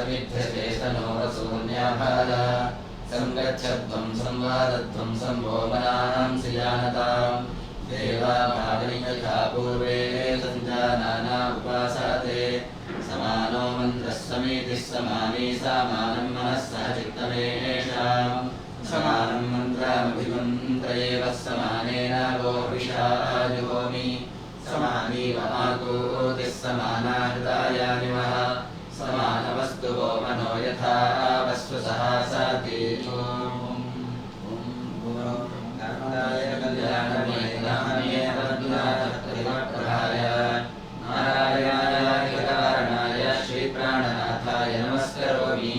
समिध्यते तनोरसून्याभार संगच्छध्वं संवादध्वं संभोमनांसि जानताम् देवा भावयथा पूर्वे सञ्जानाना उपासाते समानो मन्त्रः समीतिः समानी सामानं मनः सह चित्तमेषाम् समानं मन्त्रमभिमन्त्रयेव समानेन गोविषा जुहोमि समानीव आकूतिः समाना हृदायानि वः समानवस्तु वो मनो यथा वस्तु सहासाति नारायणाय श्रीप्राणनाथाय नमस्करोमि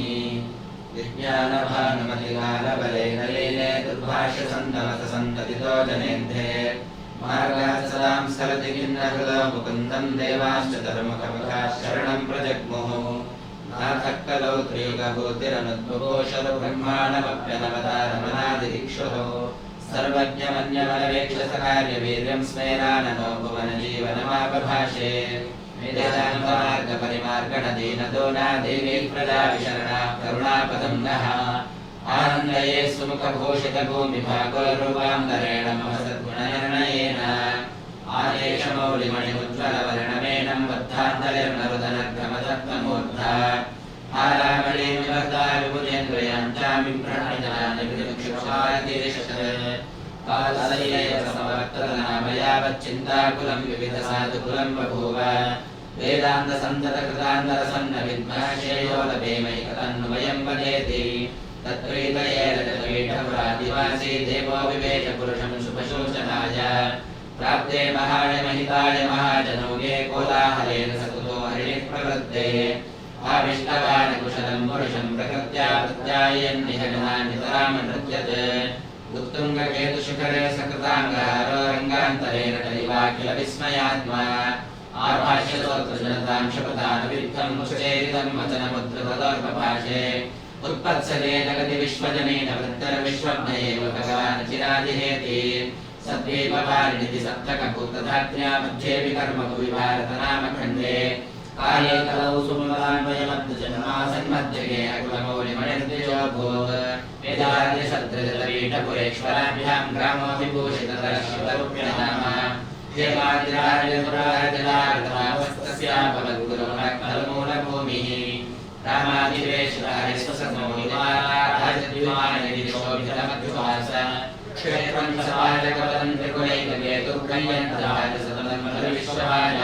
विज्ञानभानुमतिगानबलेन लीले दुर्भाष्यसन्तमतसन्ततितो जनेन्धे मार्गात् सदां सरति किन्नहृदो मुकुन्दं देवाश्च धर्मकमलाः शरणं प्रजग्मुः नाथः कलौ त्रियुगभूतिरनुद्भवोषधब्रह्माणमप्यनवतारमनादिदिक्षुः सर्वज्ञमन्यमनवेक्षसकार्यवीर्यं स्मेराननो भुवनजीवनमापभाषे वेदान्तमार्गपरिमार्गणदीनदोनादेवी प्रजा विशरणा करुणापदं नः आनन्दये सुमुखभूषितभूमिभागोरूपान्तरेण मम सद्गुणनिर्णयेन आदेशमौलिमणिमुज्ज्वलवर्णमेनं बद्धान्तर्नरुदनर्घमदत्तमूर्धा आरामणीमिवर्धा विभुजेन्द्रयाञ्चामि प्रणयनानि विदुक्षुषायतिरिषत् कालसयेयसमवर्तनामयावच्चिन्ताकुलं विविधसाधुकुलं बभूव वेदान्तसन्ततकृतान्तरसन्नविद्महेयो लभेमैकतन्वयं वदेति तत्प्रीतये रजतपीठपुरादिवासी देवो विवेकपुरुषं शुभशोचनाय प्राप्ते महायमहिताय महाजनौगे कोलाहलेन सकुतो हरिणिः प्रवृत्ते आविष्टवान् कुशलं पुरुषं प्रकृत्या प्रत्यायन्निह नितरामनृत्यत् उत्तुङ्गकेतुशिखरे सकृताङ्गारो रङ्गान्तरेण टलिवाखिल विस्मयात्मा आभाष्यतोत्रजनतां शपथानुविद्धं मुश्चेरितं वचनमुद्धृतदोर्पभाषे उत्पत्सले जगति विश्वजनेन वृत्तर्विश्वज्ञयेव भगवान् चिरादिहेति सद्वीपवारिणिति सप्तकभूतधात्र्या मध्ये विकर्मभुविभारतनामखण्डे काले कलौ सुमलान्वयमद्जन्मासन्मध्यगे अकुलमौलिमणिर्द्विजोऽभूत् वेदाद्यशद्रजलपीठपुरेश्वराभ्यां ग्रामो विभूषिततरशिवरूप्यनाम देवादिराजपुराजलार्दमावस्तस्यापवद्गुरुमूलभूमिः रामादिवेशधारिस्वसमोनिवाराधाजद्विमाननिधिशोभितमध्युवास क्षेत्रं समाजकपदं त्रिगुणैकवेतुर्गण्यन्तराजसततं विश्ववाय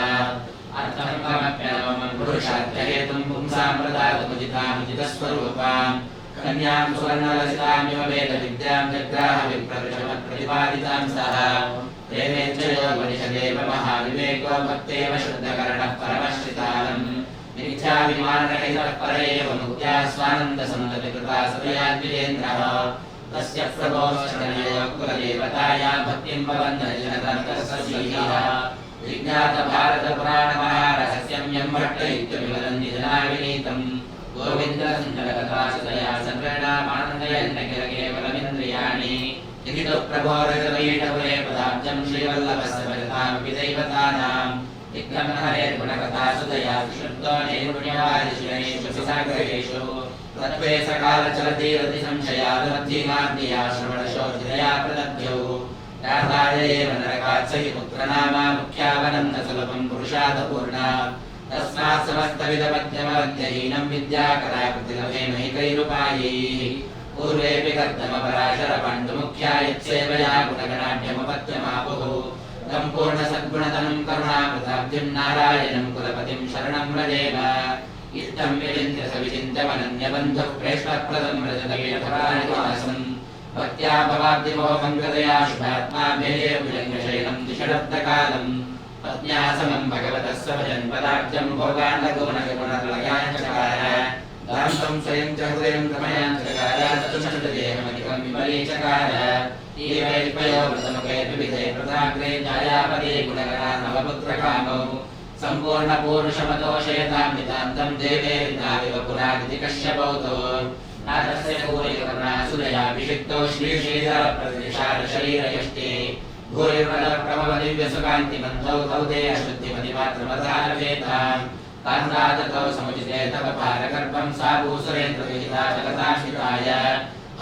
अर्थमप्यनवमं पुरुषार्थहेतुं पुंसां प्रदातमुजितामुजितस्वरूपां कन्यां सुवर्णलसितामिव वेदविद्यां जग्राहविप्रतिपादितां सः प्रेमेच्छयोपनिषदेव महाविवेको भक्तेव शुद्धकरणः परमश्रितालम् मिथ्याभिमानरहितः पर एव मुक्त्या स्वानन्दसन्ततिकृता सतयाद्विजेन्द्रः तस्य प्रभोश्चरणयोकुलदेवताया भक्तिं भवन्तः विज्ञातभारतपुराणमहारहस्यं यं भट्ट इत्यभिवदन्ति जनाविनीतं गोविन्दसुन्दरकथासुतया सप्रणमानन्दयन्नखिलकेवलमिन्द्रियाणि इति प्रभोरजपीठपुरे पदाब्जं श्रीवल्लभस्य भजतामपि दैवतानां विक्रमहरेर्गुणकथासुतया विशुद्धो नैर्गुण्यवादिशिलेषु सागरेषु तत्त्वे सकालचलतीरति संशयादमध्यमाद्यया श्रवणशोचितया प्रदध्यौ राधाय एव नरकात् सहि पुत्रनामा मुख्यावनन्दसुलभं पुरुषादपूर्णा तस्मात् समस्तविधमध्यमवद्यहीनं विद्याकराकृतिलभेमैकैरुपायैः पूर्वेऽपि कर्दमपराशरपाण्डुमुख्या यत्सेवया गुणगणाढ्यमपत्यमापुः सम्पूर्णसद्गुणतनं करुणामृताब्धिं नारायणं कुलपतिं शरणं व्रजेम इष्टं विचिन्त्य सविचिन्त्यमनन्यबन्धुः प्रेष्ठप्रदं व्रजतपीठपरानिवासम् भक्त्या भवाब्धिमोहङ्गतया शुभात्मा भेदे भुजङ्गशयनं दिषडब्दकालम् पत्न्या समं भगवतः स्वभजन् पदाब्जं भोगान्लगुणगुणलयाञ्चकार दान्तं स्वयं च हृदयं तमयाञ्चकार चतुष्टदेहमधिकं विमलीचकार ईवैर्पयो व्रतमुखैर्विविधे प्रदाग्रे जायापदे गुणगणा नवपुत्रकामौ सम्पूर्णपूरुषमतोषयतां नितान्तं देवेरिताविव पुरादिति कश्यपौतो नाथस्य भूरिकरुणासुदयाभिषिक्तो श्रीश्रीधरप्रतिशालशरीरयष्टे भूरिर्वलप्रभवदिव्यसुकान्तिमन्थौ तौ ते अशुद्धिमतिमात्रमधारवेताम् तान्राजतो समुचिते तव भारगर्भं सा भूसुरेन्द्रविहिता जगताश्रिताय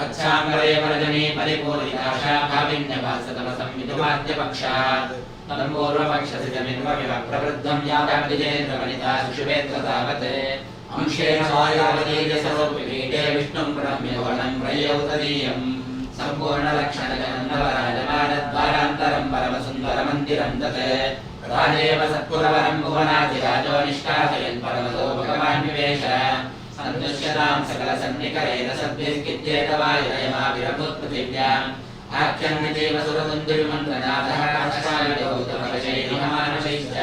अच्छाम्बरे वरजनी परिपूरिताशा भाविन्यवासतमसंविदुमाद्यपक्षात् तन्पूर्वपक्षसिजमिन्वमिव प्रवृद्धं यावद्विजेन्द्रवनिता शिशुवेत्र तावत् अंशेन वायावतीर्यसरोपिपीठे विष्णुं प्रणम्यवनं प्रयौ तदीयम् सम्पूर्णलक्षणजगन्नवराजमानद्वारान्तरं परमसुन्दरमन्दिरं तत् राजेव सत्पुरवरं भुवनाधिराजो निष्कासयन् परमतो भगवान् विवेश सन्तुष्यतां सकलसन्निकरेण सद्भिर्कित्येतवायुरयमाविरभूत्पृथिव्याम् आख्यन्निदेव सुरतुन्दुविमन्त्रनाथः काष्ठायुधौतमशैर्यमानशैश्च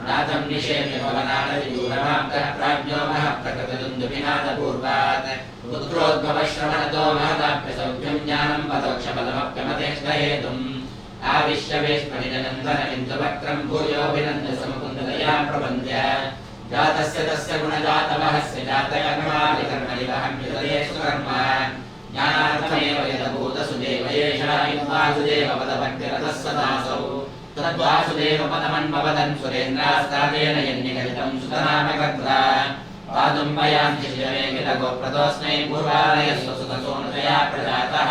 नाथं निषेव्य भवनादविदूरमाप्तः प्राज्ञो महप्रकृतिदुन्दुभिनाथपूर्वात् पुत्रोद्भवश्रवणतो महदाप्यसौख्यं ज्ञानं पदोक्षपदमप्यमतेष्टहेतुम् आविश्यवेश्मनिजनन्दनमिन्दुवक्त्रं भूयोऽभिनन्दसमुकुन्ददया प्रबन्ध्य जातस्य तस्य गुणजातवहस्य जातकर्मादिकर्मनिवहं विददेषु कर्म ज्ञानार्थमेव यदभूतसुदेव एषा वासुदेव पदभक्तिरतः सदासौ तद्वासुदेवपदमन्ववदन् सुरेन्द्रास्तादेन यन्निगलितं सुतनामकर्त्रा पादुं मयान्ति शिवे किलगोप्रदोऽस्मै पूर्वालयस्व सुतसोनुतया प्रजातः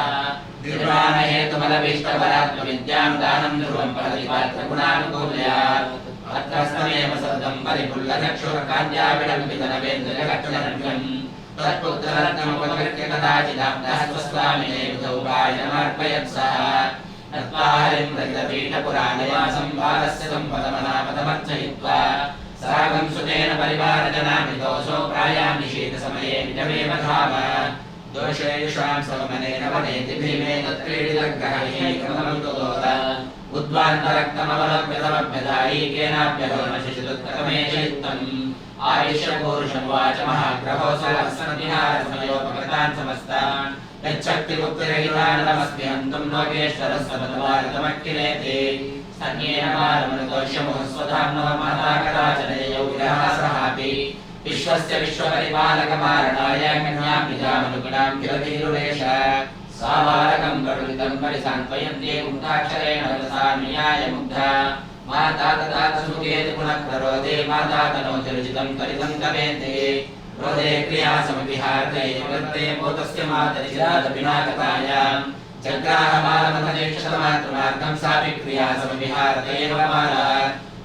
निर्वाणहेतुमलभीष्टपरात्मविद्यां दानं ध्रुवं प्रतिपात्रगुणानुकूल्यात् अत्रस्तमेव सदं परिपुल्लचक्षुरकान्त्याविडम्बितनवेन्द्रजगच्चनव्यम् तत्पुत्ररत्नमुपकृत्य कदाचिदाब्दः स्वस्वामिने बुधौपायनमर्पयत् सः नत्वा हरिं रहितपीठपुराणवासं बालस्य सम्पदमनापदमर्चयित्वा सागं सुतेन परिवारजनामृतोऽसौ प्रायान्नि शीतसमये निजमेव धाम दोषेषां सममनेन वनेति भीमेन क्रीडितग्रहैकमनुतोद उद्वान्तरक्तमवलभ्यतमभ्यदायी केनाभ्यरोमशिशुदुत्तकमे चैत्तम् आयुष्यपूरुषं वाच महाग्रहो सहस्रनिहारसमयोपकृतान् समस्तान् यच्छक्तिमुक्तिरहितानमस्मि हन्तुं लोकेश्वरस्वतवारितमक्किलेति स्तन्येन मारमनुतोष्यमुहस्वधाम्नो माता कदाचनयौ विरहासहापि विश्वस्य विश्वपरिपालकमारणाय कन्याभिजामनुगुणां किलधीरुलेश सावारकं प्रवृतं परिसान्त्वयन्ते मुग्धाक्षरेण वदसा न्याय मुग्धा माता तदा सुखेति पुनः प्ररोदे माता तनोतिरुचितं करितं कवेते रोदे क्रियासमविहार्ते निवृत्ते भूतस्य मातरिशिरादपिनाकतायां जग्राहमालमथनेक्षतमातृमार्गं सापि क्रियासमविहार्ते नवमाला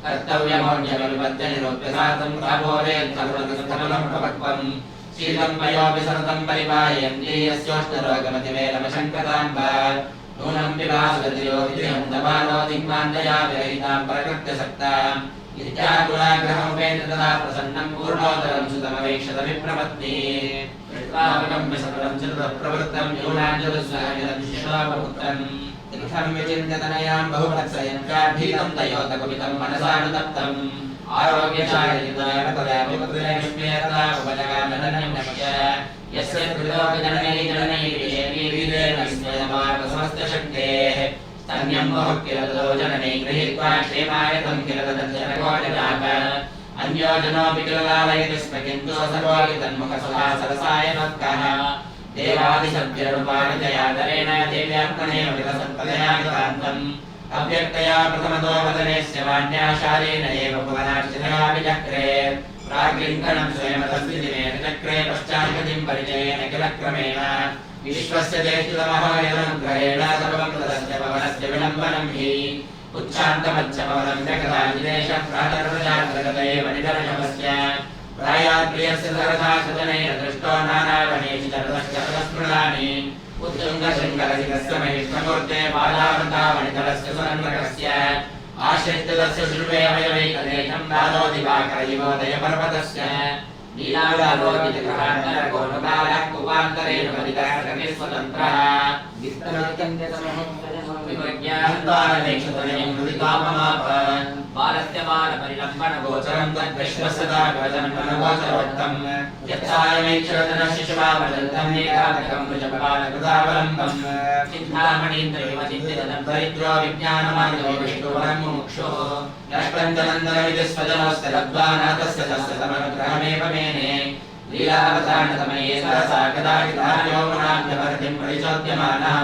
कर्तव्यमौढ्यमविपद्य निरोप्यसातं कापोरेत्थरुणकसफलं प्रपक्वम् शीलं पयोऽपि सततं परिपालयन्ति यस्योष्णरोगमतिवेलमशङ्कताम्ब नूनं विवासगतियोगिहं दमानो दिग्मान्दया विरहितां प्रकृत्यसक्ताम् इत्याकुलाग्रहमुपेन्द्र तदा प्रसन्नं पूर्णोदरं सुतमवेक्षतविप्रपत्नी कृत्वावगम्य सकलं च प्रवृत्तं यूनाञ्जलस्वामिनं शिशोपपुत्रम् तीर्थं विचिन्त्यतनयां बहुवत्सयन्त्याभीतं तयोतकुपितं मनसानुतप्तम् आरोग्यशालिताय तदापि पुत्रैष्म्येतदा उपजगामनन्यं नश्य यस्य कृतोऽपि जननैः वीरेण स्मयमार्गसमस्तशक्तेः स्तन्यं बहु किल ततो जननैः गृहीत्वा क्षेमाय तं किल तदज्जनकोटिजाप अन्यो जनोऽपि किल लालयति स्म किन्तु सर्वोऽपि तन्मुखसुहासरसाय नोत्कः देवादिसभ्यरूपाणितयादरेण देव्यात्मनेव विलसत्पदया कृतान्तम् अव्यक्तया प्रथमतो वदनेस्य वाण्याशालेन एव भुवनार्चितया विचक्रे प्राग्लिङ्गणं स्वयमतस्थितिमेन चक्रे पश्चाद्गतिं परिचयेन किल क्रमेण विश्वस्य देशितमहोयदनुग्रहेण सर्वं तदस्य भवनस्य विलम्बनं हि उच्चान्तमच्छपवनं जगदाजिदेशः प्रातर्वजाग्रगत एव निदर्शनस्य प्रायाद्प्रियस्य सरसा सजनेन दृष्टो नानावनेशितरतश्च तदस्मृणानि उत्तुङ्गशृङ्गरसिकस्य महेश्वमूर्ते बालावृतावणितलस्य सुरन्नकस्य आश्रित्यस्य श्रुवेवैकदेशं दादो दिवाकरयुवोदयपर्वतस्य लीलालोकितग्रहान्तरगोनुकालः कुपान्तरेण परितः विप्रज्ञाहन्तारलेक्षतनयं हृदिकाममाप बालस्य बालपरिलम्बनगोचरं तद्विश्वसदा गजन्मनगोचरोक्तं यत्सायमेक्षरतनः शिशुवावदन्तं एकादकं भुजपालकृतावलम्बं चिन्तामणीन्द्रविमचिन्तितं दरिद्रो विज्ञानमार्गो विष्णुवरं मुमुक्षुः नष्टं च नन्दनमिति स्वजनोऽस्य लब्ध्वा नाथस्य तस्य समनुग्रहमेव मेने लीलावतारणसमये सहसा कदाचिदार्यो मुनाभ्यवर्तिं परिचोद्यमानः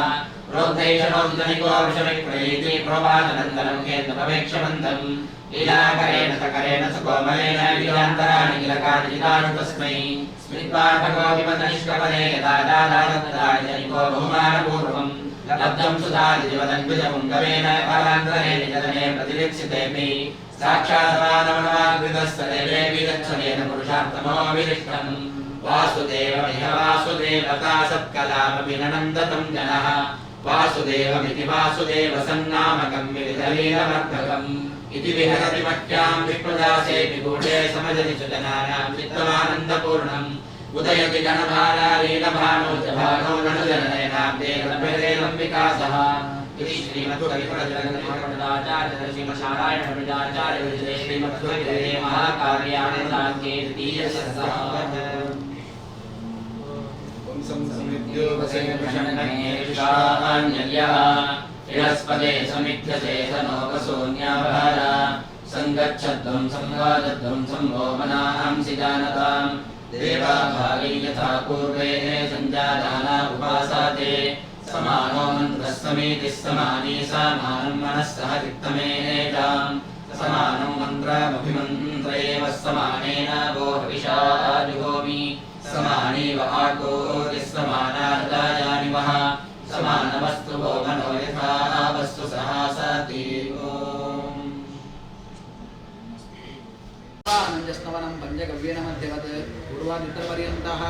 प्रोद्धैषणोद्धनिको वृषविक्रीति प्रोपादनन्दनं केन्द्रमवेक्षमन्तम् लीलाकरेण सकरेण सुकोमलेन लीलान्तराणि किलकार्जितानि तस्मै स्मित्पाठको विमतनिष्कपदे यदा दादादत्तानिको बहुमानपूर्वम् लब्धं सुधादिवदन्विजपुङ्गवेन कालान्तरे निजतने प्रतिवीक्षितेऽपि साक्षात्मानमनवाग्रितस्तदेवेऽपि दक्षिणेन पुरुषार्थमो विरिष्टम् वासुदेवमिह वासुदेवता सत्कलामपि ननन्दतं जनः वासुदेवमिति वासुदेवसन्नामकं विविधलीलमर्थकम् इति विहरति मह्यां विप्रदासेऽपि गूढे समजति च जनानां चित्तमानन्दपूर्णम् उदयति जनभालालीलभानो च भानो ननुजनयनाब्देन विकासः इति श्रीमद्कविप्रजगन्नाथाचार्य श्रीमन्नारायणविजाचार्य श्रीमद्भगवते महाकाव्यानन्दाख्ये द्वितीयसहस्रः इरस्पदे समिध्यसे सनोपसोऽन्याभार सङ्गच्छध्वं संवादध्वं सम्भोमनांसि जानताम् देवाभागै यथा पूर्वे सञ्जाताना उपासाते समानो मन्त्रः समेतिः समानी समानं मनः सह चित्तमेताम् समानं मन्त्रमभिमन्त्रयेव समानेन वो हविषा जुहोमि समानीव आकोतिः समानार्दायानि वः समानमस्तु वो मनो यथा वस्तु सहासाति आनन्दस्तवनं पञ्चगव्येन मध्यवत् पूर्वादित्रपर्यन्तः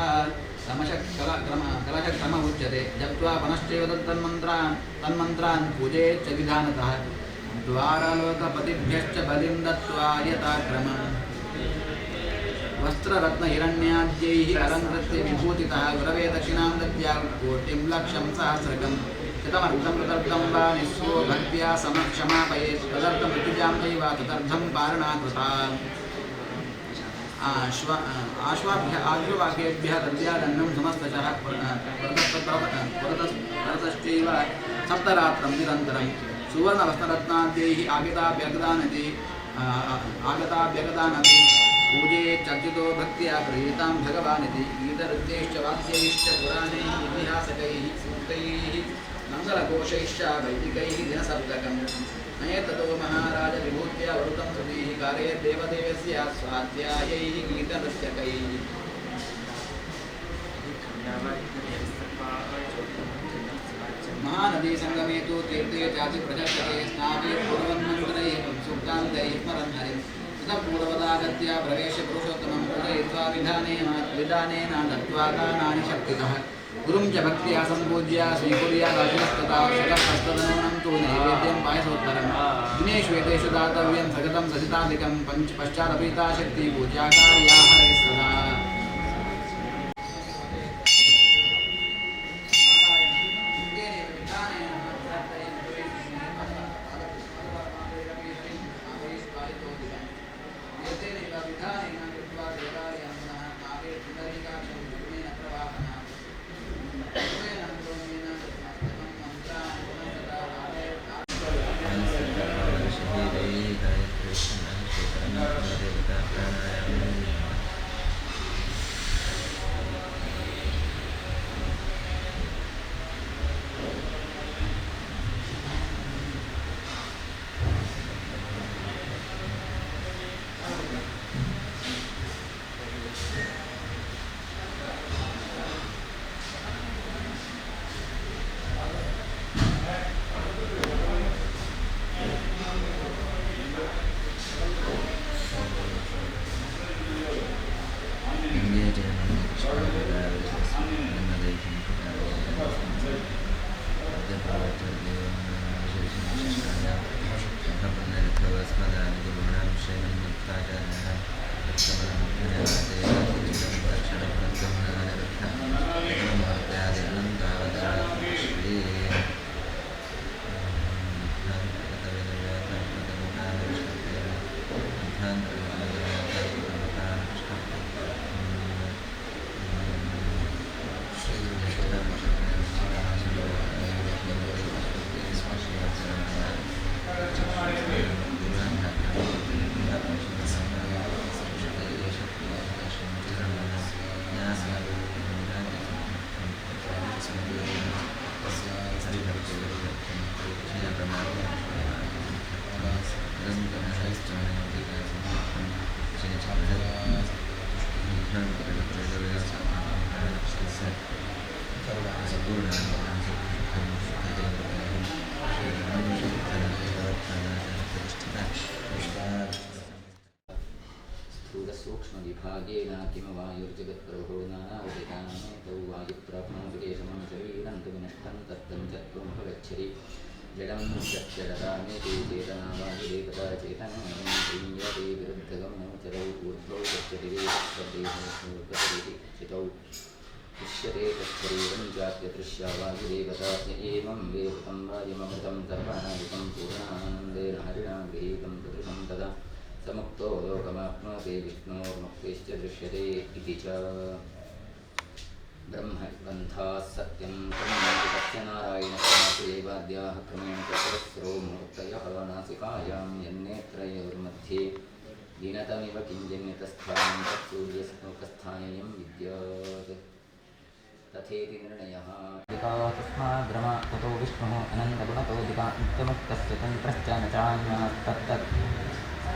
कलशक्रम उच्यते जप्त्वा पुनश्चैव तन्मन्त्रान् पूजयेत् च विधानतः द्वारलोकपतिभ्यश्च बलिं दत्त्वा यथाक्रमम् वस्त्ररत्नहिरण्याद्यैः अलङ्कृत्य विभूतितः गुरवे दक्षिणां दद्या कोटिं लक्षं सहस्रकम् शतमर्थं तदर्थं वा निःस्वो भक्त्या क्षमापयेत् तदर्थं ऋतुजां चैव तदर्थं पारणा कृता आश्वाकेभ्यः दद्यादन्नं समस्तशः परतश्चैव सप्तरात्रं निरन्तरं सुवर्णवस्त्ररत्नाद्यैः आगताभ्यगदानति पूजयेत् चर्चितो भक्त्या प्रीतां भगवानिति गीतनृत्यैश्च वाद्यैश्च पुराणैः इतिहासकैः सूक्तैः मङ्गलकोशैश्च वैदिकैः दिनसप्तकम् नयततो महाराज विभूत्या वरुतं श्रुतिः कारयेत् देवदेवस्य स्वाध्यायैः गीतनृत्यकैः महानदी संगमे तु तीर्थे चाचि प्रचक्षते स्नाने पूर्वन्मन्त्रैः सूक्तान्तैः स्मरन् हरिम् ततः पूर्वदागत्य प्रवेश पुरुषोत्तमं पूजयित्वा विधानेन दत्त्वा दानानि शक्तितः गुरुं च भक्त्या सम्पूज्य स्वीकुर्यादाशिरस्तदा शतहस्तदनूनं तु नैवेद्यं पायसोत्तरम् दिनेषु एतेषु दातव्यं सगतं सजिताधिकं पश्चादपीता शक्ति पूजाकार्या हरे सदा स्थूलसूक्ष्मविभागेन किमवायुर्जगत्प्रभो नानावधिकानमेतौ वायुप्राप्नोति समं शरीरं तु विनष्टं तत्पञ्चत्वं भवच्छरि जडं चक्षरदामेति चेतना वायुदेवता चेतनमयं प्रीयते विरुद्धगमनोचरौ ऊर्ध्वौ गच्छतिरेतौ दृश्यते तच्छरीरं चाप्यदृश्या वायुदेवता य एवं वेदतं वायुममृतं सर्वानायुतं पूर्णानन्देन हरिणा गृहीतं पुरुषं तदा समुक्तो लोकमाप्नोति विष्णोर्मुक्तिश्च दृश्यते इति च ब्रह्मग्रन्थाः सत्यं क्रमेण तस्य नारायणस्यादेवाद्याः क्रमेण चतुस्रो मूर्तयः नासिकायां यन्नेत्रयोर्मध्ये दिनतमिव किञ्जन्यतस्थानं तत्सूर्यस्मुखस्थायं विद्यात् तथेति निर्णयः तस्माद्रमा ततो विष्णुः अनन्तगुणतोदिका नित्यमुक्तस्य तन्त्रश्च न चान्यस्तत्तत्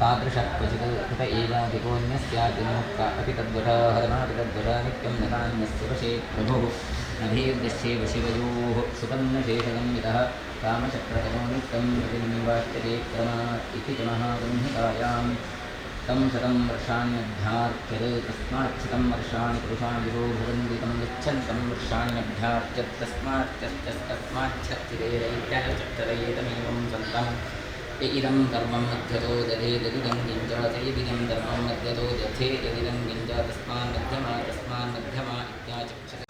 तादृशः क्वचित् कृत एवाधिकोऽन्यस्यातिमुक्त अपि तद्वटाहरणापि तद्वटा नित्यं न कान्यस्य वशे प्रभुः नभीर्दस्यैव शिवयोः सुपन्नशेषगम्यतः कामचक्रतमो नित्यं प्रतिनिवाच्यते क्रमात् इति च महाब्रह्मिकायां तं शतं वर्षाण्यध्यार्च्यते तस्माच्छतं वर्षाणि पुरुषायुरो भवन्ति तं यच्छन्तं वर्षाण्यध्यार्च्यत् तस्माच्छत्तिरेरैत्याचक्रयेतमेवं सन्तम् इदं धर्मं मध्यतो दधे ददिदं किञ्चात इदं धर्मं मध्यतो दधे ददिदं किञ्चा तस्मान्मध्यमा इत्याचक्षते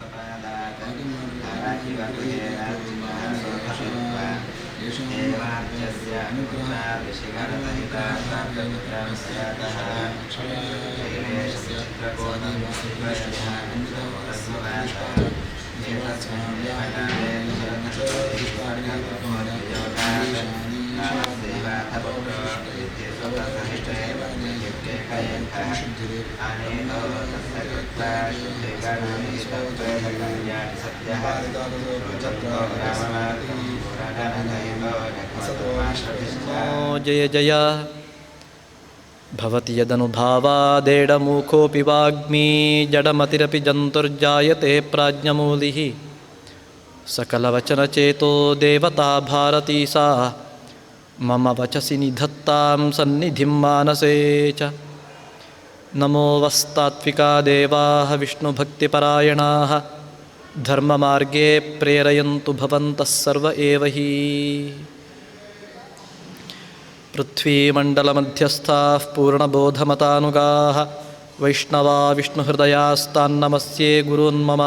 जय जय भवति यदनुभावादेडमूकोऽपि वाग्मी जडमतिरपि जन्तुर्जायते प्राज्ञमूलिः सकलवचनचेतो देवता भारती सा मम वचसि निधत्तां सन्निधिं मानसे च नमो वस्तात्विका देवाः विष्णुभक्तिपरायणाः धर्ममार्गे प्रेरयन्तु भवन्तः सर्व एव हि पृथ्वीमण्डलमध्यस्थाः पूर्णबोधमतानुगाः वैष्णवा विष्णुहृदयास्तान्नमस्ये गुरून्मम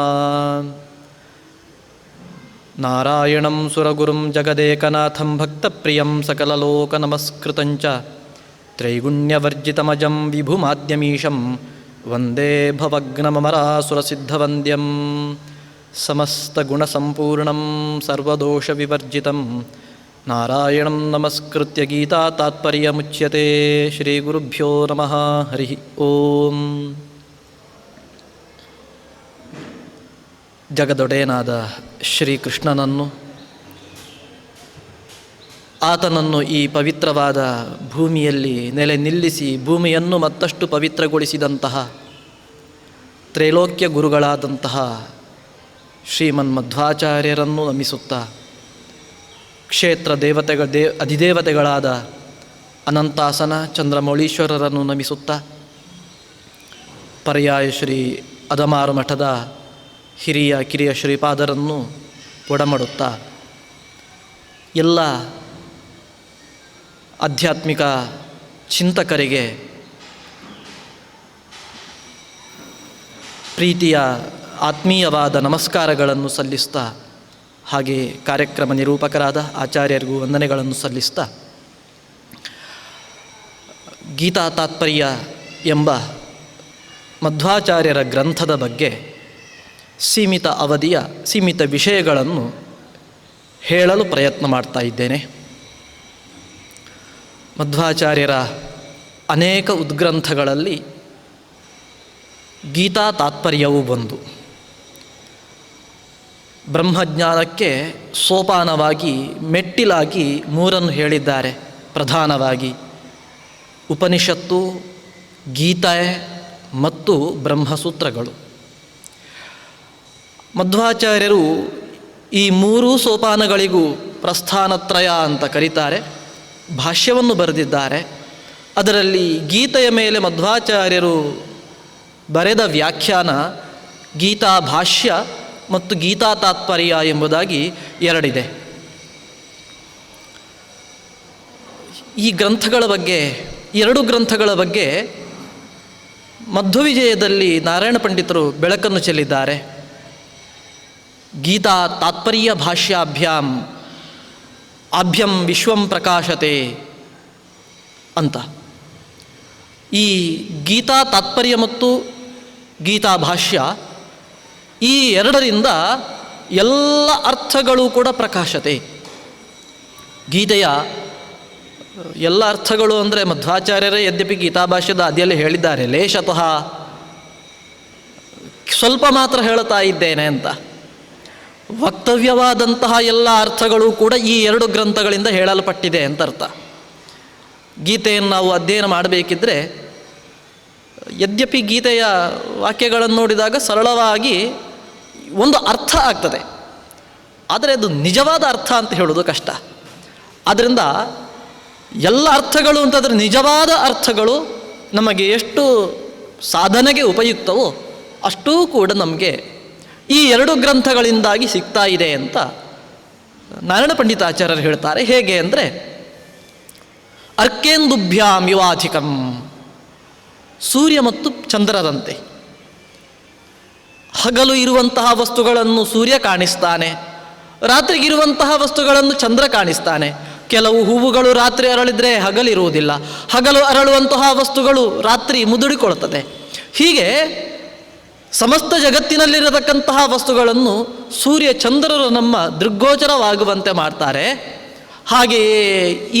नारायणं सुरगुरुं जगदेकनाथं भक्तप्रियं सकललोकनमस्कृतं च त्रैगुण्यवर्जितमजं विभुमाद्यमीशं वन्दे भवग्नममरासुरसिद्धवन्द्यं समस्तगुणसम्पूर्णं सर्वदोषविवर्जितं नारायणं नमस्कृत्य गीता तात्पर्यमुच्यते श्रीगुरुभ्यो नमः हरिः ಓಂ ಜಗದೊಡೆಯನಾದ ಶ್ರೀಕೃಷ್ಣನನ್ನು ಆತನನ್ನು ಈ ಪವಿತ್ರವಾದ ಭೂಮಿಯಲ್ಲಿ ನೆಲೆ ನಿಲ್ಲಿಸಿ ಭೂಮಿಯನ್ನು ಮತ್ತಷ್ಟು ಪವಿತ್ರಗೊಳಿಸಿದಂತಹ ತ್ರೈಲೋಕ್ಯ ಗುರುಗಳಾದಂತಹ ಶ್ರೀಮನ್ಮಧ್ವಾಚಾರ್ಯರನ್ನು ನಮಿಸುತ್ತಾ ಕ್ಷೇತ್ರ ಅಧಿದೇವತೆಗಳಾದ ಅನಂತಾಸನ ಚಂದ್ರಮೌಳೀಶ್ವರರನ್ನು ನಮಿಸುತ್ತಾ ಪರ್ಯಾಯ ಶ್ರೀ ಅದಮಾರು ಮಠದ ಹಿರಿಯ ಕಿರಿಯ ಶ್ರೀಪಾದರನ್ನು ಒಡಮಡುತ್ತಾ ಎಲ್ಲ ಆಧ್ಯಾತ್ಮಿಕ ಚಿಂತಕರಿಗೆ ಪ್ರೀತಿಯ ಆತ್ಮೀಯವಾದ ನಮಸ್ಕಾರಗಳನ್ನು ಸಲ್ಲಿಸ್ತಾ ಹಾಗೆ ಕಾರ್ಯಕ್ರಮ ನಿರೂಪಕರಾದ ಆಚಾರ್ಯರಿಗೂ ವಂದನೆಗಳನ್ನು ಸಲ್ಲಿಸ್ತಾ ಗೀತಾ ತಾತ್ಪರ್ಯ ಎಂಬ ಮಧ್ವಾಚಾರ್ಯರ ಗ್ರಂಥದ ಬಗ್ಗೆ ಸೀಮಿತ ಅವಧಿಯ ಸೀಮಿತ ವಿಷಯಗಳನ್ನು ಹೇಳಲು ಪ್ರಯತ್ನ ಮಾಡ್ತಾ ಇದ್ದೇನೆ. ಮಧ್ವಾಚಾರ್ಯರ ಅನೇಕ ಉದ್ಗ್ರಂಥಗಳಲ್ಲಿ ಗೀತಾ ತಾತ್ಪರ್ಯವೂ ಒಂದು. ಬ್ರಹ್ಮಜ್ಞಾನಕ್ಕೆ ಸೋಪಾನವಾಗಿ ಮೆಟ್ಟಿಲಾಗಿ ಮೂರನ್ನು ಹೇಳಿದ್ದಾರೆ. ಪ್ರಧಾನವಾಗಿ ಉಪನಿಷತ್ತು, ಗೀತೆ ಮತ್ತು ಬ್ರಹ್ಮಸೂತ್ರಗಳು. ಮಧ್ವಾಚಾರ್ಯರು ಈ ಮೂರೂ ಸೋಪಾನಗಳಿಗೂ ಪ್ರಸ್ಥಾನತ್ರಯ ಅಂತ ಕರೀತಾರೆ. ಭಾಷ್ಯವನ್ನು ಬರೆದಿದ್ದಾರೆ. ಅದರಲ್ಲಿ ಗೀತೆಯ ಮೇಲೆ ಮಧ್ವಾಚಾರ್ಯರು ಬರೆದ ವ್ಯಾಖ್ಯಾನ ಗೀತಾ ಭಾಷ್ಯ ಮತ್ತು ಗೀತಾ ತಾತ್ಪರ್ಯ ಎಂಬುದಾಗಿ ಎರಡಿದೆ. ಈ ಗ್ರಂಥಗಳ ಬಗ್ಗೆ, ಎರಡು ಗ್ರಂಥಗಳ ಬಗ್ಗೆ ಮಧ್ವವಿಜಯದಲ್ಲಿ ನಾರಾಯಣ ಪಂಡಿತರು ಬೆಳಕನ್ನು ಚೆಲ್ಲಿದ್ದಾರೆ. ಗೀತಾ ತಾತ್ಪರ್ಯ ಭಾಷ್ಯಾಭ್ಯಾಂ ಆಭ್ಯಂ ವಿಶ್ವಂ ಪ್ರಕಾಶತೆ ಅಂತ. ಈ ಗೀತಾ ತಾತ್ಪರ್ಯ ಮತ್ತು ಗೀತಾ ಭಾಷ್ಯ ಈ ಎರಡರಿಂದ ಎಲ್ಲ ಅರ್ಥಗಳು ಕೂಡ ಪ್ರಕಾಶತೆ. ಗೀತೆಯ ಎಲ್ಲ ಅರ್ಥಗಳು ಅಂದರೆ ಮಧ್ವಾಚಾರ್ಯರೇ ಯದ್ಯಪಿ ಗೀತಾಭಾಷ್ಯದ ಅದಿಯಲ್ಲಿ ಹೇಳಿದ್ದಾರೆ, ಲೇಷತಃ ಸ್ವಲ್ಪ ಮಾತ್ರ ಹೇಳುತ್ತಾ ಇದ್ದೇನೆ ಅಂತ. ವಕ್ತವ್ಯವಾದಂತಹ ಎಲ್ಲ ಅರ್ಥಗಳು ಕೂಡ ಈ ಎರಡು ಗ್ರಂಥಗಳಿಂದ ಹೇಳಲ್ಪಟ್ಟಿದೆ ಅಂತ ಅರ್ಥ. ಗೀತೆಯನ್ನು ನಾವು ಅಧ್ಯಯನ ಮಾಡಬೇಕಿದ್ರೆ ಯದ್ಯಪಿ ಗೀತೆಯ ವಾಕ್ಯಗಳನ್ನು ನೋಡಿದಾಗ ಸರಳವಾಗಿ ಒಂದು ಅರ್ಥ ಆಗ್ತದೆ, ಆದರೆ ಅದು ನಿಜವಾದ ಅರ್ಥ ಅಂತ ಹೇಳೋದು ಕಷ್ಟ. ಆದ್ದರಿಂದ ಎಲ್ಲ ಅರ್ಥಗಳು ಅಂತಂದರೆ ನಿಜವಾದ ಅರ್ಥಗಳು ನಮಗೆ ಎಷ್ಟು ಸಾಧನೆಗೆ ಉಪಯುಕ್ತವೋ ಅಷ್ಟೂ ಕೂಡ ನಮಗೆ ಈ ಎರಡು ಗ್ರಂಥಗಳಿಂದಾಗಿ ಸಿಗ್ತಾ ಇದೆ ಅಂತ ನಾರಾಯಣ ಪಂಡಿತಾಚಾರ್ಯರು ಹೇಳ್ತಾರೆ. ಹೇಗೆ ಅಂದರೆ ಅರ್ಕೇಂದುಭ್ಯಾಂ ಯುವಾಧಿಕಂ, ಸೂರ್ಯ ಮತ್ತು ಚಂದ್ರರಂತೆ. ಹಗಲು ಇರುವಂತಹ ವಸ್ತುಗಳನ್ನು ಸೂರ್ಯ ಕಾಣಿಸ್ತಾನೆ, ರಾತ್ರಿಗಿರುವಂತಹ ವಸ್ತುಗಳನ್ನು ಚಂದ್ರ ಕಾಣಿಸ್ತಾನೆ. ಕೆಲವು ಹೂವುಗಳು ರಾತ್ರಿ ಅರಳಿದರೆ ಹಗಲಿರುವುದಿಲ್ಲ, ಹಗಲು ಅರಳುವಂತಹ ವಸ್ತುಗಳು ರಾತ್ರಿ ಮುದುಡಿಕೊಳ್ಳುತ್ತದೆ. ಹೀಗೆ ಸಮಸ್ತ ಜಗತ್ತಿನಲ್ಲಿರತಕ್ಕಂತಹ ವಸ್ತುಗಳನ್ನು ಸೂರ್ಯ ಚಂದ್ರರು ನಮ್ಮ ದೃಗ್ಗೋಚರವಾಗುವಂತೆ ಮಾಡ್ತಾರೆ. ಹಾಗೆಯೇ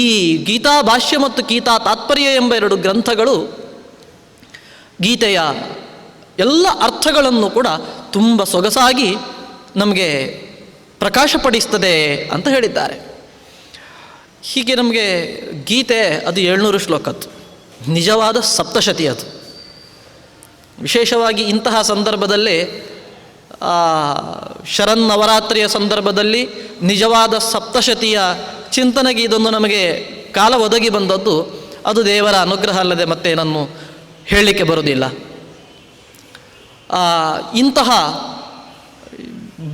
ಈ ಗೀತಾ ಭಾಷ್ಯ ಮತ್ತು ಗೀತಾ ತಾತ್ಪರ್ಯ ಎಂಬ ಎರಡು ಗ್ರಂಥಗಳು ಗೀತೆಯ ಎಲ್ಲ ಅರ್ಥಗಳನ್ನು ಕೂಡ ತುಂಬ ಸೊಗಸಾಗಿ ನಮಗೆ ಪ್ರಕಾಶಪಡಿಸ್ತದೆ ಅಂತ ಹೇಳಿದ್ದಾರೆ. ಹೀಗೆ ನಮಗೆ ಗೀತೆ ಅದು 700 ಶ್ಲೋಕದ್ದು ನಿಜವಾದ ಸಪ್ತಶತಿ. ಅದು ವಿಶೇಷವಾಗಿ ಇಂತಹ ಸಂದರ್ಭದಲ್ಲಿ ಶರನ್ನವರಾತ್ರಿಯ ಸಂದರ್ಭದಲ್ಲಿ ನಿಜವಾದ ಸಪ್ತಶತಿಯ ಚಿಂತನೆಗೆ ಇದೊಂದು ನಮಗೆ ಕಾಲ ಒದಗಿ ಬಂದದ್ದು. ಅದು ದೇವರ ಅನುಗ್ರಹ ಅಲ್ಲದೆ ಮತ್ತೇನನ್ನು ಹೇಳಲಿಕ್ಕೆ ಬರುವುದಿಲ್ಲ. ಇಂತಹ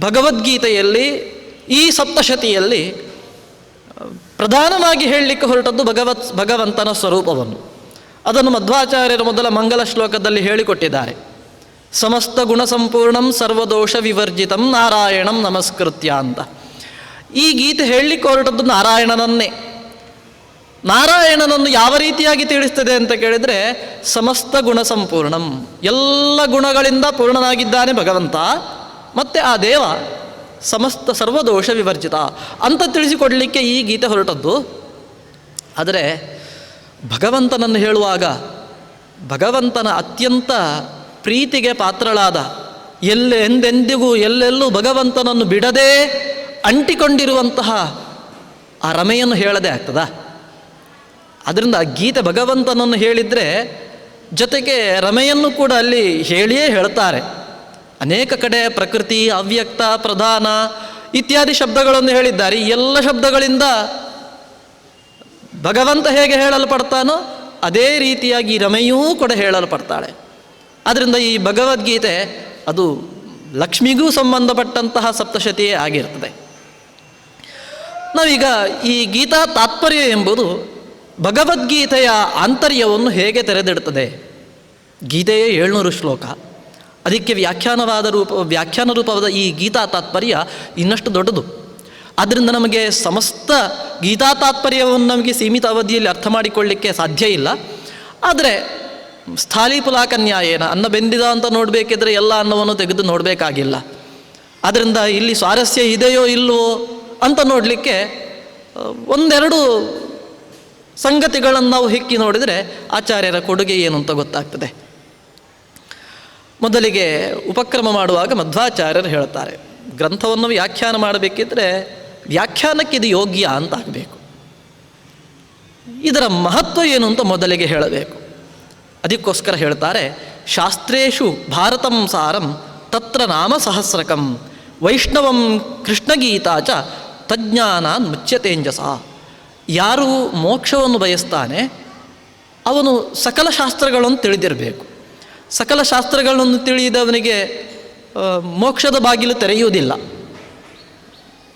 ಭಗವದ್ಗೀತೆಯಲ್ಲಿ ಈ ಸಪ್ತಶತಿಯಲ್ಲಿ ಪ್ರಧಾನವಾಗಿ ಹೇಳಲಿಕ್ಕೆ ಹೊರಟದ್ದು ಭಗವಂತನ ಸ್ವರೂಪವನ್ನು. ಅದನ್ನು ಮಧ್ವಾಚಾರ್ಯರು ಮೊದಲ ಮಂಗಲ ಶ್ಲೋಕದಲ್ಲಿ ಹೇಳಿಕೊಟ್ಟಿದ್ದಾರೆ. ಸಮಸ್ತ ಗುಣ ಸಂಪೂರ್ಣಂ ಸರ್ವದೋಷ ವಿವರ್ಜಿತಂ ನಾರಾಯಣಂ ನಮಸ್ಕೃತ್ಯ ಅಂತ. ಈ ಗೀತೆ ಹೇಳಲಿಕ್ಕೆ ಹೊರಟದ್ದು ನಾರಾಯಣನನ್ನೇ. ನಾರಾಯಣನನ್ನು ಯಾವ ರೀತಿಯಾಗಿ ತಿಳಿಸ್ತದೆ ಅಂತ ಕೇಳಿದರೆ ಸಮಸ್ತ ಗುಣ ಸಂಪೂರ್ಣಂ, ಎಲ್ಲ ಗುಣಗಳಿಂದ ಪೂರ್ಣನಾಗಿದ್ದಾನೆ ಭಗವಂತ. ಮತ್ತು ಆ ದೇವ ಸಮಸ್ತ ಸರ್ವದೋಷ ವಿವರ್ಜಿತ ಅಂತ ತಿಳಿಸಿಕೊಡಲಿಕ್ಕೆ ಈ ಗೀತೆ ಹೊರಟದ್ದು. ಆದರೆ ಭಗವಂತನನ್ನು ಹೇಳುವಾಗ ಭಗವಂತನ ಅತ್ಯಂತ ಪ್ರೀತಿಗೆ ಪಾತ್ರಳಾದ ಎಂದೆಂದಿಗೂ ಎಲ್ಲೆಲ್ಲೂ ಭಗವಂತನನ್ನು ಬಿಡದೇ ಅಂಟಿಕೊಂಡಿರುವಂತಹ ಆ ರಮೆಯನ್ನು ಹೇಳದೆ ಆಗ್ತದಾ? ಅದರಿಂದ ಗೀತೆ ಭಗವಂತನನ್ನು ಹೇಳಿದರೆ ಜೊತೆಗೆ ರಮೆಯನ್ನು ಕೂಡ ಅಲ್ಲಿ ಹೇಳಿಯೇ ಹೇಳ್ತಾರೆ. ಅನೇಕ ಕಡೆ ಪ್ರಕೃತಿ, ಅವ್ಯಕ್ತ, ಪ್ರಧಾನ ಇತ್ಯಾದಿ ಶಬ್ದಗಳನ್ನು ಹೇಳಿದ್ದಾರೆ. ಈ ಎಲ್ಲ ಶಬ್ದಗಳಿಂದ ಭಗವಂತ ಹೇಗೆ ಹೇಳಲ್ಪಡ್ತಾನೋ ಅದೇ ರೀತಿಯಾಗಿ ರಮೆಯೂ ಕೂಡ ಹೇಳಲ್ಪಡ್ತಾಳೆ. ಆದ್ದರಿಂದ ಈ ಭಗವದ್ಗೀತೆ ಅದು ಲಕ್ಷ್ಮಿಗೂ ಸಂಬಂಧಪಟ್ಟಂತಹ ಸಪ್ತಶತಿಯೇ ಆಗಿರ್ತದೆ. ನಾವೀಗ ಈ ಗೀತಾ ತಾತ್ಪರ್ಯ ಎಂಬುದು ಭಗವದ್ಗೀತೆಯ ಆಂತರ್ಯವನ್ನು ಹೇಗೆ ತೆರೆದಿಡ್ತದೆ. ಗೀತೆಯೇ 700 ಶ್ಲೋಕ, ಅದಕ್ಕೆ ವ್ಯಾಖ್ಯಾನ ರೂಪವಾದ ಈ ಗೀತಾ ತಾತ್ಪರ್ಯ ಇನ್ನಷ್ಟು ದೊಡ್ಡದು. ಆದ್ದರಿಂದ ನಮಗೆ ಸಮಸ್ತ ಗೀತಾ ತಾತ್ಪರ್ಯವನ್ನು ನಮಗೆ ಸೀಮಿತ ಅವಧಿಯಲ್ಲಿ ಅರ್ಥ ಮಾಡಿಕೊಳ್ಳಿಕ್ಕೆ ಸಾಧ್ಯ ಇಲ್ಲ. ಆದರೆ ಸ್ಥಾಲೀಪುಲಾಕನ್ಯಾಯೇನ, ಅನ್ನ ಬೆಂದಿದ ಅಂತ ನೋಡಬೇಕಿದ್ರೆ ಎಲ್ಲ ಅನ್ನವನ್ನು ತೆಗೆದು ನೋಡಬೇಕಾಗಿಲ್ಲ. ಆದ್ದರಿಂದ ಇಲ್ಲಿ ಸ್ವಾರಸ್ಯ ಇದೆಯೋ ಇಲ್ಲವೋ ಅಂತ ನೋಡಲಿಕ್ಕೆ ಒಂದೆರಡು ಸಂಗತಿಗಳನ್ನು ನಾವು ಹೆಕ್ಕಿ ನೋಡಿದರೆ ಆಚಾರ್ಯರ ಕೊಡುಗೆ ಏನು ಅಂತ ಗೊತ್ತಾಗ್ತದೆ. ಮೊದಲಿಗೆ ಉಪಕ್ರಮ ಮಾಡುವಾಗ ಮಧ್ವಾಚಾರ್ಯರು ಹೇಳ್ತಾರೆ, ಗ್ರಂಥವನ್ನು ವ್ಯಾಖ್ಯಾನ ಮಾಡಬೇಕಿದ್ರೆ ವ್ಯಾಖ್ಯಾನಕ್ಕೆ ಇದು ಯೋಗ್ಯ ಅಂತ ಆಗಬೇಕು. ಇದರ ಮಹತ್ವ ಏನು ಅಂತ ಮೊದಲಿಗೆ ಹೇಳಬೇಕು. ಅದಕ್ಕೋಸ್ಕರ ಹೇಳ್ತಾರೆ, ಶಾಸ್ತ್ರೇಷು ಭಾರತಂ ಸಾರಂ ತತ್ರ ನಾಮ ಸಹಸ್ರಕಂ ವೈಷ್ಣವಂ ಕೃಷ್ಣಗೀತಾ ಚ ತಜ್ಞಾನಾನ್ ಮುಚ್ಯತೇಂಜಸ. ಯಾರು ಮೋಕ್ಷವನ್ನು ಬಯಸ್ತಾನೆ ಅವನು ಸಕಲ ಶಾಸ್ತ್ರಗಳನ್ನು ತಿಳಿದಿರಬೇಕು. ಸಕಲ ಶಾಸ್ತ್ರಗಳನ್ನು ತಿಳಿದವನಿಗೆ ಮೋಕ್ಷದ ಬಾಗಿಲು ತೆರೆಯುವುದಿಲ್ಲ.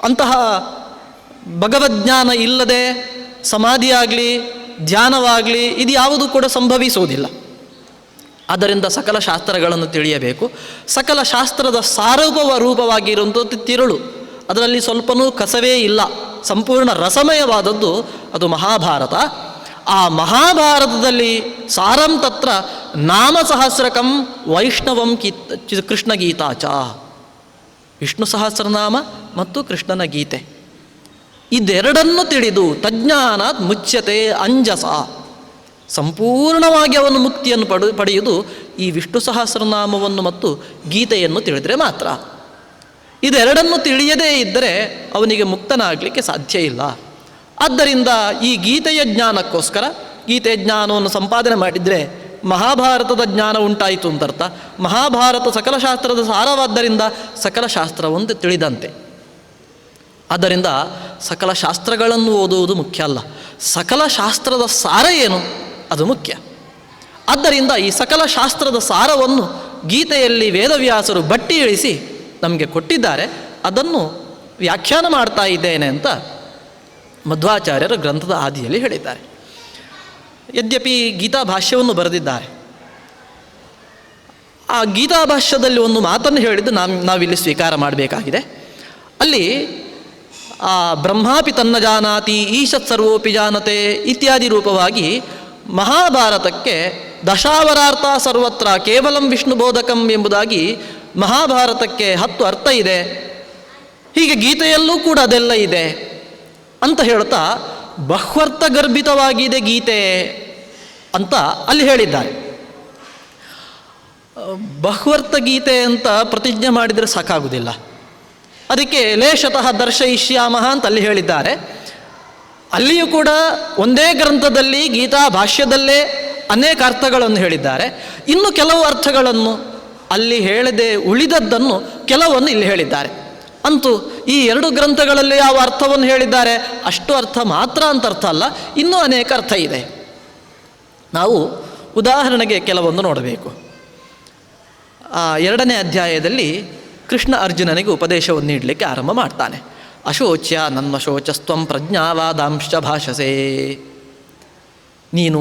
ಅಂತಹ ಭಗವಜ್ಞಾನ ಇಲ್ಲದೆ ಸಮಾಧಿಯಾಗಲಿ ಧ್ಯಾನವಾಗಲಿ ಇದು ಯಾವುದೂ ಕೂಡ ಸಂಭವಿಸುವುದಿಲ್ಲ. ಆದ್ದರಿಂದ ಸಕಲ ಶಾಸ್ತ್ರಗಳನ್ನು ತಿಳಿಯಬೇಕು. ಸಕಲ ಶಾಸ್ತ್ರದ ರೂಪವಾಗಿರುವಂಥದ್ದು ತಿರುಳು, ಅದರಲ್ಲಿ ಸ್ವಲ್ಪನೂ ಕಸವೇ ಇಲ್ಲ, ಸಂಪೂರ್ಣ ರಸಮಯವಾದದ್ದು ಅದು ಮಹಾಭಾರತ. ಆ ಮಹಾಭಾರತದಲ್ಲಿ ಸಾರಂ ತತ್ರ ನಾಮ ಸಹಸ್ರಕಂ ವೈಷ್ಣವಂ ಕೃಷ್ಣಗೀತಾಚ. ವಿಷ್ಣು ಸಹಸ್ರನಾಮ ಮತ್ತು ಕೃಷ್ಣನ ಗೀತೆ ಇದೆರಡನ್ನು ತಿಳಿದು ತಜ್ಞಾನಾತ್ ಮುಚ್ಯತೆ ಅಂಜಸ. ಸಂಪೂರ್ಣವಾಗಿ ಅವನು ಮುಕ್ತಿಯನ್ನು ಪಡೆಯುವುದು ಈ ವಿಷ್ಣು ಸಹಸ್ರನಾಮವನ್ನು ಮತ್ತು ಗೀತೆಯನ್ನು ತಿಳಿದರೆ ಮಾತ್ರ. ಇದೆರಡನ್ನು ತಿಳಿಯದೇ ಇದ್ದರೆ ಅವನಿಗೆ ಮುಕ್ತನಾಗಲಿಕ್ಕೆ ಸಾಧ್ಯ ಇಲ್ಲ. ಆದ್ದರಿಂದ ಈ ಗೀತೆಯ ಜ್ಞಾನಕ್ಕೋಸ್ಕರ ಗೀತೆಯ ಜ್ಞಾನವನ್ನು ಸಂಪಾದನೆ ಮಾಡಿದರೆ ಮಹಾಭಾರತದ ಜ್ಞಾನ ಉಂಟಾಯಿತು ಅಂತರ್ಥ. ಮಹಾಭಾರತ ಸಕಲ ಶಾಸ್ತ್ರದ ಸಾರವಾದ್ದರಿಂದ ಸಕಲ ಶಾಸ್ತ್ರವನ್ನು ತಿಳಿದಂತೆ. ಆದ್ದರಿಂದ ಸಕಲ ಶಾಸ್ತ್ರಗಳನ್ನು ಓದುವುದು ಮುಖ್ಯ ಅಲ್ಲ, ಸಕಲ ಶಾಸ್ತ್ರದ ಸಾರ ಏನು ಅದು ಮುಖ್ಯ. ಆದ್ದರಿಂದ ಈ ಸಕಲ ಶಾಸ್ತ್ರದ ಸಾರವನ್ನು ಗೀತೆಯಲ್ಲಿ ವೇದವ್ಯಾಸರು ಬಟ್ಟಿ ಇಳಿಸಿ ನಮಗೆ ಕೊಟ್ಟಿದ್ದಾರೆ. ಅದನ್ನು ವ್ಯಾಖ್ಯಾನ ಮಾಡ್ತಾ ಇದ್ದೇನೆ ಅಂತ ಮಧ್ವಾಚಾರ್ಯರು ಗ್ರಂಥದ ಆದಿಯಲ್ಲಿ ಹೇಳಿದ್ದಾರೆ. ಯದ್ಯಪಿ ಗೀತಾ ಭಾಷ್ಯವನ್ನು ಬರೆದಿದ್ದಾರೆ. ಆ ಗೀತಾ ಭಾಷ್ಯದಲ್ಲಿ ಒಂದು ಮಾತನ್ನು ಹೇಳಿದ್ದು ನಾವಿಲ್ಲಿ ಸ್ವೀಕಾರ ಮಾಡಬೇಕಾಗಿದೆ. ಅಲ್ಲಿ ಬ್ರಹ್ಮಾಪಿ ತನ್ನ ಜಾನಾತಿ ಈಶತ್ ಸರ್ವೋಪಿ ಜಾನತೆ ಇತ್ಯಾದಿ ರೂಪವಾಗಿ ಮಹಾಭಾರತಕ್ಕೆ ದಶಾವರಾರ್ಥ ಸರ್ವತ್ರ ಕೇವಲಂ ವಿಷ್ಣು ಬೋಧಕಂ ಎಂಬುದಾಗಿ ಮಹಾಭಾರತಕ್ಕೆ 10 ಅರ್ಥ ಇದೆ. ಹೀಗೆ ಗೀತೆಯಲ್ಲೂ ಕೂಡ ಅದೆಲ್ಲ ಇದೆ ಅಂತ ಹೇಳ್ತಾ ಬಹ್ವರ್ಥ ಗರ್ಭಿತವಾಗಿದೆ ಗೀತೆ ಅಂತ ಅಲ್ಲಿ ಹೇಳಿದ್ದಾರೆ. ಬಹ್ವರ್ಥ ಗೀತೆ ಅಂತ ಪ್ರತಿಜ್ಞೆ ಮಾಡಿದರೆ ಸಾಕಾಗುವುದಿಲ್ಲ. ಅದಕ್ಕೆ ಲೇಷತಃ ದರ್ಶಯಿಷ್ಯಾಮಃ ಅಂತ ಅಲ್ಲಿ ಹೇಳಿದ್ದಾರೆ. ಅಲ್ಲಿಯೂ ಕೂಡ ಒಂದೇ ಗ್ರಂಥದಲ್ಲಿ ಗೀತಾ ಭಾಷ್ಯದಲ್ಲೇ ಅನೇಕ ಅರ್ಥಗಳನ್ನು ಹೇಳಿದ್ದಾರೆ. ಇನ್ನು ಕೆಲವು ಅರ್ಥಗಳನ್ನು ಅಲ್ಲಿ ಹೇಳದೆ ಉಳಿದದ್ದನ್ನು ಕೆಲವನ್ನು ಇಲ್ಲಿ ಹೇಳಿದ್ದಾರೆ. ಅಂತೂ ಈ 2 ಗ್ರಂಥಗಳಲ್ಲಿ ಯಾವ ಅರ್ಥವನ್ನು ಹೇಳಿದ್ದಾರೆ ಅಷ್ಟು ಅರ್ಥ ಮಾತ್ರ ಅಂತ ಅರ್ಥ ಅಲ್ಲ, ಇನ್ನೂ ಅನೇಕ ಅರ್ಥ ಇದೆ. ನಾವು ಉದಾಹರಣೆಗೆ ಕೆಲವೊಂದು ನೋಡಬೇಕು. 2ನೇ ಅಧ್ಯಾಯದಲ್ಲಿ ಕೃಷ್ಣ ಅರ್ಜುನನಿಗೆ ಉಪದೇಶವನ್ನು ನೀಡಲಿಕ್ಕೆ ಆರಂಭ ಮಾಡ್ತಾನೆ. ಅಶೋಚ್ಯ ನನ್ನ ಶೋಚಸ್ತ್ವಂ ಪ್ರಜ್ಞಾವಾದಾಂಶ ಭಾಷಸೆ. ನೀನು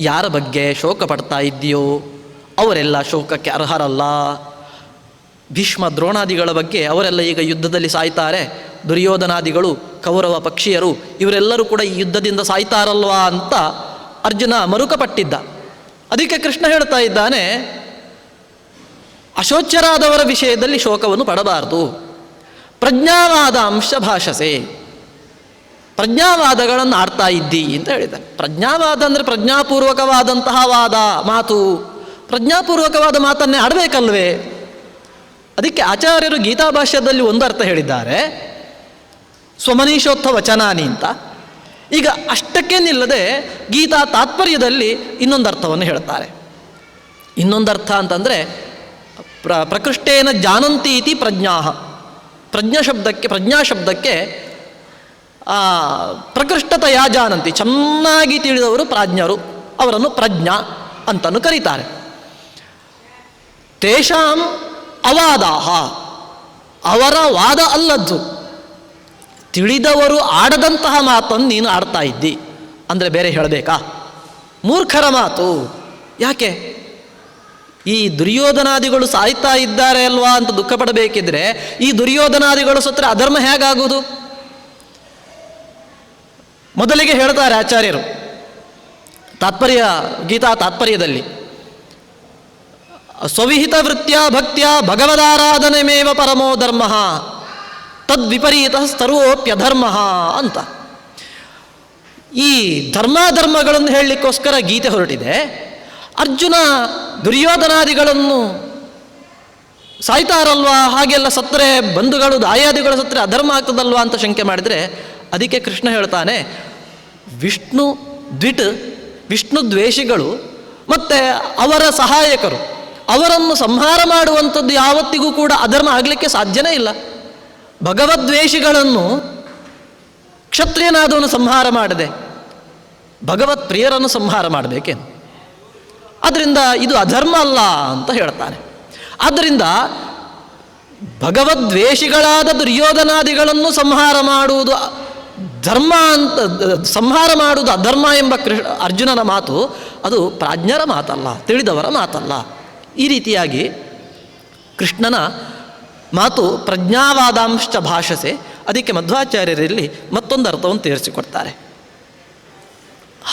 ಯಾರ ಬಗ್ಗೆ ಶೋಕ ಪಡ್ತಾ ಇದ್ದೀಯೋ ಅವರೆಲ್ಲ ಶೋಕಕ್ಕೆ ಅರ್ಹರಲ್ಲ. ಭೀಷ್ಮ ದ್ರೋಣಾದಿಗಳ ಬಗ್ಗೆ ಅವರೆಲ್ಲ ಈಗ ಯುದ್ಧದಲ್ಲಿ ಸಾಯ್ತಾರೆ. ದುರ್ಯೋಧನಾದಿಗಳು ಕೌರವ ಪಕ್ಷೀಯರು ಇವರೆಲ್ಲರೂ ಕೂಡ ಈ ಯುದ್ಧದಿಂದ ಸಾಯ್ತಾರಲ್ವಾ ಅಂತ ಅರ್ಜುನ ಮರುಕಪಟ್ಟಿದ್ದ. ಅದಕ್ಕೆ ಕೃಷ್ಣ ಹೇಳ್ತಾ ಇದ್ದಾನೆ, ಅಶೋಚ್ಯರಾದವರ ವಿಷಯದಲ್ಲಿ ಶೋಕವನ್ನು ಪಡಬಾರದು. ಪ್ರಜ್ಞಾವಾದ ಅಂಶ ಭಾಷಸೆ, ಪ್ರಜ್ಞಾವಾದಗಳನ್ನು ಆಡ್ತಾ ಇದ್ದಿ ಅಂತ ಹೇಳಿದ್ದಾರೆ. ಪ್ರಜ್ಞಾವಾದ ಅಂದರೆ ಪ್ರಜ್ಞಾಪೂರ್ವಕವಾದಂತಹ ಮಾತು. ಪ್ರಜ್ಞಾಪೂರ್ವಕವಾದ ಮಾತನ್ನೇ ಆಡಬೇಕಲ್ವೇ? ಅದಕ್ಕೆ ಆಚಾರ್ಯರು ಗೀತಾಭಾಷ್ಯದಲ್ಲಿ ಒಂದು ಅರ್ಥ ಹೇಳಿದ್ದಾರೆ, ಸ್ವಮನೀಶೋತ್ಥ ವಚನಾನಿ ಅಂತ. ಈಗ ಅಷ್ಟಕ್ಕೆ ನಿಲ್ಲದೆ ಗೀತಾ ತಾತ್ಪರ್ಯದಲ್ಲಿ ಇನ್ನೊಂದು ಅರ್ಥವನ್ನು ಹೇಳ್ತಾರೆ. ಇನ್ನೊಂದು ಅರ್ಥ ಅಂತಂದರೆ ಪ್ರಕೃಷ್ಟೇನ ಜಾನಂತಿ ಇತಿ ಪ್ರಜ್ಞಾ. ಪ್ರಜ್ಞಾ ಶಬ್ದಕ್ಕೆ ಪ್ರಕೃಷ್ಟತೆಯ ಜಾನಂತಿ, ಚೆನ್ನಾಗಿ ತಿಳಿದವರು ಪ್ರಾಜ್ಞರು, ಅವರನ್ನು ಪ್ರಜ್ಞಾ ಅಂತಲೂ ಕರೀತಾರೆ. ತೇಷಾಂ ಅವಾದಾಹ, ಅವರ ವಾದ ಅಲ್ಲದ್ದು. ತಿಳಿದವರು ಆಡದಂತಹ ಮಾತನ್ನು ನೀನು ಆಡ್ತಾ ಇದ್ದಿ ಅಂದರೆ ಬೇರೆ ಹೇಳಬೇಕಾ? ಮೂರ್ಖರ ಮಾತು. ಯಾಕೆ? ಈ ದುರ್ಯೋಧನಾದಿಗಳು ಸಾಯ್ತಾ ಇದ್ದಾರೆ ಅಲ್ವಾ ಅಂತ ದುಃಖ ಪಡಬೇಕಿದ್ರೆ ಈ ದುರ್ಯೋಧನಾದಿಗಳು ಸತ್ರೆ ಅಧರ್ಮ ಹೇಗಾಗುವುದು? ಮೊದಲಿಗೆ ಹೇಳ್ತಾರೆ ಆಚಾರ್ಯರು ಗೀತಾ ತಾತ್ಪರ್ಯದಲ್ಲಿ, ಸ್ವವಿಹಿತ ವೃತ್ಯ ಭಕ್ತ್ಯ ಭಗವದಾರಾಧನೆಮೇವ ಪರಮೋ ಧರ್ಮ ತದ್ವಿಪರೀತ ಸರ್ವೋಪ್ಯಧರ್ಮ ಅಂತ. ಈ ಧರ್ಮಾಧರ್ಮಗಳನ್ನು ಹೇಳಲಿಕ್ಕೋಸ್ಕರ ಗೀತೆ ಹೊರಟಿದೆ. ಅರ್ಜುನ ದುರ್ಯೋಧನಾದಿಗಳನ್ನು ಸಾಯ್ತಾರಲ್ವಾ, ಹಾಗೆಲ್ಲ ಸತ್ತರೆ ಬಂಧುಗಳು ದಾಯಾದಿಗಳು ಸತ್ತರೆ ಅಧರ್ಮ ಆಗ್ತದಲ್ವಾ ಅಂತ ಶಂಕೆ ಮಾಡಿದರೆ ಅದಕ್ಕೆ ಕೃಷ್ಣ ಹೇಳ್ತಾನೆ, ವಿಷ್ಣು ದ್ವೇಷಿಗಳು ಮತ್ತು ಅವರ ಸಹಾಯಕರು ಅವರನ್ನು ಸಂಹಾರ ಮಾಡುವಂಥದ್ದು ಯಾವತ್ತಿಗೂ ಕೂಡ ಅಧರ್ಮ ಆಗಲಿಕ್ಕೆ ಸಾಧ್ಯನೇ ಇಲ್ಲ. ಭಗವದ್ವೇಷಿಗಳನ್ನು ಕ್ಷತ್ರಿಯನಾದವನು ಸಂಹಾರ ಮಾಡದೆ ಭಗವತ್ ಪ್ರಿಯರನ್ನು ಸಂಹಾರ ಮಾಡಬೇಕೇನು? ಆದ್ದರಿಂದ ಇದು ಅಧರ್ಮ ಅಲ್ಲ ಅಂತ ಹೇಳ್ತಾನೆ. ಆದ್ದರಿಂದ ಭಗವದ್ವೇಷಿಗಳಾದ ದುರ್ಯೋಧನಾದಿಗಳನ್ನು ಸಂಹಾರ ಮಾಡುವುದು ಧರ್ಮ ಅಂತ, ಸಂಹಾರ ಮಾಡುವುದು ಅಧರ್ಮ ಎಂಬ ಅರ್ಜುನನ ಮಾತು ಅದು ಪ್ರಾಜ್ಞರ ಮಾತಲ್ಲ, ತಿಳಿದವರ ಮಾತಲ್ಲ. ಈ ರೀತಿಯಾಗಿ ಕೃಷ್ಣನ ಮಾತು ಪ್ರಜ್ಞಾವಾದಾಂಶ ಭಾಷಸೆ. ಅದಕ್ಕೆ ಮಧ್ವಾಚಾರ್ಯರಲ್ಲಿ ಮತ್ತೊಂದು ಅರ್ಥವನ್ನು ತೀರಿಸಿಕೊಡ್ತಾರೆ.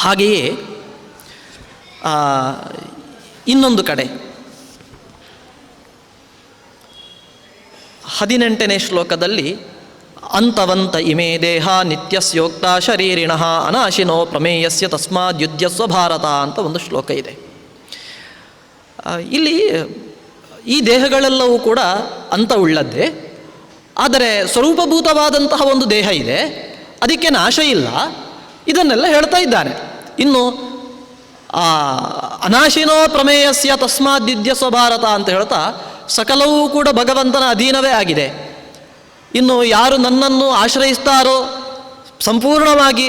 ಹಾಗೆಯೇ ಇನ್ನೊಂದು ಕಡೆ 18ನೇ ಶ್ಲೋಕದಲ್ಲಿ ಅಂತವಂತ ಇಮೇ ದೇಹ ನಿತ್ಯಸ್ಯೋಕ್ತ ಶರೀರಿಣಃ ಅನಾಶಿನೋ ಪ್ರಮೇಯಸ್ಯ ತಸ್ಮಾದ್ಯುದ್ಯಸ್ವ ಭಾರತ ಅಂತ ಒಂದು ಶ್ಲೋಕ ಇದೆ. ಇಲ್ಲಿ ಈ ದೇಹಗಳೆಲ್ಲವೂ ಕೂಡ ಅಂತವುಳ್ಳದ್ದೇ, ಆದರೆ ಸ್ವರೂಪಭೂತವಾದಂತಹ ಒಂದು ದೇಹ ಇದೆ, ಅದಕ್ಕೆ ನಾಶ ಇಲ್ಲ. ಇದನ್ನೆಲ್ಲ ಹೇಳ್ತಾ ಇದ್ದಾನೆ. ಇನ್ನು ಅನಾಶಿನೋ ಪ್ರಮೇಯಸ್ಯ ತಸ್ಮಾದ್ಯುದ್ಯಸ್ವ ಭಾರತ ಅಂತ ಹೇಳ್ತಾ ಸಕಲವೂ ಕೂಡ ಭಗವಂತನ ಅಧೀನವೇ ಆಗಿದೆ. ಇನ್ನು ಯಾರು ನನ್ನನ್ನು ಆಶ್ರಯಿಸ್ತಾರೋ ಸಂಪೂರ್ಣವಾಗಿ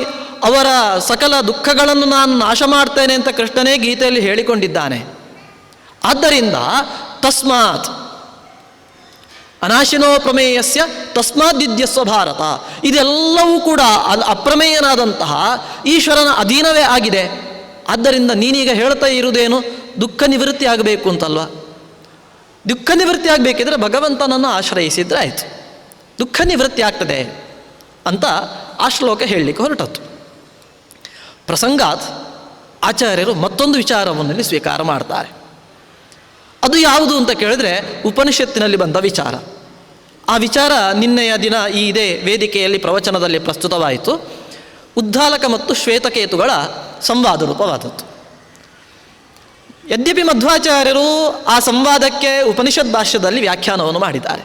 ಅವರ ಸಕಲ ದುಃಖಗಳನ್ನು ನಾನು ನಾಶ ಮಾಡ್ತೇನೆ ಅಂತ ಕೃಷ್ಣನೇ ಗೀತೆಯಲ್ಲಿ ಹೇಳಿಕೊಂಡಿದ್ದಾನೆ. ಆದ್ದರಿಂದ ತಸ್ಮಾತ್ ಅನಾಶಿನೋ ಪ್ರಮೇಯಸ್ಯ ತಸ್ಮಾದ್ಯುದ್ಯಸ್ವ ಭಾರತ, ಇದೆಲ್ಲವೂ ಕೂಡ ಅಪ್ರಮೇಯನಾದಂತಹ ಈಶ್ವರನ ಅಧೀನವೇ ಆಗಿದೆ. ಆದ್ದರಿಂದ ನೀನೀಗ ಹೇಳ್ತಾ ಇರುವುದೇನು? ದುಃಖ ನಿವೃತ್ತಿ ಆಗಬೇಕು ಅಂತಲ್ವ? ದುಃಖ ನಿವೃತ್ತಿ ಆಗಬೇಕಿದ್ರೆ ಭಗವಂತನನ್ನು ಆಶ್ರಯಿಸಿದ್ರೆ ಆಯಿತು, ದುಃಖ ನಿವೃತ್ತಿ ಆಗ್ತದೆ ಅಂತ ಆ ಶ್ಲೋಕ ಹೇಳಲಿಕ್ಕೆ ಹೊರಟದ್ದು. ಪ್ರಸಂಗಾತ್ ಆಚಾರ್ಯರು ಮತ್ತೊಂದು ವಿಚಾರವನ್ನು ಇಲ್ಲಿ ಸ್ವೀಕಾರ ಮಾಡ್ತಾರೆ. ಅದು ಯಾವುದು ಅಂತ ಕೇಳಿದ್ರೆ ಉಪನಿಷತ್ತಿನಲ್ಲಿ ಬಂದ ವಿಚಾರ. ಆ ವಿಚಾರ ನಿನ್ನೆಯ ದಿನ ಈ ಇದೇ ವೇದಿಕೆಯಲ್ಲಿ ಪ್ರವಚನದಲ್ಲಿ ಪ್ರಸ್ತುತವಾಯಿತು. ಉದ್ದಾಲಕ ಮತ್ತು ಶ್ವೇತಕೇತುಗಳ ಸಂವಾದ ರೂಪವಾದದ್ದು. ಯದ್ಯಪಿ ಮಧ್ವಾಚಾರ್ಯರು ಆ ಸಂವಾದಕ್ಕೆ ಉಪನಿಷತ್ ಭಾಷ್ಯದಲ್ಲಿ ವ್ಯಾಖ್ಯಾನವನ್ನು ಮಾಡಿದ್ದಾರೆ.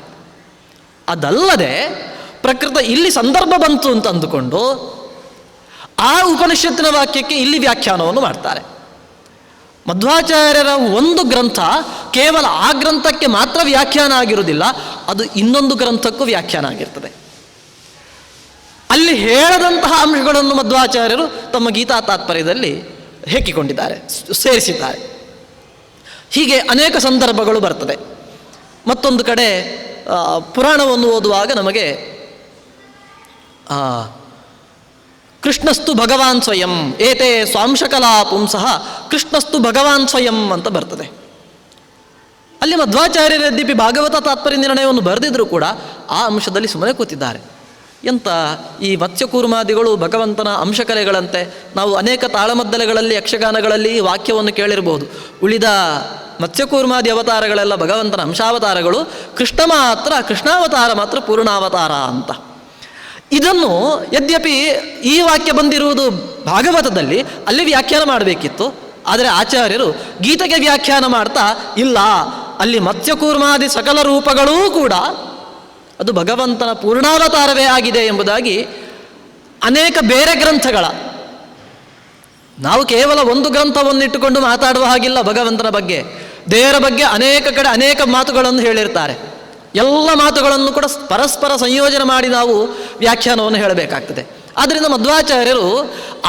ಅದಲ್ಲದೆ ಪ್ರಕೃತ ಇಲ್ಲಿ ಸಂದರ್ಭ ಬಂತು ಅಂತ ಅಂದುಕೊಂಡು ಆ ಉಪನಿಷತ್ತಿನ ವಾಕ್ಯಕ್ಕೆ ಇಲ್ಲಿ ವ್ಯಾಖ್ಯಾನವನ್ನು ಮಾಡ್ತಾರೆ. ಮಧ್ವಾಚಾರ್ಯರ ಒಂದು ಗ್ರಂಥ ಕೇವಲ ಆ ಗ್ರಂಥಕ್ಕೆ ಮಾತ್ರ ವ್ಯಾಖ್ಯಾನ ಆಗಿರುವುದಿಲ್ಲ, ಅದು ಇನ್ನೊಂದು ಗ್ರಂಥಕ್ಕೂ ವ್ಯಾಖ್ಯಾನ ಆಗಿರ್ತದೆ. ಅಲ್ಲಿ ಹೇಳದಂತಹ ಅಂಶಗಳನ್ನು ಮಧ್ವಾಚಾರ್ಯರು ತಮ್ಮ ಗೀತಾ ತಾತ್ಪರ್ಯದಲ್ಲಿ ಹೇಕಿಕೊಂಡಿದ್ದಾರೆ, ಸೇರಿಸಿದ್ದಾರೆ. ಹೀಗೆ ಅನೇಕ ಸಂದರ್ಭಗಳು ಬರ್ತದೆ. ಮತ್ತೊಂದು ಕಡೆ ಪುರಾಣವನ್ನು ಓದುವಾಗ ನಮಗೆ ಕೃಷ್ಣಸ್ತು ಭಗವಾನ್ ಸ್ವಯಂ ಏತೆ ಸ್ವಾಂಶಕಲಾ ಪುಂಸಃ ಕೃಷ್ಣಸ್ತು ಭಗವಾನ್ ಸ್ವಯಂ ಅಂತ ಬರ್ತದೆ. ಅಲ್ಲಿ ಮಧ್ವಾಚಾರ್ಯರ ಯದ್ಯಪಿ ಭಾಗವತ ತಾತ್ಪರ್ಯ ನಿರ್ಣಯವನ್ನು ಬರೆದಿದ್ರೂ ಕೂಡ ಆ ಅಂಶದಲ್ಲಿ ಸುಮ್ಮನೆ ಕೂತಿದ್ದಾರೆ. ಎಂಥ ಈ ಮತ್ಸ್ಯಕೂರ್ಮಾದಿಗಳು ಭಗವಂತನ ಅಂಶಕಲೆಗಳಂತೆ. ನಾವು ಅನೇಕ ತಾಳಮದ್ದಲೆಗಳಲ್ಲಿ ಯಕ್ಷಗಾನಗಳಲ್ಲಿ ಈ ವಾಕ್ಯವನ್ನು ಕೇಳಿರಬಹುದು. ಉಳಿದ ಮತ್ಸ್ಯಕೂರ್ಮಾದಿ ಅವತಾರಗಳೆಲ್ಲ ಭಗವಂತನ ಅಂಶಾವತಾರಗಳು, ಕೃಷ್ಣಾವತಾರ ಮಾತ್ರ ಪೂರ್ಣಾವತಾರ ಅಂತ. ಇದನ್ನು ಯದ್ಯಪಿ ಈ ವಾಕ್ಯ ಬಂದಿರುವುದು ಭಾಗವತದಲ್ಲಿ, ಅಲ್ಲಿ ವ್ಯಾಖ್ಯಾನ ಮಾಡಬೇಕಿತ್ತು. ಆದರೆ ಆಚಾರ್ಯರು ಗೀತೆಗೆ ವ್ಯಾಖ್ಯಾನ ಮಾಡ್ತಾ ಇಲ್ಲ, ಅಲ್ಲಿ ಮತ್ಸ್ಯಕೂರ್ಮಾದಿ ಸಕಲ ರೂಪಗಳೂ ಕೂಡ ಅದು ಭಗವಂತನ ಪೂರ್ಣಾವತಾರವೇ ಆಗಿದೆ ಎಂಬುದಾಗಿ ಅನೇಕ ಬೇರೆ ಗ್ರಂಥಗಳ, ನಾವು ಕೇವಲ ಒಂದು ಗ್ರಂಥವನ್ನಿಟ್ಟುಕೊಂಡು ಮಾತಾಡುವ ಹಾಗಿಲ್ಲ. ಭಗವಂತನ ಬಗ್ಗೆ, ದೇವರ ಬಗ್ಗೆ ಅನೇಕ ಕಡೆ ಅನೇಕ ಮಾತುಗಳನ್ನು ಹೇಳಿರ್ತಾರೆ. ಎಲ್ಲ ಮಾತುಗಳನ್ನು ಕೂಡ ಪರಸ್ಪರ ಸಂಯೋಜನೆ ಮಾಡಿ ನಾವು ವ್ಯಾಖ್ಯಾನವನ್ನು ಹೇಳಬೇಕಾಗ್ತದೆ. ಆದ್ದರಿಂದ ಮಧ್ವಾಚಾರ್ಯರು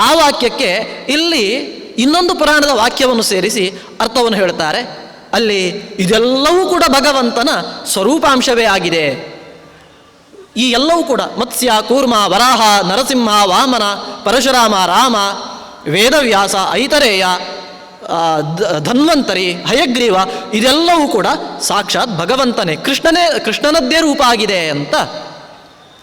ಆ ವಾಕ್ಯಕ್ಕೆ ಇಲ್ಲಿ ಇನ್ನೊಂದು ಪುರಾಣದ ವಾಕ್ಯವನ್ನು ಸೇರಿಸಿ ಅರ್ಥವನ್ನು ಹೇಳ್ತಾರೆ. ಅಲ್ಲಿ ಇದೆಲ್ಲವೂ ಕೂಡ ಭಗವಂತನ ಸ್ವರೂಪಾಂಶವೇ ಆಗಿದೆ. ಈ ಎಲ್ಲವೂ ಕೂಡ ಮತ್ಸ್ಯ, ಕೂರ್ಮ, ವರಾಹ, ನರಸಿಂಹ, ವಾಮನ, ಪರಶುರಾಮ, ರಾಮ, ವೇದವ್ಯಾಸ, ಐತರೇಯ, ಧನ್ವಂತರಿ, ಹಯಗ್ರೀವ, ಇದೆಲ್ಲವೂ ಕೂಡ ಸಾಕ್ಷಾತ್ ಭಗವಂತನೇ, ಕೃಷ್ಣನದ್ದೇ ರೂಪ ಆಗಿದೆ ಅಂತ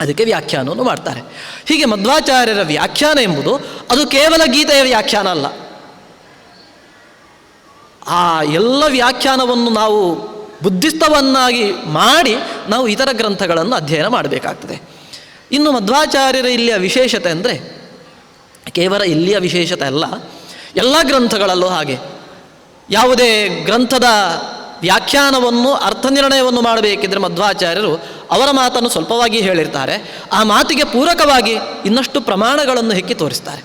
ಅದಕ್ಕೆ ವ್ಯಾಖ್ಯಾನವನ್ನು ಮಾಡ್ತಾರೆ. ಹೀಗೆ ಮಧ್ವಾಚಾರ್ಯರ ವ್ಯಾಖ್ಯಾನ ಎಂಬುದು ಅದು ಕೇವಲ ಗೀತೆಯ ವ್ಯಾಖ್ಯಾನ ಅಲ್ಲ. ಆ ಎಲ್ಲ ವ್ಯಾಖ್ಯಾನವನ್ನು ನಾವು ಬುದ್ಧಿಸ್ತವನ್ನಾಗಿ ಮಾಡಿ ನಾವು ಇತರ ಗ್ರಂಥಗಳನ್ನು ಅಧ್ಯಯನ ಮಾಡಬೇಕಾಗ್ತದೆ. ಇನ್ನು ಮಧ್ವಾಚಾರ್ಯರ ಇಲ್ಲಿಯ ವಿಶೇಷತೆ ಅಂದರೆ ಕೇವಲ ಇಲ್ಲಿಯ ವಿಶೇಷತೆ ಅಲ್ಲ, ಎಲ್ಲ ಗ್ರಂಥಗಳಲ್ಲೂ ಹಾಗೆ. ಯಾವುದೇ ಗ್ರಂಥದ ವ್ಯಾಖ್ಯಾನವನ್ನು ಅರ್ಥ ನಿರ್ಣಯವನ್ನು ಮಾಡಬೇಕಿದ್ರೆ ಮಧ್ವಾಚಾರ್ಯರು ಅವರ ಮಾತನ್ನು ಸ್ವಲ್ಪವಾಗಿ ಹೇಳಿರ್ತಾರೆ. ಆ ಮಾತಿಗೆ ಪೂರಕವಾಗಿ ಇನ್ನಷ್ಟು ಪ್ರಮಾಣಗಳನ್ನು ಹೆಕ್ಕಿ ತೋರಿಸ್ತಾರೆ.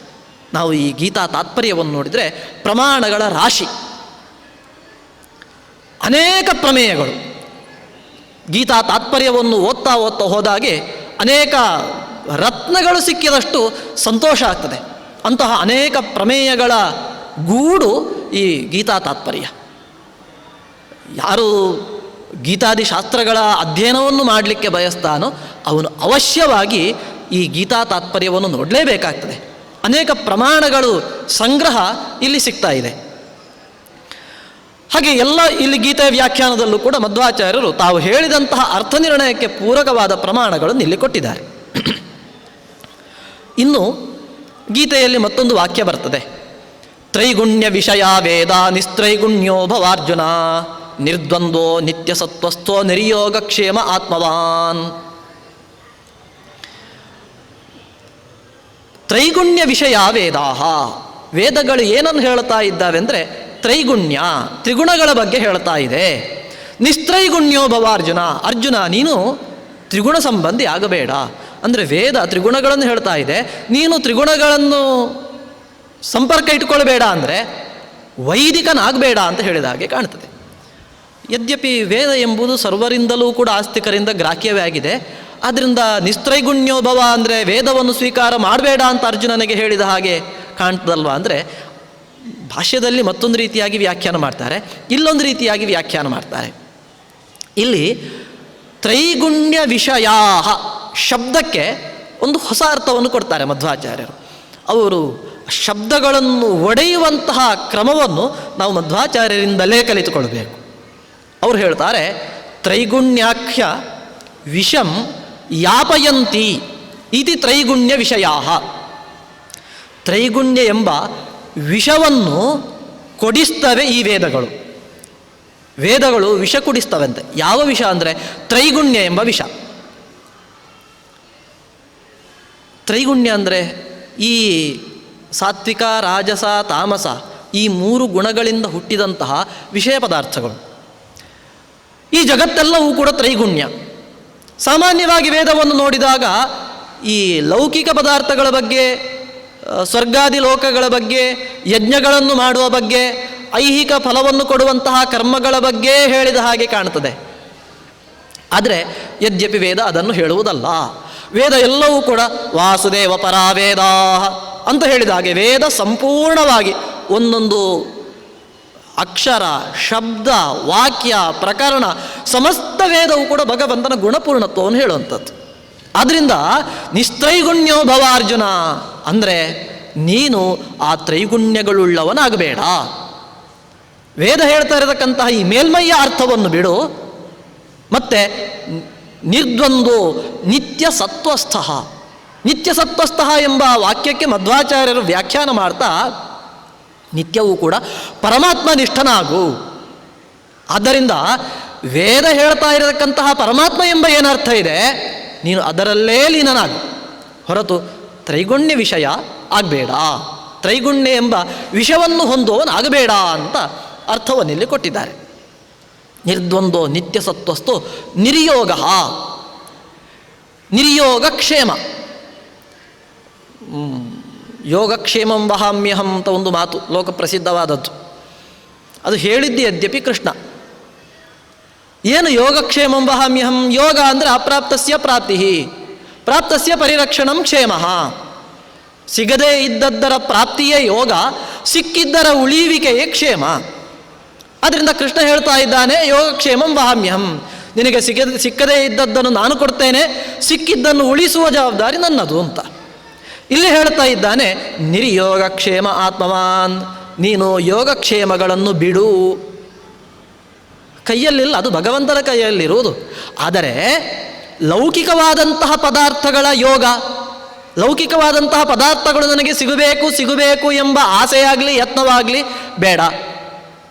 ನಾವು ಈ ಗೀತಾ ತಾತ್ಪರ್ಯವನ್ನು ನೋಡಿದರೆ ಪ್ರಮಾಣಗಳ ರಾಶಿ, ಅನೇಕ ಪ್ರಮೇಯಗಳು. ಗೀತಾ ತಾತ್ಪರ್ಯವನ್ನು ಓದ್ತಾ ಹೋದಾಗೆ ಅನೇಕ ರತ್ನಗಳು ಸಿಕ್ಕಿದಷ್ಟು ಸಂತೋಷ ಆಗ್ತದೆ. ಅಂತಹ ಅನೇಕ ಪ್ರಮೇಯಗಳ ಗೂಡು ಈ ಗೀತಾ ತಾತ್ಪರ್ಯ. ಯಾರು ಗೀತಾದಿ ಶಾಸ್ತ್ರಗಳ ಅಧ್ಯಯನವನ್ನು ಮಾಡಲಿಕ್ಕೆ ಬಯಸ್ತಾನೋ ಅವನು ಅವಶ್ಯವಾಗಿ ಈ ಗೀತಾ ತಾತ್ಪರ್ಯವನ್ನು ನೋಡಲೇಬೇಕಾಗ್ತದೆ. ಅನೇಕ ಪ್ರಮಾಣಗಳು ಸಂಗ್ರಹ ಇಲ್ಲಿ ಸಿಗ್ತಾ ಇದೆ. ಹಾಗೆ ಎಲ್ಲ ಇಲ್ಲಿ ಗೀತೆಯ ವ್ಯಾಖ್ಯಾನದಲ್ಲೂ ಕೂಡ ಮಧ್ವಾಚಾರ್ಯರು ತಾವು ಹೇಳಿದಂತಹ ಅರ್ಥ ನಿರ್ಣಯಕ್ಕೆ ಪೂರಕವಾದ ಪ್ರಮಾಣಗಳನ್ನು ಇಲ್ಲಿ ಕೊಟ್ಟಿದ್ದಾರೆ. ಇನ್ನು ಗೀತೆಯಲ್ಲಿ ಮತ್ತೊಂದು ವಾಕ್ಯ ಬರ್ತದೆ. ತ್ರೈಗುಣ್ಯ ವಿಷಯ ವೇದ ನಿಸ್ತ್ರೈಗುಣ್ಯೋ ಭವಾರ್ಜುನ ನಿರ್ದ್ವಂದ್ವೋ ನಿತ್ಯ ಸತ್ವಸ್ಥೋ ನಿರ್ಯೋಗಕ್ಷೇಮ ಆತ್ಮವಾನ್. ತ್ರೈಗುಣ್ಯ ವಿಷಯ ವೇದಾಹ, ವೇದಗಳು ಏನನ್ನು ಹೇಳ್ತಾ ಇದ್ದಾವೆ ಅಂದರೆ ತ್ರೈಗುಣ್ಯ, ತ್ರಿಗುಣಗಳ ಬಗ್ಗೆ ಹೇಳ್ತಾ ಇದೆ. ನಿಸ್ತ್ರೈಗುಣ್ಯೋ ಭವ ಅರ್ಜುನ, ಅರ್ಜುನ ನೀನು ತ್ರಿಗುಣ ಸಂಬಂಧಿ ಆಗಬೇಡ. ಅಂದರೆ ವೇದ ತ್ರಿಗುಣಗಳನ್ನು ಹೇಳ್ತಾ ಇದೆ, ನೀನು ತ್ರಿಗುಣಗಳನ್ನು ಸಂಪರ್ಕ ಇಟ್ಕೊಳ್ಬೇಡ ಅಂದರೆ ವೈದಿಕನಾಗಬೇಡ ಅಂತ ಹೇಳಿದ ಹಾಗೆ ಕಾಣ್ತದೆ. ಯದ್ಯಪಿ ವೇದ ಎಂಬುದು ಸರ್ವರಿಂದಲೂ ಕೂಡ ಆಸ್ತಿಕರಿಂದ ಗ್ರಾಹ್ಯವೇ ಆಗಿದೆ. ಆದ್ದರಿಂದ ನಿಸ್ತ್ರೈಗುಣ್ಯೋಭವ ಅಂದರೆ ವೇದವನ್ನು ಸ್ವೀಕಾರ ಮಾಡಬೇಡ ಅಂತ ಅರ್ಜುನನಿಗೆ ಹೇಳಿದ ಹಾಗೆ ಕಾಣ್ತದಲ್ವ. ಅಂದರೆ ಭಾಷ್ಯದಲ್ಲಿ ಮತ್ತೊಂದು ರೀತಿಯಾಗಿ ವ್ಯಾಖ್ಯಾನ ಮಾಡ್ತಾರೆ, ಇಲ್ಲೊಂದು ರೀತಿಯಾಗಿ ವ್ಯಾಖ್ಯಾನ ಮಾಡ್ತಾರೆ. ಇಲ್ಲಿ ತ್ರೈಗುಣ್ಯ ವಿಷಯ ಶಬ್ದಕ್ಕೆ ಒಂದು ಹೊಸ ಅರ್ಥವನ್ನು ಕೊಡ್ತಾರೆ ಮಧ್ವಾಚಾರ್ಯರು. ಅವರು ಶಬ್ದಗಳನ್ನು ಒಡೆಯುವಂತಹ ಕ್ರಮವನ್ನು ನಾವು ಮಧ್ವಾಚಾರ್ಯರಿಂದಲೇ ಕಲಿತುಕೊಳ್ಬೇಕು. ಅವರು ಹೇಳ್ತಾರೆ, ತ್ರೈಗುಣ್ಯಾಖ್ಯ ವಿಷಂ ಯಾಪಯಂತಿ ಇತಿ ತ್ರೈಗುಣ್ಯ ವಿಷಯ. ತ್ರೈಗುಣ್ಯ ಎಂಬ ವಿಷವನ್ನು ಕೊಡಿಸ್ತವೆ ಈ ವೇದಗಳು. ವೇದಗಳು ವಿಷ ಕುಡಿಸ್ತವಂತೆ. ಯಾವ ವಿಷ ಅಂದರೆ ತ್ರೈಗುಣ್ಯ ಎಂಬ ವಿಷ. ತ್ರೈಗುಣ್ಯ ಅಂದರೆ ಈ ಸಾತ್ವಿಕ, ರಾಜಸ, ತಾಮಸ ಈ ಮೂರು ಗುಣಗಳಿಂದ ಹುಟ್ಟಿದಂತಹ ವಿಷಯ ಪದಾರ್ಥಗಳು. ಈ ಜಗತ್ತೆಲ್ಲವೂ ಕೂಡ ತ್ರೈಗುಣ್ಯ. ಸಾಮಾನ್ಯವಾಗಿ ವೇದವನ್ನು ನೋಡಿದಾಗ ಈ ಲೌಕಿಕ ಪದಾರ್ಥಗಳ ಬಗ್ಗೆ, ಸ್ವರ್ಗಾದಿ ಲೋಕಗಳ ಬಗ್ಗೆ, ಯಜ್ಞಗಳನ್ನು ಮಾಡುವ ಬಗ್ಗೆ, ಐಹಿಕ ಫಲವನ್ನು ಕೊಡುವಂತಹ ಕರ್ಮಗಳ ಬಗ್ಗೆ ಹೇಳಿದ ಹಾಗೆ ಕಾಣುತ್ತದೆ. ಆದರೆ ಯದ್ಯಪಿ ವೇದ ಅದನ್ನು ಹೇಳುವುದಲ್ಲ. ವೇದ ಎಲ್ಲವೂ ಕೂಡ ವಾಸುದೇವ ಪರಾವೇದ ಅಂತ ಹೇಳಿದ ಹಾಗೆ ವೇದ ಸಂಪೂರ್ಣವಾಗಿ ಒಂದೊಂದು ಅಕ್ಷರ, ಶಬ್ದ, ವಾಕ್ಯ, ಪ್ರಕರಣ ಸಮಸ್ತ ವೇದವು ಕೂಡ ಭಗವಂತನ ಗುಣಪೂರ್ಣತ್ವವನ್ನು ಹೇಳುವಂಥದ್ದು. ಆದ್ದರಿಂದ ನಿಸ್ತ್ರೈಗುಣ್ಯೋ ಭವ ಅರ್ಜುನ ಅಂದರೆ ನೀನು ಆ ತ್ರೈಗುಣ್ಯಗಳುಳ್ಳವನಾಗಬೇಡ. ವೇದ ಹೇಳ್ತಾ ಇರತಕ್ಕಂತಹ ಈ ಮೇಲ್ಮೈಯ ಅರ್ಥವನ್ನು ಬಿಡು. ಮತ್ತೆ ನಿರ್ದ್ವಂದ್ವೋ ನಿತ್ಯ ಸತ್ವಸ್ಥ. ನಿತ್ಯ ಸತ್ವಸ್ಥ ಎಂಬ ವಾಕ್ಯಕ್ಕೆ ಮಧ್ವಾಚಾರ್ಯರು ವ್ಯಾಖ್ಯಾನ ಮಾಡ್ತಾ ನಿತ್ಯವೂ ಕೂಡ ಪರಮಾತ್ಮನಿಷ್ಠನಾಗು. ಆದ್ದರಿಂದ ವೇದ ಹೇಳ್ತಾ ಇರತಕ್ಕಂತಹ ಪರಮಾತ್ಮ ಎಂಬ ಏನರ್ಥ ಇದೆ, ನೀನು ಅದರಲ್ಲೇ ಲೀನನಾಗು, ಹೊರತು ತ್ರೈಗುಣ್ಯ ವಿಷಯ ಆಗಬೇಡ, ತ್ರೈಗುಣ್ಯ ಎಂಬ ವಿಷವನ್ನು ಹೊಂದುವವನಾಗಬೇಡ ಅಂತ ಅರ್ಥವನ್ನಿಲ್ಲಿ ಕೊಟ್ಟಿದ್ದಾರೆ. ನಿರ್ದ್ವಂದ್ವೋ ನಿತ್ಯ ಸತ್ವಸ್ಥೋ ನಿರ್ಯೋಗ. ನಿರ್ಯೋಗಕ್ಷೇಮ. ಯೋಗಕ್ಷೇಮಂ ವಹಾಮ್ಯಹಂ ಅಂತ ಒಂದು ಮಾತು ಲೋಕಪ್ರಸಿದ್ಧವಾದದ್ದು. ಅದು ಹೇಳಿದ್ದೆ ಯದ್ಯಪಿ ಕೃಷ್ಣ. ಏನು ಯೋಗಕ್ಷೇಮಂ ವಹಾಮ್ಯಹಂ? ಯೋಗ ಅಂದರೆ ಅಪ್ರಾಪ್ತಸ್ಯ ಪ್ರಾಪ್ತಿ, ಪ್ರಾಪ್ತಸ್ಯ ಪರಿರಕ್ಷಣಂ ಕ್ಷೇಮ. ಸಿಗದೇ ಇದ್ದದ್ದರ ಪ್ರಾಪ್ತಿಯೇ ಯೋಗ, ಸಿಕ್ಕಿದ್ದರ ಉಳಿಯುವಿಕೆಯೇ ಕ್ಷೇಮ. ಆದ್ದರಿಂದ ಕೃಷ್ಣ ಹೇಳ್ತಾ ಇದ್ದಾನೆ, ಯೋಗಕ್ಷೇಮಂ ವಹಾಮ್ಯಹಂ, ನಿನಗೆ ಸಿಕ್ಕದೇ ಇದ್ದದ್ದನ್ನು ನಾನು ಕೊಡ್ತೇನೆ, ಸಿಕ್ಕಿದ್ದನ್ನು ಉಳಿಸುವ ಜವಾಬ್ದಾರಿ ನನ್ನದು ಅಂತ. ಇಲ್ಲಿ ಹೇಳ್ತಾ ಇದ್ದಾನೆ, ನಿರ್ಯೋಗಕ್ಷೇಮ ಆತ್ಮವಾನ್, ನೀನು ಯೋಗಕ್ಷೇಮಗಳನ್ನು ಬಿಡು. ಕೈಯಲ್ಲಿಲ್ಲ, ಅದು ಭಗವಂತನ ಕೈಯಲ್ಲಿರುವುದು. ಆದರೆ ಲೌಕಿಕವಾದಂತಹ ಪದಾರ್ಥಗಳ ಯೋಗ, ಲೌಕಿಕವಾದಂತಹ ಪದಾರ್ಥಗಳು ನನಗೆ ಸಿಗಬೇಕು ಎಂಬ ಆಸೆಯಾಗಲಿ ಯತ್ನವಾಗಲಿ ಬೇಡ.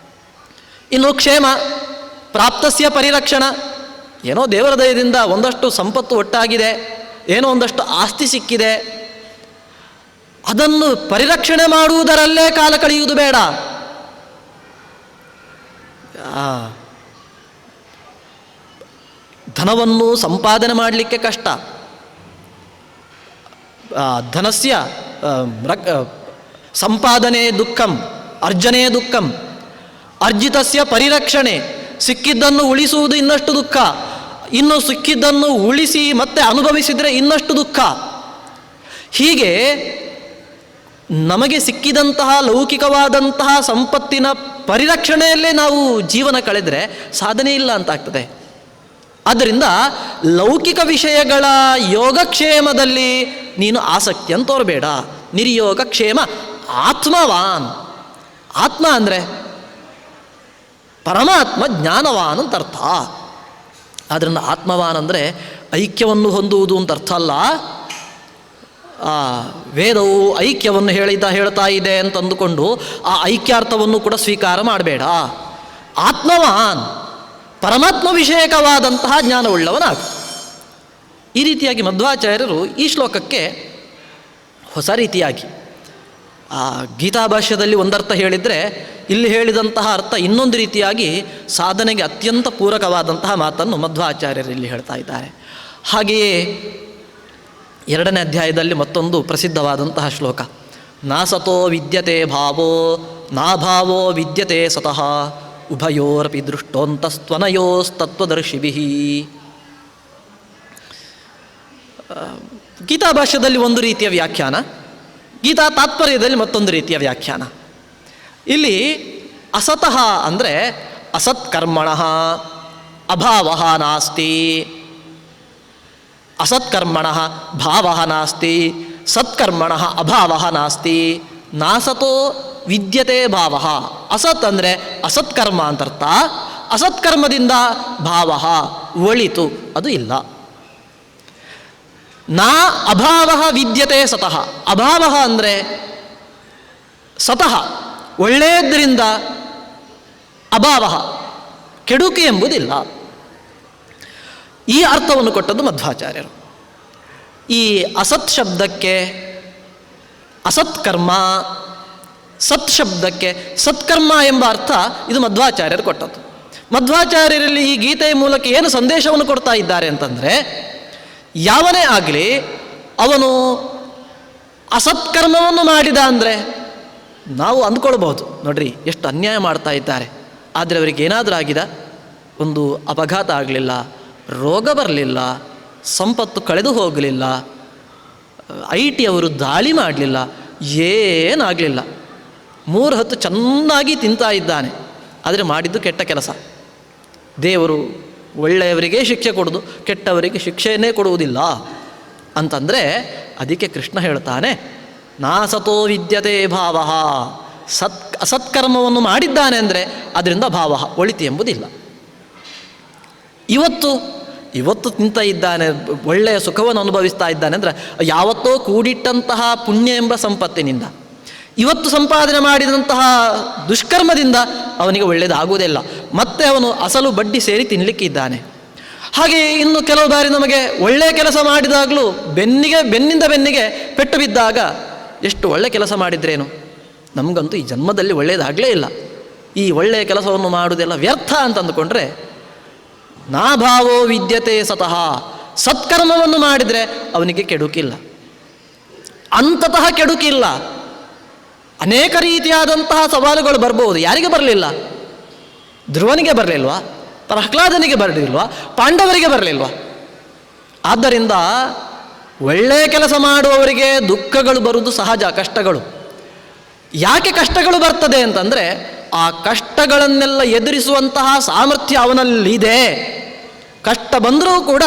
ಇನ್ನು ಕ್ಷೇಮ, ಪ್ರಾಪ್ತಸ್ಯ ಪರಿರಕ್ಷಣ, ಏನೋ ದೇವರ ದಯದಿಂದ ಒಂದಷ್ಟು ಸಂಪತ್ತು ಒಟ್ಟಾಗಿದೆ, ಏನೋ ಒಂದಷ್ಟು ಆಸ್ತಿ ಸಿಕ್ಕಿದೆ, ಅದನ್ನು ಪರಿರಕ್ಷಣೆ ಮಾಡುವುದರಲ್ಲೇ ಕಾಲ ಕಳೆಯುವುದು ಬೇಡ. ಧನವನ್ನು ಸಂಪಾದನೆ ಮಾಡಲಿಕ್ಕೆ ಕಷ್ಟ. ಧನಸ್ಯ ಸಂಪಾದನೆ ದುಃಖಂ, ಅರ್ಜನೆ ದುಃಖಂ, ಅರ್ಜಿತಸ್ಯ ಪರಿರಕ್ಷಣೆ ಸಿಕ್ಕಿದ್ದನ್ನು ಉಳಿಸುವುದು ಇನ್ನಷ್ಟು ದುಃಖ, ಇನ್ನು ಸಿಕ್ಕಿದ್ದನ್ನು ಉಳಿಸಿ ಮತ್ತೆ ಅನುಭವಿಸಿದರೆ ಇನ್ನಷ್ಟು ದುಃಖ. ಹೀಗೆ ನಮಗೆ ಸಿಕ್ಕಿದಂತಹ ಲೌಕಿಕವಾದಂತಹ ಸಂಪತ್ತಿನ ಪರಿರಕ್ಷಣೆಯಲ್ಲೇ ನಾವು ಜೀವನ ಕಳೆದರೆ ಸಾಧನೆ ಇಲ್ಲ ಅಂತಾಗ್ತದೆ. ಆದ್ದರಿಂದ ಲೌಕಿಕ ವಿಷಯಗಳ ಯೋಗಕ್ಷೇಮದಲ್ಲಿ ನೀನು ಆಸಕ್ತಿಯನ್ನು ತೋರಬೇಡ. ನಿರ್ಯೋಗ ಕ್ಷೇಮ ಆತ್ಮವಾನ್. ಆತ್ಮ ಅಂದರೆ ಪರಮಾತ್ಮ, ಜ್ಞಾನವಾನ್ ಅಂತ ಅರ್ಥ. ಆದ್ದರಿಂದ ಆತ್ಮವಾನ್ ಅಂದರೆ ಐಕ್ಯವನ್ನು ಹೊಂದುವುದು ಅಂತ ಅರ್ಥ ಅಲ್ಲ. ವೇದವು ಐಕ್ಯವನ್ನು ಹೇಳ್ತಾ ಇದೆ ಅಂತಂದುಕೊಂಡು ಆ ಐಕ್ಯಾರ್ಥವನ್ನು ಕೂಡ ಸ್ವೀಕಾರ ಮಾಡಬೇಡ. ಆತ್ಮವಾನ್, ಪರಮಾತ್ಮ ವಿಷಯಕವಾದಂತಹ ಜ್ಞಾನವುಳ್ಳವನಾಗು. ಈ ರೀತಿಯಾಗಿ ಮಧ್ವಾಚಾರ್ಯರು ಈ ಶ್ಲೋಕಕ್ಕೆ ಹೊಸ ರೀತಿಯಾಗಿ ಗೀತಾಭಾಷ್ಯದಲ್ಲಿ ಒಂದರ್ಥ ಹೇಳಿದರೆ ಇಲ್ಲಿ ಹೇಳಿದಂತಹ ಅರ್ಥ ಇನ್ನೊಂದು ರೀತಿಯಾಗಿ ಸಾಧನೆಗೆ ಅತ್ಯಂತ ಪೂರಕವಾದಂತಹ ಮಾತನ್ನು ಮಧ್ವಾಚಾರ್ಯರು ಇಲ್ಲಿ ಹೇಳ್ತಾ ಇದ್ದಾರೆ. ಹಾಗೆಯೇ 2ನೇ ಅಧ್ಯಾಯದಲ್ಲಿ ಮತ್ತೊಂದು ಪ್ರಸಿದ್ಧವಾದಂತಹ ಶ್ಲೋಕ, ನಾಸತೋ ವಿದ್ಯತೆ ಭಾವೋ ನಾಭಾವೋ ವಿದ್ಯತೆ ಸತಃ ಉಭಯೋರಪಿ ದೃಷ್ಟೋಂತಸ್ತ್ವನಯೋಸ್ತತ್ವದರ್ಶಿಭಿ. ಗೀತಾಭಾಷ್ಯದಲ್ಲಿ ಒಂದು ರೀತಿಯ ವ್ಯಾಖ್ಯಾನ, ಗೀತಾ ತಾತ್ಪರ್ಯದಲ್ಲಿ ಮತ್ತೊಂದು ರೀತಿಯ ವ್ಯಾಖ್ಯಾನ. ಇಲ್ಲಿ ಅಸತಃ ಅಂದರೆ ಅಸತ್ಕರ್ಮಣ ಅಭಾವ ನಾಸ್ತಿ, ಅಸತ್ಕರ್ಮಣ ಭಾವ ನಾಸ್ತಿ, ಸತ್ಕರ್ಮಣ ಅಭಾವ ನಾಸ್ತಿ. ನಾಸತೋ ವಿದ್ಯತೆ ಭಾವ. ಅಸತ್ ಅಂದರೆ ಅಸತ್ಕರ್ಮ ಅಂತರ್ಥ, ಅಸತ್ಕರ್ಮದಿಂದ ಭಾವ ಒಳಿತು ಅದು ಇಲ್ಲ. ನಾ ಅಭಾವ ವಿದ್ಯತೆ ಸತಃ. ಅಭಾವ ಅಂದರೆ ಸತಃ ಒಳ್ಳೆಯದರಿಂದ ಅಭಾವ ಕೆಡುಕು ಎಂಬುದಿಲ್ಲ. ಈ ಅರ್ಥವನ್ನು ಕೊಟ್ಟದ್ದು ಮಧ್ವಾಚಾರ್ಯರು. ಈ ಅಸತ್ ಶಬ್ದಕ್ಕೆ ಅಸತ್ಕರ್ಮ, ಸತ್ ಶಬ್ದಕ್ಕೆ ಸತ್ಕರ್ಮ ಎಂಬ ಅರ್ಥ ಇದು ಮಧ್ವಾಚಾರ್ಯರು ಕೊಟ್ಟದ್ದು. ಮಧ್ವಾಚಾರ್ಯರಲ್ಲಿ ಈ ಗೀತೆಯ ಮೂಲಕ ಏನು ಸಂದೇಶವನ್ನು ಕೊಡ್ತಾ ಇದ್ದಾರೆ ಅಂತಂದರೆ, ಯಾವನೇ ಆಗಲಿ ಅವನು ಅಸತ್ಕರ್ಮವನ್ನು ಮಾಡಿದ ಅಂದರೆ ನಾವು ಅಂದ್ಕೊಳ್ಬಹುದು, ನೋಡ್ರಿ ಎಷ್ಟು ಅನ್ಯಾಯ ಮಾಡ್ತಾ ಇದ್ದಾರೆ, ಆದರೆ ಅವರಿಗೆ ಏನಾದರೂ ಆಗಿದೆ, ಒಂದು ಅಪಘಾತ ಆಗಲಿಲ್ಲ, ರೋಗ ಬರಲಿಲ್ಲ, ಸಂಪತ್ತು ಕಳೆದು ಹೋಗಲಿಲ್ಲ, IT ಅವರು ದಾಳಿ ಮಾಡಲಿಲ್ಲ, ಏನಾಗಲಿಲ್ಲ, 3 ಹೊತ್ತು ಚೆನ್ನಾಗಿ ತಿಂತಾ ಇದ್ದಾನೆ, ಆದರೆ ಮಾಡಿದ್ದು ಕೆಟ್ಟ ಕೆಲಸ. ದೇವರು ಒಳ್ಳೆಯವರಿಗೆ ಶಿಕ್ಷೆ ಕೊಡೋದು, ಕೆಟ್ಟವರಿಗೆ ಶಿಕ್ಷೆಯನ್ನೇ ಕೊಡುವುದಿಲ್ಲ ಅಂತಂದರೆ ಅದಕ್ಕೆ ಕೃಷ್ಣ ಹೇಳ್ತಾನೆ, ನಾಸತೋ ವಿದ್ಯತೆ ಭಾವ. ಅಸತ್ಕರ್ಮವನ್ನು ಮಾಡಿದ್ದಾನೆ ಅಂದರೆ ಅದರಿಂದ ಭಾವ ಒಳಿತು ಎಂಬುದಿಲ್ಲ. ಇವತ್ತು ತಿಂತ ಇದ್ದಾನೆ, ಒಳ್ಳೆಯ ಸುಖವನ್ನು ಅನುಭವಿಸ್ತಾ ಇದ್ದಾನೆ ಅಂದರೆ ಯಾವತ್ತೋ ಕೂಡಿಟ್ಟಂತಹ ಪುಣ್ಯ ಎಂಬ ಸಂಪತ್ತಿನಿಂದ, ಇವತ್ತು ಸಂಪಾದನೆ ಮಾಡಿದಂತಹ ದುಷ್ಕರ್ಮದಿಂದ ಅವನಿಗೆ ಒಳ್ಳೆಯದಾಗುವುದಿಲ್ಲ. ಮತ್ತೆ ಅವನು ಅಸಲು ಬಡ್ಡಿ ಸೇರಿ ತಿನ್ನಲಿಕ್ಕಿದ್ದಾನೆ. ಹಾಗೆ ಇನ್ನು ಕೆಲವು ಬಾರಿ ನಮಗೆ ಒಳ್ಳೆಯ ಕೆಲಸ ಮಾಡಿದಾಗಲೂ ಬೆನ್ನಿಂದ ಬೆನ್ನಿಗೆ ಪೆಟ್ಟು ಬಿದ್ದಾಗ ಎಷ್ಟು ಒಳ್ಳೆಯ ಕೆಲಸ ಮಾಡಿದ್ರೇನು, ನಮಗಂತೂ ಈ ಜನ್ಮದಲ್ಲಿ ಒಳ್ಳೆಯದಾಗಲೇ ಇಲ್ಲ, ಈ ಒಳ್ಳೆಯ ಕೆಲಸವನ್ನು ಮಾಡುವುದೆಲ್ಲ ವ್ಯರ್ಥ ಅಂತ ಅಂದುಕೊಂಡ್ರೆ, ನಾಭಾವೋ ವಿದ್ಯತೆ ಸತಃ. ಸತ್ಕರ್ಮವನ್ನು ಮಾಡಿದರೆ ಅವನಿಗೆ ಕೆಡುಕಿಲ್ಲ, ಅಂತತಃ ಕೆಡುಕಿಲ್ಲ. ಅನೇಕ ರೀತಿಯಾದಂತಹ ಸವಾಲುಗಳು ಬರ್ಬೋದು. ಯಾರಿಗೆ ಬರಲಿಲ್ಲ? ಧ್ರುವನಿಗೆ ಬರಲಿಲ್ವಾ? ಪ್ರಹ್ಲಾದನಿಗೆ ಬರಲಿಲ್ವಾ? ಪಾಂಡವರಿಗೆ ಬರಲಿಲ್ವಾ? ಆದ್ದರಿಂದ ಒಳ್ಳೆಯ ಕೆಲಸ ಮಾಡುವವರಿಗೆ ದುಃಖಗಳು ಬರುವುದು ಸಹಜ, ಕಷ್ಟಗಳು. ಯಾಕೆ ಕಷ್ಟಗಳು ಬರ್ತದೆ ಅಂತಂದರೆ, ಆ ಕಷ್ಟಗಳನ್ನೆಲ್ಲ ಎದುರಿಸುವಂತಹ ಸಾಮರ್ಥ್ಯ ಅವನಲ್ಲಿದೆ. ಕಷ್ಟ ಬಂದರೂ ಕೂಡ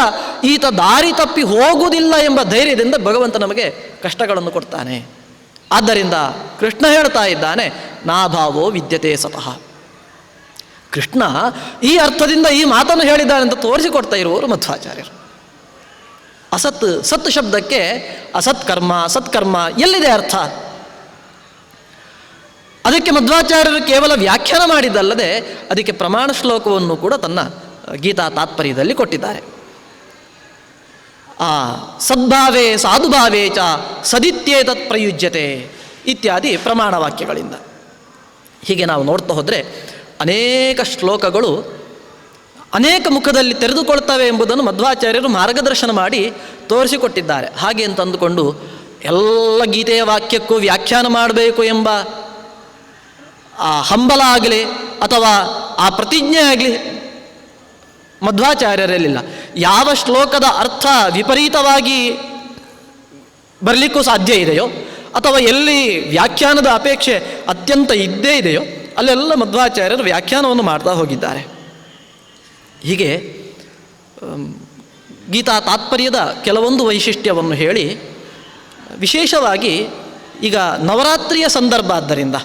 ಈತ ದಾರಿ ತಪ್ಪಿ ಹೋಗುವುದಿಲ್ಲ ಎಂಬ ಧೈರ್ಯದಿಂದ ಭಗವಂತ ನಮಗೆ ಕಷ್ಟಗಳನ್ನು ಕೊಡ್ತಾನೆ. ಆದ್ದರಿಂದ ಕೃಷ್ಣ ಹೇಳ್ತಾ ಇದ್ದಾನೆ, ನಾಭಾವೋ ವಿದ್ಯತೆ ಸತಃ. ಕೃಷ್ಣ ಈ ಅರ್ಥದಿಂದ ಈ ಮಾತನ್ನು ಹೇಳಿದ್ದಾನೆ ಅಂತ ತೋರಿಸಿಕೊಡ್ತಾ ಇರುವವರು ಮಧ್ವಾಚಾರ್ಯರು. ಸತ್ ಶಬ್ದಕ್ಕೆ ಅಸತ್ಕರ್ಮ, ಸತ್ಕರ್ಮ ಎಲ್ಲಿದೆ ಅರ್ಥ? ಅದಕ್ಕೆ ಮಧ್ವಾಚಾರ್ಯರು ಕೇವಲ ವ್ಯಾಖ್ಯಾನ ಮಾಡಿದ್ದಲ್ಲದೆ ಅದಕ್ಕೆ ಪ್ರಮಾಣ ಶ್ಲೋಕವನ್ನು ಕೂಡ ತನ್ನ ಗೀತಾ ತಾತ್ಪರ್ಯದಲ್ಲಿ ಕೊಟ್ಟಿದ್ದಾರೆ. ಸದ್ಭಾವೇ ಸಾಧುಭಾವೇ ಚ ಸದಿತ್ಯೇತತ್ ಪ್ರಯುಜ್ಯತೆ ಇತ್ಯಾದಿ ಪ್ರಮಾಣ ವಾಕ್ಯಗಳಿಂದ. ಹೀಗೆ ನಾವು ನೋಡ್ತಾ ಹೋದರೆ ಅನೇಕ ಶ್ಲೋಕಗಳು ಅನೇಕ ಮುಖದಲ್ಲಿ ತೆರೆದುಕೊಳ್ತವೆ ಎಂಬುದನ್ನು ಮಧ್ವಾಚಾರ್ಯರು ಮಾರ್ಗದರ್ಶನ ಮಾಡಿ ತೋರಿಸಿಕೊಟ್ಟಿದ್ದಾರೆ. ಹಾಗೆ ಅಂತ ಅಂದುಕೊಂಡು ಎಲ್ಲ ಗೀತೆಯ ವಾಕ್ಯಕ್ಕೂ ವ್ಯಾಖ್ಯಾನ ಮಾಡಬೇಕು ಎಂಬ ಆ ಹಂಬಲ ಆಗಲಿ ಅಥವಾ ಆ ಪ್ರತಿಜ್ಞೆ ಆಗಲಿ ಮಧ್ವಾಚಾರ್ಯರಲ್ಲಿಲ್ಲ. ಯಾವ ಶ್ಲೋಕದ ಅರ್ಥ ವಿಪರೀತವಾಗಿ ಬರಲಿಕ್ಕೂ ಸಾಧ್ಯ ಇದೆಯೋ ಅಥವಾ ಎಲ್ಲಿ ವ್ಯಾಖ್ಯಾನದ ಅಪೇಕ್ಷೆ ಅತ್ಯಂತ ಇದ್ದೇ ಇದೆಯೋ ಅಲ್ಲೆಲ್ಲ ಮಧ್ವಾಚಾರ್ಯರು ವ್ಯಾಖ್ಯಾನವನ್ನು ಮಾಡ್ತಾ ಹೋಗಿದ್ದಾರೆ. ಹೀಗೆ ಗೀತಾ ತಾತ್ಪರ್ಯದ ಕೆಲವೊಂದು ವೈಶಿಷ್ಟ್ಯವನ್ನು ಹೇಳಿ, ವಿಶೇಷವಾಗಿ ಈಗ ನವರಾತ್ರಿಯ ಸಂದರ್ಭ ಆದ್ದರಿಂದ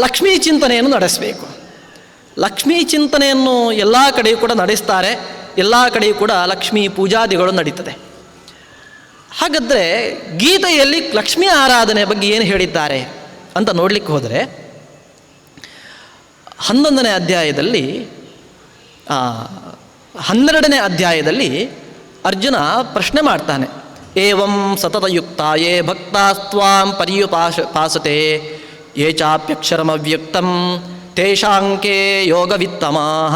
ಲಕ್ಷ್ಮೀ ಚಿಂತನೆಯನ್ನು ನಡೆಸಬೇಕು. ಲಕ್ಷ್ಮೀ ಚಿಂತನೆಯನ್ನು ಎಲ್ಲ ಕಡೆಯೂ ಕೂಡ ನಡೆಸ್ತಾರೆ, ಎಲ್ಲ ಕಡೆಯೂ ಕೂಡ ಲಕ್ಷ್ಮೀ ಪೂಜಾದಿಗಳು ನಡೀತದೆ. ಹಾಗಾದರೆ ಗೀತೆಯಲ್ಲಿ ಲಕ್ಷ್ಮೀ ಆರಾಧನೆ ಬಗ್ಗೆ ಏನು ಹೇಳಿದ್ದಾರೆ ಅಂತ ನೋಡಲಿಕ್ಕೆ ಹೋದರೆ 11ನೇ ಅಧ್ಯಾಯದಲ್ಲಿ 12ನೇ ಅಧ್ಯಾಯದಲ್ಲಿ ಅರ್ಜುನ ಪ್ರಶ್ನೆ ಮಾಡ್ತಾನೆ. ಏವಂ ಸತತಯುಕ್ತಾಯೇ ಭಕ್ತಾಸ್ತ್ವಾಂ ಪರ್ಯುಪಾಸತೆ ಯೇ ಚಾಪ್ಯಕ್ಷರಮವ್ಯಕ್ತಂ ತೇಷಾಂಕೆ ಯೋಗವಿತ್ತಮಾಃ.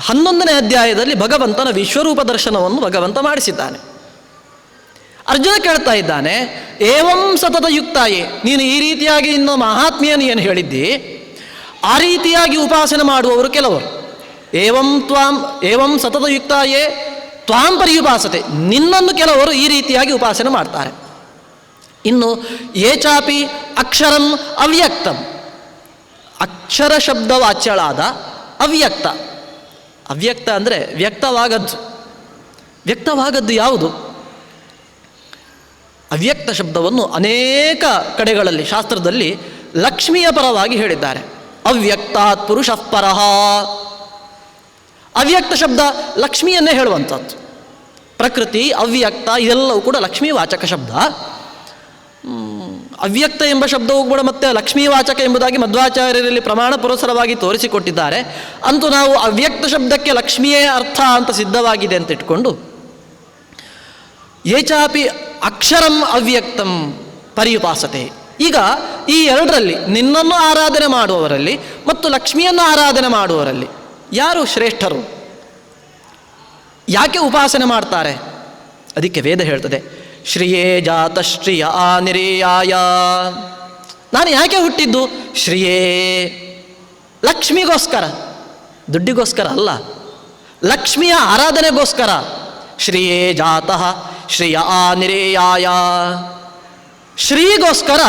11ನೇ ಅಧ್ಯಾಯದಲ್ಲಿ ಭಗವಂತನ ವಿಶ್ವರೂಪ ದರ್ಶನವನ್ನು ಭಗವಂತ ಮಾಡಿಸಿದ್ದಾನೆ. ಅರ್ಜುನ ಕೇಳ್ತಾ ಇದ್ದಾನೆ, ಏವಂ ಸತತಯುಕ್ತಾಯೇ, ನೀನು ಈ ರೀತಿಯಾಗಿ ಇನ್ನು ಮಹಾತ್ಮೆಯನ್ನು ಏನು ಹೇಳಿದ್ದಿ, ಆ ರೀತಿಯಾಗಿ ಉಪಾಸನೆ ಮಾಡುವವರು ಕೆಲವರು. ಏವಂ ಸತತಯುಕ್ತಾಯೇ ತ್ವಾಂ ಪರ್ಯುಪಾಸತೆ, ನಿನ್ನನ್ನು ಕೆಲವರು ಈ ರೀತಿಯಾಗಿ ಉಪಾಸನೆ ಮಾಡ್ತಾರೆ. ಇನ್ನು ಯೇ ಚಾಪಿ ಅಕ್ಷರಂ ಅವ್ಯಕ್ತಂ, ಅಕ್ಷರ ಶಬ್ದವಾಚ್ಯಳಾದ ಅವ್ಯಕ್ತ. ಅವ್ಯಕ್ತ ಅಂದರೆ ವ್ಯಕ್ತವಾಗದ್ದು ಯಾವುದು? ಅವ್ಯಕ್ತ ಶಬ್ದವನ್ನು ಅನೇಕ ಕಡೆಗಳಲ್ಲಿ ಶಾಸ್ತ್ರದಲ್ಲಿ ಲಕ್ಷ್ಮಿಯ ಪರವಾಗಿ ಹೇಳಿದ್ದಾರೆ. ಅವ್ಯಕ್ತಾತ್ ಪುರುಷಃ ಪರಃ. ಅವ್ಯಕ್ತ ಶಬ್ದ ಲಕ್ಷ್ಮಿಯನ್ನೇ ಹೇಳುವಂಥದ್ದು. ಪ್ರಕೃತಿ, ಅವ್ಯಕ್ತ ಇದೆಲ್ಲವೂ ಕೂಡ ಲಕ್ಷ್ಮೀ ವಾಚಕ ಶಬ್ದ. ಅವ್ಯಕ್ತ ಎಂಬ ಶಬ್ದವು ಕೂಡ ಮತ್ತೆ ಲಕ್ಷ್ಮೀ ವಾಚಕ ಎಂಬುದಾಗಿ ಮಧ್ವಾಚಾರ್ಯರಲ್ಲಿ ಪ್ರಮಾಣ ಪುರಸ್ಸರವಾಗಿ ತೋರಿಸಿಕೊಟ್ಟಿದ್ದಾರೆ. ಅಂತೂ ನಾವು ಅವ್ಯಕ್ತ ಶಬ್ದಕ್ಕೆ ಲಕ್ಷ್ಮಿಯೇ ಅರ್ಥ ಅಂತ ಸಿದ್ಧವಾಗಿದೆ ಅಂತ ಇಟ್ಕೊಂಡು ಏಚಾಪಿ ಅಕ್ಷರಂ ಅವ್ಯಕ್ತಂ ಪರ್ಯುಪಾಸತೆ. ಈಗ ಈ ಎರಡರಲ್ಲಿ, ನಿನ್ನನ್ನು ಆರಾಧನೆ ಮಾಡುವವರಲ್ಲಿ ಮತ್ತು ಲಕ್ಷ್ಮಿಯನ್ನು ಆರಾಧನೆ ಮಾಡುವವರಲ್ಲಿ ಯಾರು ಶ್ರೇಷ್ಠರು? ಯಾಕೆ ಉಪಾಸನೆ ಮಾಡ್ತಾರೆ? ಅದಕ್ಕೆ ವೇದ ಹೇಳ್ತದೆ, ಶ್ರಿಯೇ ಜಾತ ಶ್ರಿಯ ನಿರೇಯಾಯ. ನಾನು ಯಾಕೆ ಹುಟ್ಟಿದ್ದು? ಶ್ರಿಯೇ, ಲಕ್ಷ್ಮಿಗೋಸ್ಕರ, ದುಡ್ಡಿಗೋಸ್ಕರ ಅಲ್ಲ, ಲಕ್ಷ್ಮಿಯ ಆರಾಧನೆಗೋಸ್ಕರ. ಶ್ರಿಯೇ ಜಾತಃ ಶ್ರಿಯ ನಿರೇಯಾಯ. ಶ್ರೀಗೋಸ್ಕರ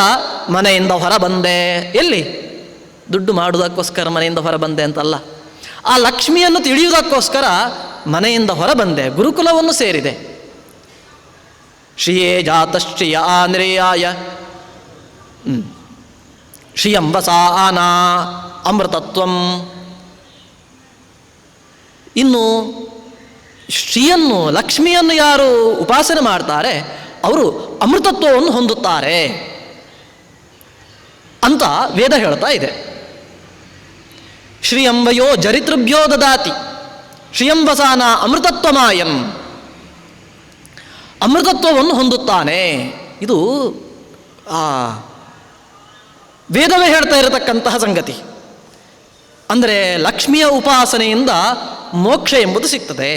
ಮನೆಯಿಂದ ಹೊರ ಬಂದೆ. ಎಲ್ಲಿ? ದುಡ್ಡು ಮಾಡುವುದಕ್ಕೋಸ್ಕರ ಮನೆಯಿಂದ ಹೊರ ಬಂದೆ ಅಂತಲ್ಲ, ಆ ಲಕ್ಷ್ಮಿಯನ್ನು ತಿಳಿಯುವುದಕ್ಕೋಸ್ಕರ ಮನೆಯಿಂದ ಹೊರ ಬಂದೆ, ಗುರುಕುಲವನ್ನು ಸೇರಿದೆ. ಶ್ರಿಯೇ ಜಾತಶ್ರಿಯ ನಿರೇಯಾಯ ಶ್ರಿಯಂ ವಸಾನ ಅಮೃತತ್ವಂ. ಇನ್ನು ಶ್ರೀಯನ್ನು, ಲಕ್ಷ್ಮಿಯನ್ನು ಯಾರು ಉಪಾಸನೆ ಮಾಡ್ತಾರೆ ಅವರು ಅಮೃತತ್ವವನ್ನು ಹೊಂದುತ್ತಾರೆ ಅಂತ ವೇದ ಹೇಳ್ತಾ ಇದೆ. ಶ್ರಿಯಂವಯೋ ಜರಿತೃಭ್ಯೋ ದದಾತಿ ಶ್ರಿಯಂ ವಸಾನ ಅಮೃತತ್ವಮಾಯಂ. ಅಮೃತತ್ವವನ್ನು ಹೊಂದುತ್ತಾನೆ. ಇದು ವೇದವೇ ಹೇಳ್ತಾ ಇರತಕ್ಕಂತಹ ಸಂಗತಿ. ಅಂದರೆ ಲಕ್ಷ್ಮಿಯ ಉಪಾಸನೆಯಿಂದ ಮೋಕ್ಷ ಎಂಬುದು ಸಿಗ್ತದೆ.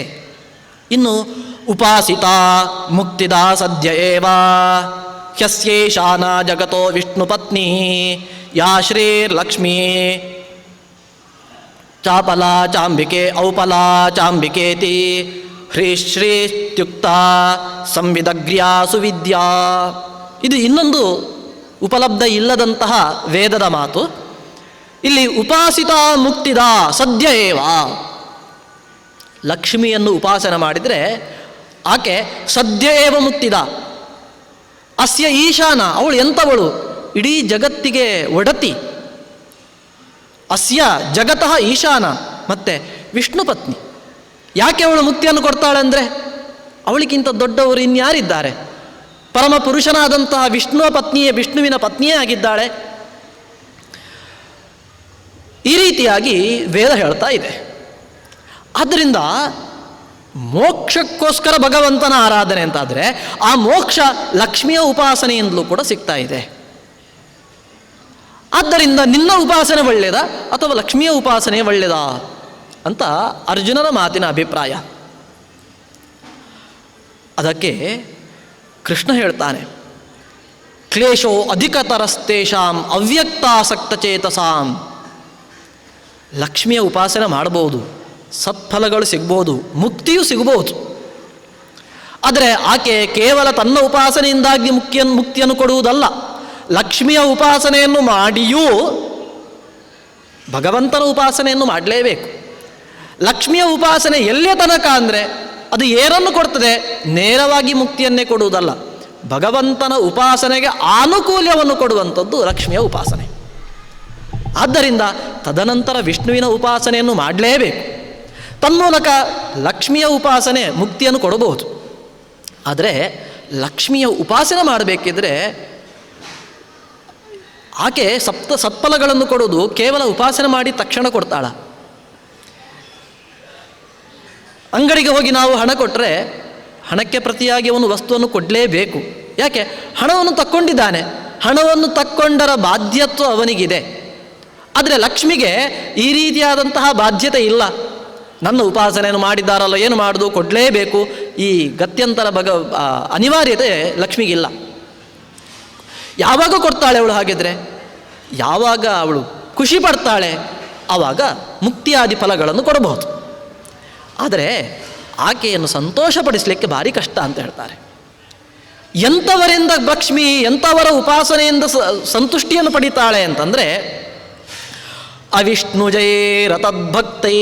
ಇನ್ನು ಉಪಾಸಿತ ಮುಕ್ತಿದ ಸದ್ಯ ಏವ ಹ್ಯಸ್ಯೇಷಾನ ಜಗತೋ ವಿಷ್ಣು ಪತ್ನಿ ಯಾ ಶ್ರೀರ್ಲಕ್ಷ್ಮೀ ಚಾಪಲಾ ಚಾಂಬಿಕೆ ಔಪಲಾ ಚಾಂಬಿಕೇತಿ ಹ್ರೀಶ್ರೀತ್ಯುಕ್ತ ಸಂವಿದಗ್ರ್ಯಾ ಸುವಿದ್ಯಾ. ಇದು ಇನ್ನೊಂದು ಉಪಲಬ್ಧ ಇಲ್ಲದಂತಹ ವೇದದ ಮಾತು. ಇಲ್ಲಿ ಉಪಾಸಿತ ಮುಕ್ತಿದ ಸದ್ಯ ಏವ, ಲಕ್ಷ್ಮಿಯನ್ನು ಉಪಾಸನೆ ಮಾಡಿದರೆ ಆಕೆ ಸದ್ಯ ಏವ ಮುಕ್ತಿದ. ಅಸ್ಯ ಈಶಾನ, ಅವಳು ಎಂಥವಳು? ಇಡೀ ಜಗತ್ತಿಗೆ ಒಡತಿ. ಅಸ್ಯ ಜಗತಃ ಈಶಾನ, ಮತ್ತೆ ವಿಷ್ಣು ಪತ್ನಿ. ಯಾಕೆ ಅವಳು ಮುಕ್ತಿಯನ್ನು ಕೊಡ್ತಾಳೆ ಅಂದರೆ ಅವಳಿಗಿಂತ ದೊಡ್ಡವರು ಇನ್ಯಾರಿದ್ದಾರೆ? ಪರಮ ಪುರುಷನಾದಂತಹ ವಿಷ್ಣುವಿನ ಪತ್ನಿಯೇ ಆಗಿದ್ದಾಳೆ. ಈ ರೀತಿಯಾಗಿ ವೇದ ಹೇಳ್ತಾ ಇದೆ. ಆದ್ದರಿಂದ ಮೋಕ್ಷಕ್ಕೋಸ್ಕರ ಭಗವಂತನ ಆರಾಧನೆ ಅಂತಾದರೆ ಆ ಮೋಕ್ಷ ಲಕ್ಷ್ಮಿಯ ಉಪಾಸನೆಯಿಂದಲೂ ಕೂಡ ಸಿಗ್ತಾ ಇದೆ. ಆದ್ದರಿಂದ ನಿನ್ನ ಉಪಾಸನೆ ಒಳ್ಳೆಯದ ಅಥವಾ ಲಕ್ಷ್ಮಿಯ ಉಪಾಸನೆ ಒಳ್ಳೆಯದಾ ಅಂತ ಅರ್ಜುನನ ಮಾತಿನ ಅಭಿಪ್ರಾಯ. ಅದಕ್ಕೆ ಕೃಷ್ಣ ಹೇಳ್ತಾನೆ, ಕ್ಲೇಶೋ ಅಧಿಕತರಸ್ತೇಷಾಂ ಅವ್ಯಕ್ತಾಸಕ್ತಚೇತಸಾಂ. ಲಕ್ಷ್ಮಿಯ ಉಪಾಸನೆ ಮಾಡ್ಬೋದು, ಸತ್ಫಲಗಳು ಸಿಗ್ಬೋದು, ಮುಕ್ತಿಯೂ ಸಿಗ್ಬೋದು. ಆದರೆ ಆಕೆ ಕೇವಲ ತನ್ನ ಉಪಾಸನೆಯಿಂದಾಗಿ ಮುಕ್ತಿಯನ್ನು ಕೊಡುವುದಲ್ಲ, ಲಕ್ಷ್ಮಿಯ ಉಪಾಸನೆಯನ್ನು ಮಾಡಿಯೂ ಭಗವಂತನ ಉಪಾಸನೆಯನ್ನು ಮಾಡಲೇಬೇಕು. ಲಕ್ಷ್ಮಿಯ ಉಪಾಸನೆ ಎಲ್ಲಿಯ ತನಕ ಅಂದರೆ ಅದು ಏನನ್ನು ಕೊಡ್ತದೆ? ನೇರವಾಗಿ ಮುಕ್ತಿಯನ್ನೇ ಕೊಡುವುದಲ್ಲ, ಭಗವಂತನ ಉಪಾಸನೆಗೆ ಆನುಕೂಲ್ಯವನ್ನು ಕೊಡುವಂಥದ್ದು ಲಕ್ಷ್ಮಿಯ ಉಪಾಸನೆ. ಆದ್ದರಿಂದ ತದನಂತರ ವಿಷ್ಣುವಿನ ಉಪಾಸನೆಯನ್ನು ಮಾಡಲೇಬೇಕು. ತನ್ಮೂಲಕ ಲಕ್ಷ್ಮಿಯ ಉಪಾಸನೆ ಮುಕ್ತಿಯನ್ನು ಕೊಡಬಹುದು. ಆದರೆ ಲಕ್ಷ್ಮಿಯ ಉಪಾಸನೆ ಮಾಡಬೇಕಿದ್ರೆ ಆಕೆ ಸತ್ಫಲಗಳನ್ನು ಕೊಡುವುದು ಕೇವಲ ಉಪಾಸನೆ ಮಾಡಿ ತಕ್ಷಣ ಕೊಡ್ತಾಳ? ಅಂಗಡಿಗೆ ಹೋಗಿ ನಾವು ಹಣ ಕೊಟ್ಟರೆ ಹಣಕ್ಕೆ ಪ್ರತಿಯಾಗಿ ಅವನು ವಸ್ತುವನ್ನು ಕೊಡಲೇಬೇಕು. ಯಾಕೆ? ಹಣವನ್ನು ತಕ್ಕೊಂಡಿದ್ದಾನೆ, ಹಣವನ್ನು ತಕ್ಕೊಂಡರ ಬಾಧ್ಯತ್ವ ಅವನಿಗಿದೆ. ಆದರೆ ಲಕ್ಷ್ಮಿಗೆ ಈ ರೀತಿಯಾದಂತಹ ಬಾಧ್ಯತೆ ಇಲ್ಲ. ನನ್ನ ಉಪಾಸನೆಯನ್ನು ಮಾಡಿದ್ದಾರಲ್ಲ, ಏನು ಮಾಡೋದು, ಕೊಡಲೇಬೇಕು, ಈ ಗತ್ಯಂತರ ಅನಿವಾರ್ಯತೆ ಲಕ್ಷ್ಮಿಗಿಲ್ಲ. ಯಾವಾಗ ಕೊಡ್ತಾಳೆ ಅವಳು? ಹಾಗಿದ್ರೆ ಯಾವಾಗ ಅವಳು ಖುಷಿ ಪಡ್ತಾಳೆ ಆವಾಗ ಮುಕ್ತಿಯಾದಿ ಫಲಗಳನ್ನು ಕೊಡಬಹುದು. ಆದರೆ ಆಕೆಯನ್ನು ಸಂತೋಷಪಡಿಸಲಿಕ್ಕೆ ಭಾರಿ ಕಷ್ಟ ಅಂತ ಹೇಳ್ತಾರೆ. ಎಂಥವರಿಂದ ಲಕ್ಷ್ಮಿ ಎಂಥವರ ಉಪಾಸನೆಯಿಂದ ಸಂತುಷ್ಟಿಯನ್ನು ಪಡಿತಾಳೆ ಅಂತಂದರೆ, ಅವಿಷ್ಣುಜೈರತದ್ಭಕ್ತೈ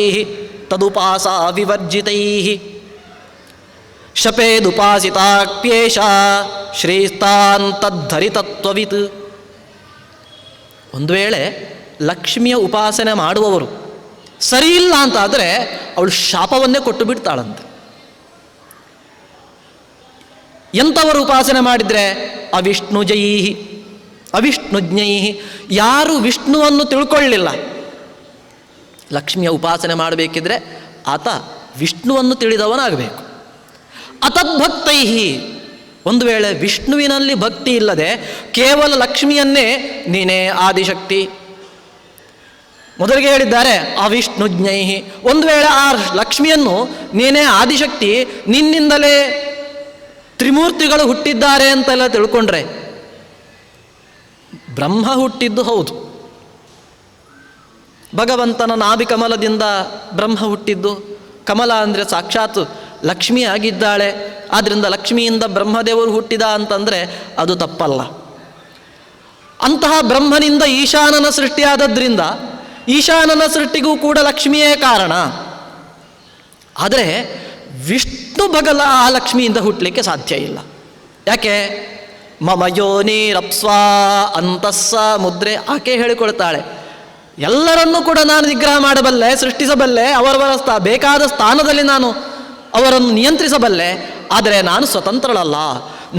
ತದುಪಾಸ ವಿವರ್ಜಿತೈ ಶಪೇದುಪಾಸಿತಾಪ್ಯೇಷ ಶ್ರೇಷ್ಠಾನ್ ತದ್ಧರಿತತ್ವವಿತ್. ಒಂದು ವೇಳೆ ಲಕ್ಷ್ಮಿಯ ಉಪಾಸನೆ ಮಾಡುವವರು ಸರಿಯಿಲ್ಲ ಅಂತಾದರೆ ಅವಳು ಶಾಪವನ್ನೇ ಕೊಟ್ಟು ಬಿಡ್ತಾಳಂತೆ. ಎಂಥವರು ಉಪಾಸನೆ ಮಾಡಿದರೆ? ಅವಿಷ್ಣುಜೈಹಿ ಅವಿಷ್ಣುಜ್ಞೈಹಿ, ಯಾರು ವಿಷ್ಣುವನ್ನು ತಿಳ್ಕೊಳ್ಳಿಲ್ಲ. ಲಕ್ಷ್ಮಿಯ ಉಪಾಸನೆ ಮಾಡಬೇಕಿದ್ರೆ ಆತ ವಿಷ್ಣುವನ್ನು ತಿಳಿದವನಾಗಬೇಕು. ಅತದ್ಭಕ್ತೈಹಿ, ಒಂದು ವೇಳೆ ವಿಷ್ಣುವಿನಲ್ಲಿ ಭಕ್ತಿ ಇಲ್ಲದೆ ಕೇವಲ ಲಕ್ಷ್ಮಿಯನ್ನೇ ನೀನೇ ಆದಿಶಕ್ತಿ, ಮೊದಲಿಗೆ ಹೇಳಿದ್ದಾರೆ ಅವಿಷ್ಣುಜ್ಞೈಹಿ, ಒಂದು ವೇಳೆ ಆ ಲಕ್ಷ್ಮಿಯನ್ನು ನೀನೇ ಆದಿಶಕ್ತಿ, ನಿನ್ನಿಂದಲೇ ತ್ರಿಮೂರ್ತಿಗಳು ಹುಟ್ಟಿದ್ದಾರೆ ಅಂತೆಲ್ಲ ತಿಳ್ಕೊಂಡ್ರೆ, ಬ್ರಹ್ಮ ಹುಟ್ಟಿದ್ದು ಹೌದು, ಭಗವಂತನ ನಾಭಿ ಕಮಲದಿಂದ ಬ್ರಹ್ಮ ಹುಟ್ಟಿದ್ದು, ಕಮಲ ಅಂದರೆ ಸಾಕ್ಷಾತ್ ಲಕ್ಷ್ಮಿ ಆಗಿದ್ದಾಳೆ, ಆದ್ದರಿಂದ ಲಕ್ಷ್ಮಿಯಿಂದ ಬ್ರಹ್ಮದೇವರು ಹುಟ್ಟಿದ ಅಂತಂದರೆ ಅದು ತಪ್ಪಲ್ಲ. ಅಂತಹ ಬ್ರಹ್ಮನಿಂದ ಈಶಾನನ ಸೃಷ್ಟಿಯಾದದ್ರಿಂದ ಈಶಾನನ ಸೃಷ್ಟಿಗೂ ಕೂಡ ಲಕ್ಷ್ಮಿಯೇ ಕಾರಣ. ಆದರೆ ವಿಷ್ಣು ಭಗಲ ಆ ಲಕ್ಷ್ಮಿಯಿಂದ ಹುಟ್ಟಲಿಕ್ಕೆ ಸಾಧ್ಯ ಇಲ್ಲ. ಯಾಕೆ? ಮಮ ಯೋನಿರಪ್ಸ್ವಾ ಅಂತಸ್ಸ ಮುದ್ರೆ, ಆಕೆ ಹೇಳಿಕೊಳ್ತಾಳೆ, ಎಲ್ಲರನ್ನೂ ಕೂಡ ನಾನು ನಿಗ್ರಹ ಮಾಡಬಲ್ಲೆ, ಸೃಷ್ಟಿಸಬಲ್ಲೆ, ಅವರವರ ಬೇಕಾದ ಸ್ಥಾನದಲ್ಲಿ ನಾನು ಅವರನ್ನು ನಿಯಂತ್ರಿಸಬಲ್ಲೆ, ಆದರೆ ನಾನು ಸ್ವತಂತ್ರಳಲ್ಲ,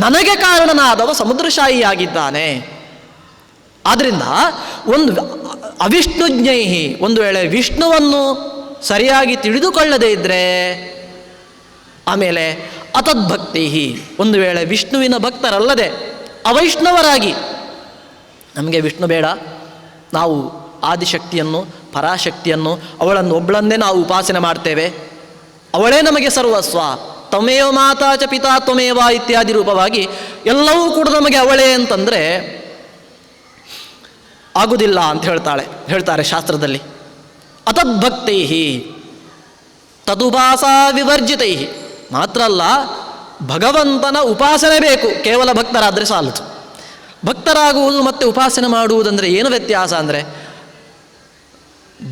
ನನಗೆ ಕಾರಣನಾದವ ಸಮುದ್ರಶಾಹಿಯಾಗಿದ್ದಾನೆ. ಆದ್ದರಿಂದ ಒಂದು ಅವಿಷ್ಣುಜ್ಞೈಹಿ, ಒಂದು ವೇಳೆ ವಿಷ್ಣುವನ್ನು ಸರಿಯಾಗಿ ತಿಳಿದುಕೊಳ್ಳದೇ ಇದ್ದರೆ, ಆಮೇಲೆ ಅತದ್ಭಕ್ತಿ, ಒಂದು ವೇಳೆ ವಿಷ್ಣುವಿನ ಭಕ್ತರಲ್ಲದೆ ಅವೈಷ್ಣವರಾಗಿ ನಮಗೆ ವಿಷ್ಣು ಬೇಡ, ನಾವು ಆದಿಶಕ್ತಿಯನ್ನು ಪರಾಶಕ್ತಿಯನ್ನು ಅವಳನ್ನು ಒಬ್ಬಳನ್ನೇ ನಾವು ಉಪಾಸನೆ ಮಾಡ್ತೇವೆ, ಅವಳೇ ನಮಗೆ ಸರ್ವಸ್ವ, ತ್ವಮೇವ ಮಾತಾ ಚ ಪಿತಾ ತ್ವಮೇವ ಇತ್ಯಾದಿ ರೂಪವಾಗಿ ಎಲ್ಲವೂ ಕೂಡ ನಮಗೆ ಅವಳೇ ಅಂತಂದರೆ ಆಗುವುದಿಲ್ಲ ಅಂತ ಹೇಳ್ತಾರೆ ಶಾಸ್ತ್ರದಲ್ಲಿ. ಅತದ್ಭಕ್ತೈ ತದುಪಾಸಾ ವಿವರ್ಜಿತೈ, ಮಾತ್ರ ಅಲ್ಲ ಭಗವಂತನ ಉಪಾಸನೆ ಬೇಕು, ಕೇವಲ ಭಕ್ತರಾದರೆ ಸಾಲದು. ಭಕ್ತರಾಗುವುದು ಮತ್ತು ಉಪಾಸನೆ ಮಾಡುವುದಂದರೆ ಏನು ವ್ಯತ್ಯಾಸ ಅಂದರೆ,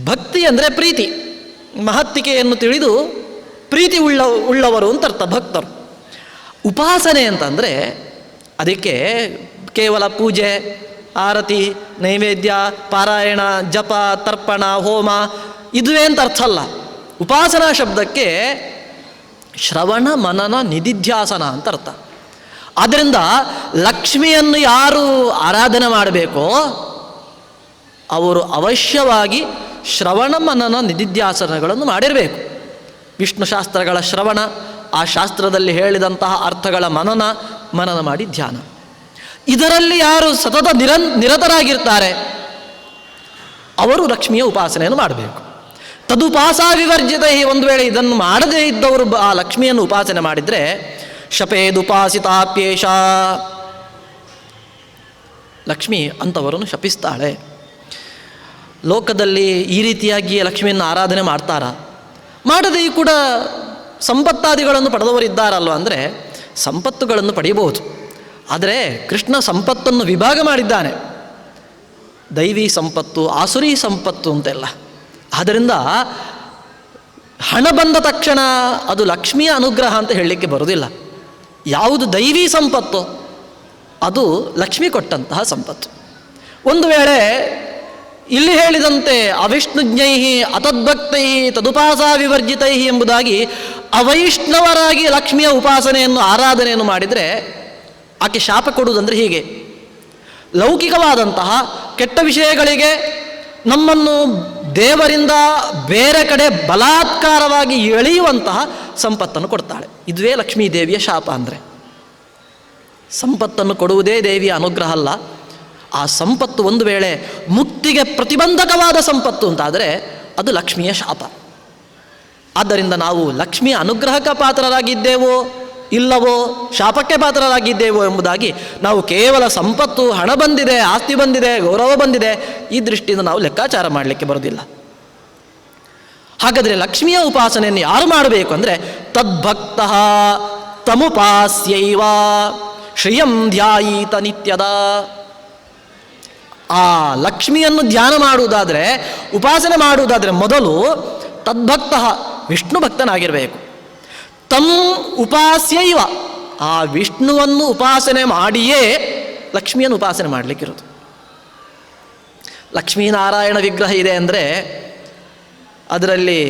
ಭಕ್ತಿ ಅಂದರೆ ಪ್ರೀತಿ, ಮಹತ್ತಿಕೆಯನ್ನು ತಿಳಿದು ಪ್ರೀತಿ ಉಳ್ಳವರು ಅಂತ ಅರ್ಥ ಭಕ್ತರು. ಉಪಾಸನೆ ಅಂತಂದರೆ ಅದಕ್ಕೆ ಕೇವಲ ಪೂಜೆ, ಆರತಿ, ನೈವೇದ್ಯ, ಪಾರಾಯಣ, ಜಪ, ತರ್ಪಣ, ಹೋಮ ಇದುವೇ ಅಂತ ಅರ್ಥ ಅಲ್ಲ. ಉಪಾಸನಾ ಶಬ್ದಕ್ಕೆ ಶ್ರವಣ ಮನನ ನಿಧಿಧ್ಯಾಸನ ಅಂತ ಅರ್ಥ. ಆದ್ದರಿಂದ ಲಕ್ಷ್ಮಿಯನ್ನು ಯಾರು ಆರಾಧನೆ ಮಾಡಬೇಕೋ ಅವರು ಅವಶ್ಯವಾಗಿ ಶ್ರವಣ ಮನನ ನಿಧಿಧ್ಯಾಸನಗಳನ್ನು ಮಾಡಿರಬೇಕು. ವಿಷ್ಣು ಶಾಸ್ತ್ರಗಳ ಶ್ರವಣ, ಆ ಶಾಸ್ತ್ರದಲ್ಲಿ ಹೇಳಿದಂತಹ ಅರ್ಥಗಳ ಮನನ ಮಾಡಿ ಧ್ಯಾನ, ಇದರಲ್ಲಿ ಯಾರು ಸತತ ನಿರತರಾಗಿರ್ತಾರೆ ಅವರು ಲಕ್ಷ್ಮಿಯ ಉಪಾಸನೆಯನ್ನು ಮಾಡಬೇಕು. ತದುಪಾಸಾ ವಿವರ್ಜಿತ, ಒಂದು ವೇಳೆ ಇದನ್ನು ಮಾಡದೇ ಇದ್ದವರು ಆ ಲಕ್ಷ್ಮಿಯನ್ನು ಉಪಾಸನೆ ಮಾಡಿದರೆ ಶಪೇದುಪಾಸಿತಾಪ್ಯೇಷ, ಲಕ್ಷ್ಮಿ ಅಂಥವರನ್ನು ಶಪಿಸ್ತಾಳೆ. ಲೋಕದಲ್ಲಿ ಈ ರೀತಿಯಾಗಿ ಲಕ್ಷ್ಮಿಯನ್ನು ಆರಾಧನೆ ಮಾಡ್ತಾರಾ? ಮಾಡದೇ ಕೂಡ ಸಂಪತ್ತಾದಿಗಳನ್ನು ಪಡೆದವರಿದ್ದಾರಲ್ವ ಅಂದರೆ ಸಂಪತ್ತುಗಳನ್ನು ಪಡೆಯಬಹುದು. ಆದರೆ ಕೃಷ್ಣ ಸಂಪತ್ತನ್ನು ವಿಭಾಗ ಮಾಡಿದ್ದಾನೆ, ದೈವಿ ಸಂಪತ್ತು, ಆಸುರಿ ಸಂಪತ್ತು ಅಂತೆಲ್ಲ. ಆದ್ದರಿಂದ ಹಣ ಬಂದ ತಕ್ಷಣ ಅದು ಲಕ್ಷ್ಮಿಯ ಅನುಗ್ರಹ ಅಂತ ಹೇಳಲಿಕ್ಕೆ ಬರೋದಿಲ್ಲ. ಯಾವುದು ದೈವಿ ಸಂಪತ್ತು ಅದು ಲಕ್ಷ್ಮಿ ಕೊಟ್ಟಂತಹ ಸಂಪತ್ತು. ಒಂದು ವೇಳೆ ಇಲ್ಲಿ ಹೇಳಿದಂತೆ ಅವಿಷ್ಣುಜ್ಞೈ ಅತದ್ಭಕ್ತೈ ತದುಪಾಸಾ ವಿವರ್ಜಿತೈ ಎಂಬುದಾಗಿ ಅವೈಷ್ಣವರಾಗಿ ಲಕ್ಷ್ಮಿಯ ಉಪಾಸನೆಯನ್ನು ಆರಾಧನೆಯನ್ನು ಮಾಡಿದರೆ ಆಕೆ ಶಾಪ ಕೊಡುವುದಂದರೆ ಹೀಗೆ: ಲೌಕಿಕವಾದಂತಹ ಕೆಟ್ಟ ವಿಷಯಗಳಿಗೆ ನಮ್ಮನ್ನು ದೇವರಿಂದ ಬೇರೆ ಕಡೆ ಬಲಾತ್ಕಾರವಾಗಿ ಎಳೆಯುವಂತಹ ಸಂಪತ್ತನ್ನು ಕೊಡ್ತಾಳೆ. ಇದುವೇ ಲಕ್ಷ್ಮೀ ದೇವಿಯ ಶಾಪ. ಅಂದರೆ ಸಂಪತ್ತನ್ನು ಕೊಡುವುದೇ ದೇವಿಯ ಅನುಗ್ರಹ ಅಲ್ಲ. ಆ ಸಂಪತ್ತು ಒಂದು ವೇಳೆ ಮುಕ್ತಿಗೆ ಪ್ರತಿಬಂಧಕವಾದ ಸಂಪತ್ತು ಅಂತಾದರೆ ಅದು ಲಕ್ಷ್ಮಿಯ ಶಾಪ. ಆದ್ದರಿಂದ ನಾವು ಲಕ್ಷ್ಮಿಯ ಅನುಗ್ರಹಕ್ಕೆ ಪಾತ್ರರಾಗಿದ್ದೇವೋ ಇಲ್ಲವೋ, ಶಾಪಕ್ಕೆ ಪಾತ್ರರಾಗಿದ್ದೇವೋ ಎಂಬುದಾಗಿ ನಾವು ಕೇವಲ ಸಂಪತ್ತು, ಹಣ ಬಂದಿದೆ, ಆಸ್ತಿ ಬಂದಿದೆ, ಗೌರವ ಬಂದಿದೆ, ಈ ದೃಷ್ಟಿಯಿಂದ ನಾವು ಲೆಕ್ಕಾಚಾರ ಮಾಡಲಿಕ್ಕೆ ಬರೋದಿಲ್ಲ. ಹಾಗಾದರೆ ಲಕ್ಷ್ಮಿಯ ಉಪಾಸನೆಯನ್ನು ಯಾರು ಮಾಡಬೇಕು ಅಂದರೆ ತದ್ಭಕ್ತ ತಮುಪಾಸ್ಯೈವ ಶ್ರಿಯಂ ಧ್ಯಾಯೀತ ನಿತ್ಯದ. ಆ ಲಕ್ಷ್ಮಿಯನ್ನು ಧ್ಯಾನ ಮಾಡುವುದಾದರೆ, ಉಪಾಸನೆ ಮಾಡುವುದಾದರೆ ಮೊದಲು ತದ್ಭಕ್ತ ವಿಷ್ಣು ಭಕ್ತನಾಗಿರಬೇಕು. ತಮ್ ಉಪಾಸ್ಯೈವ, ಆ ವಿಷ್ಣುವನ್ನು ಉಪಾಸನೆ ಮಾಡಿಯೇ ಲಕ್ಷ್ಮಿಯನ್ನು ಉಪಾಸನೆ ಮಾಡಲಿಕ್ಕಿರೋದು. ಲಕ್ಷ್ಮೀನಾರಾಯಣ ವಿಗ್ರಹ ಇದೆ ಅಂದರೆ ಅದರಲ್ಲಿ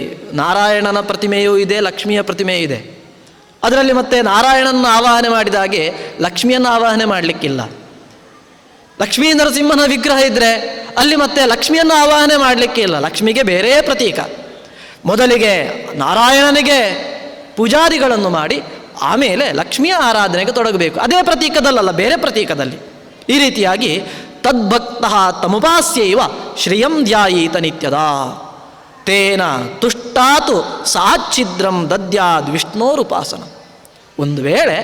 ನಾರಾಯಣನ ಪ್ರತಿಮೆಯೂ ಇದೆ, ಲಕ್ಷ್ಮಿಯ ಪ್ರತಿಮೆಯೂ ಇದೆ. ಅದರಲ್ಲಿ ಮತ್ತೆ ನಾರಾಯಣನ ಆವಾಹನೆ ಮಾಡಿದಾಗೆ ಲಕ್ಷ್ಮಿಯನ್ನು ಆವಾಹನೆ ಮಾಡಲಿಕ್ಕಿಲ್ಲ. ಲಕ್ಷ್ಮೀ ನರಸಿಂಹನ ವಿಗ್ರಹ ಇದ್ದರೆ ಅಲ್ಲಿ ಮತ್ತೆ ಲಕ್ಷ್ಮಿಯನ್ನು ಆವಾಹನೆ ಮಾಡಲಿಕ್ಕೆ ಇಲ್ಲ, ಲಕ್ಷ್ಮಿಗೆ ಬೇರೆ ಪ್ರತೀಕ. ಮೊದಲಿಗೆ ನಾರಾಯಣನಿಗೆ ಪೂಜಾದಿಗಳನ್ನು ಮಾಡಿ ಆಮೇಲೆ ಲಕ್ಷ್ಮಿಯ ಆರಾಧನೆಗೆ ತೊಡಗಬೇಕು. ಅದೇ ಪ್ರತೀಕದಲ್ಲ, ಬೇರೆ ಪ್ರತೀಕದಲ್ಲಿ. ಈ ರೀತಿಯಾಗಿ ತದ್ಭಕ್ತ ತಮುಪಾಸ್ಯೈವ ಶ್ರಿಯಂ ಧ್ಯಾಯೀತ ನಿತ್ಯದ ತೇನ ತುಷ್ಟಾತು ಸಾಚ್ಛಿದ್ರಂ ದದ್ಯಾದ್ ವಿಷ್ಣೋರುಪಾಸನ. ಒಂದು ವೇಳೆ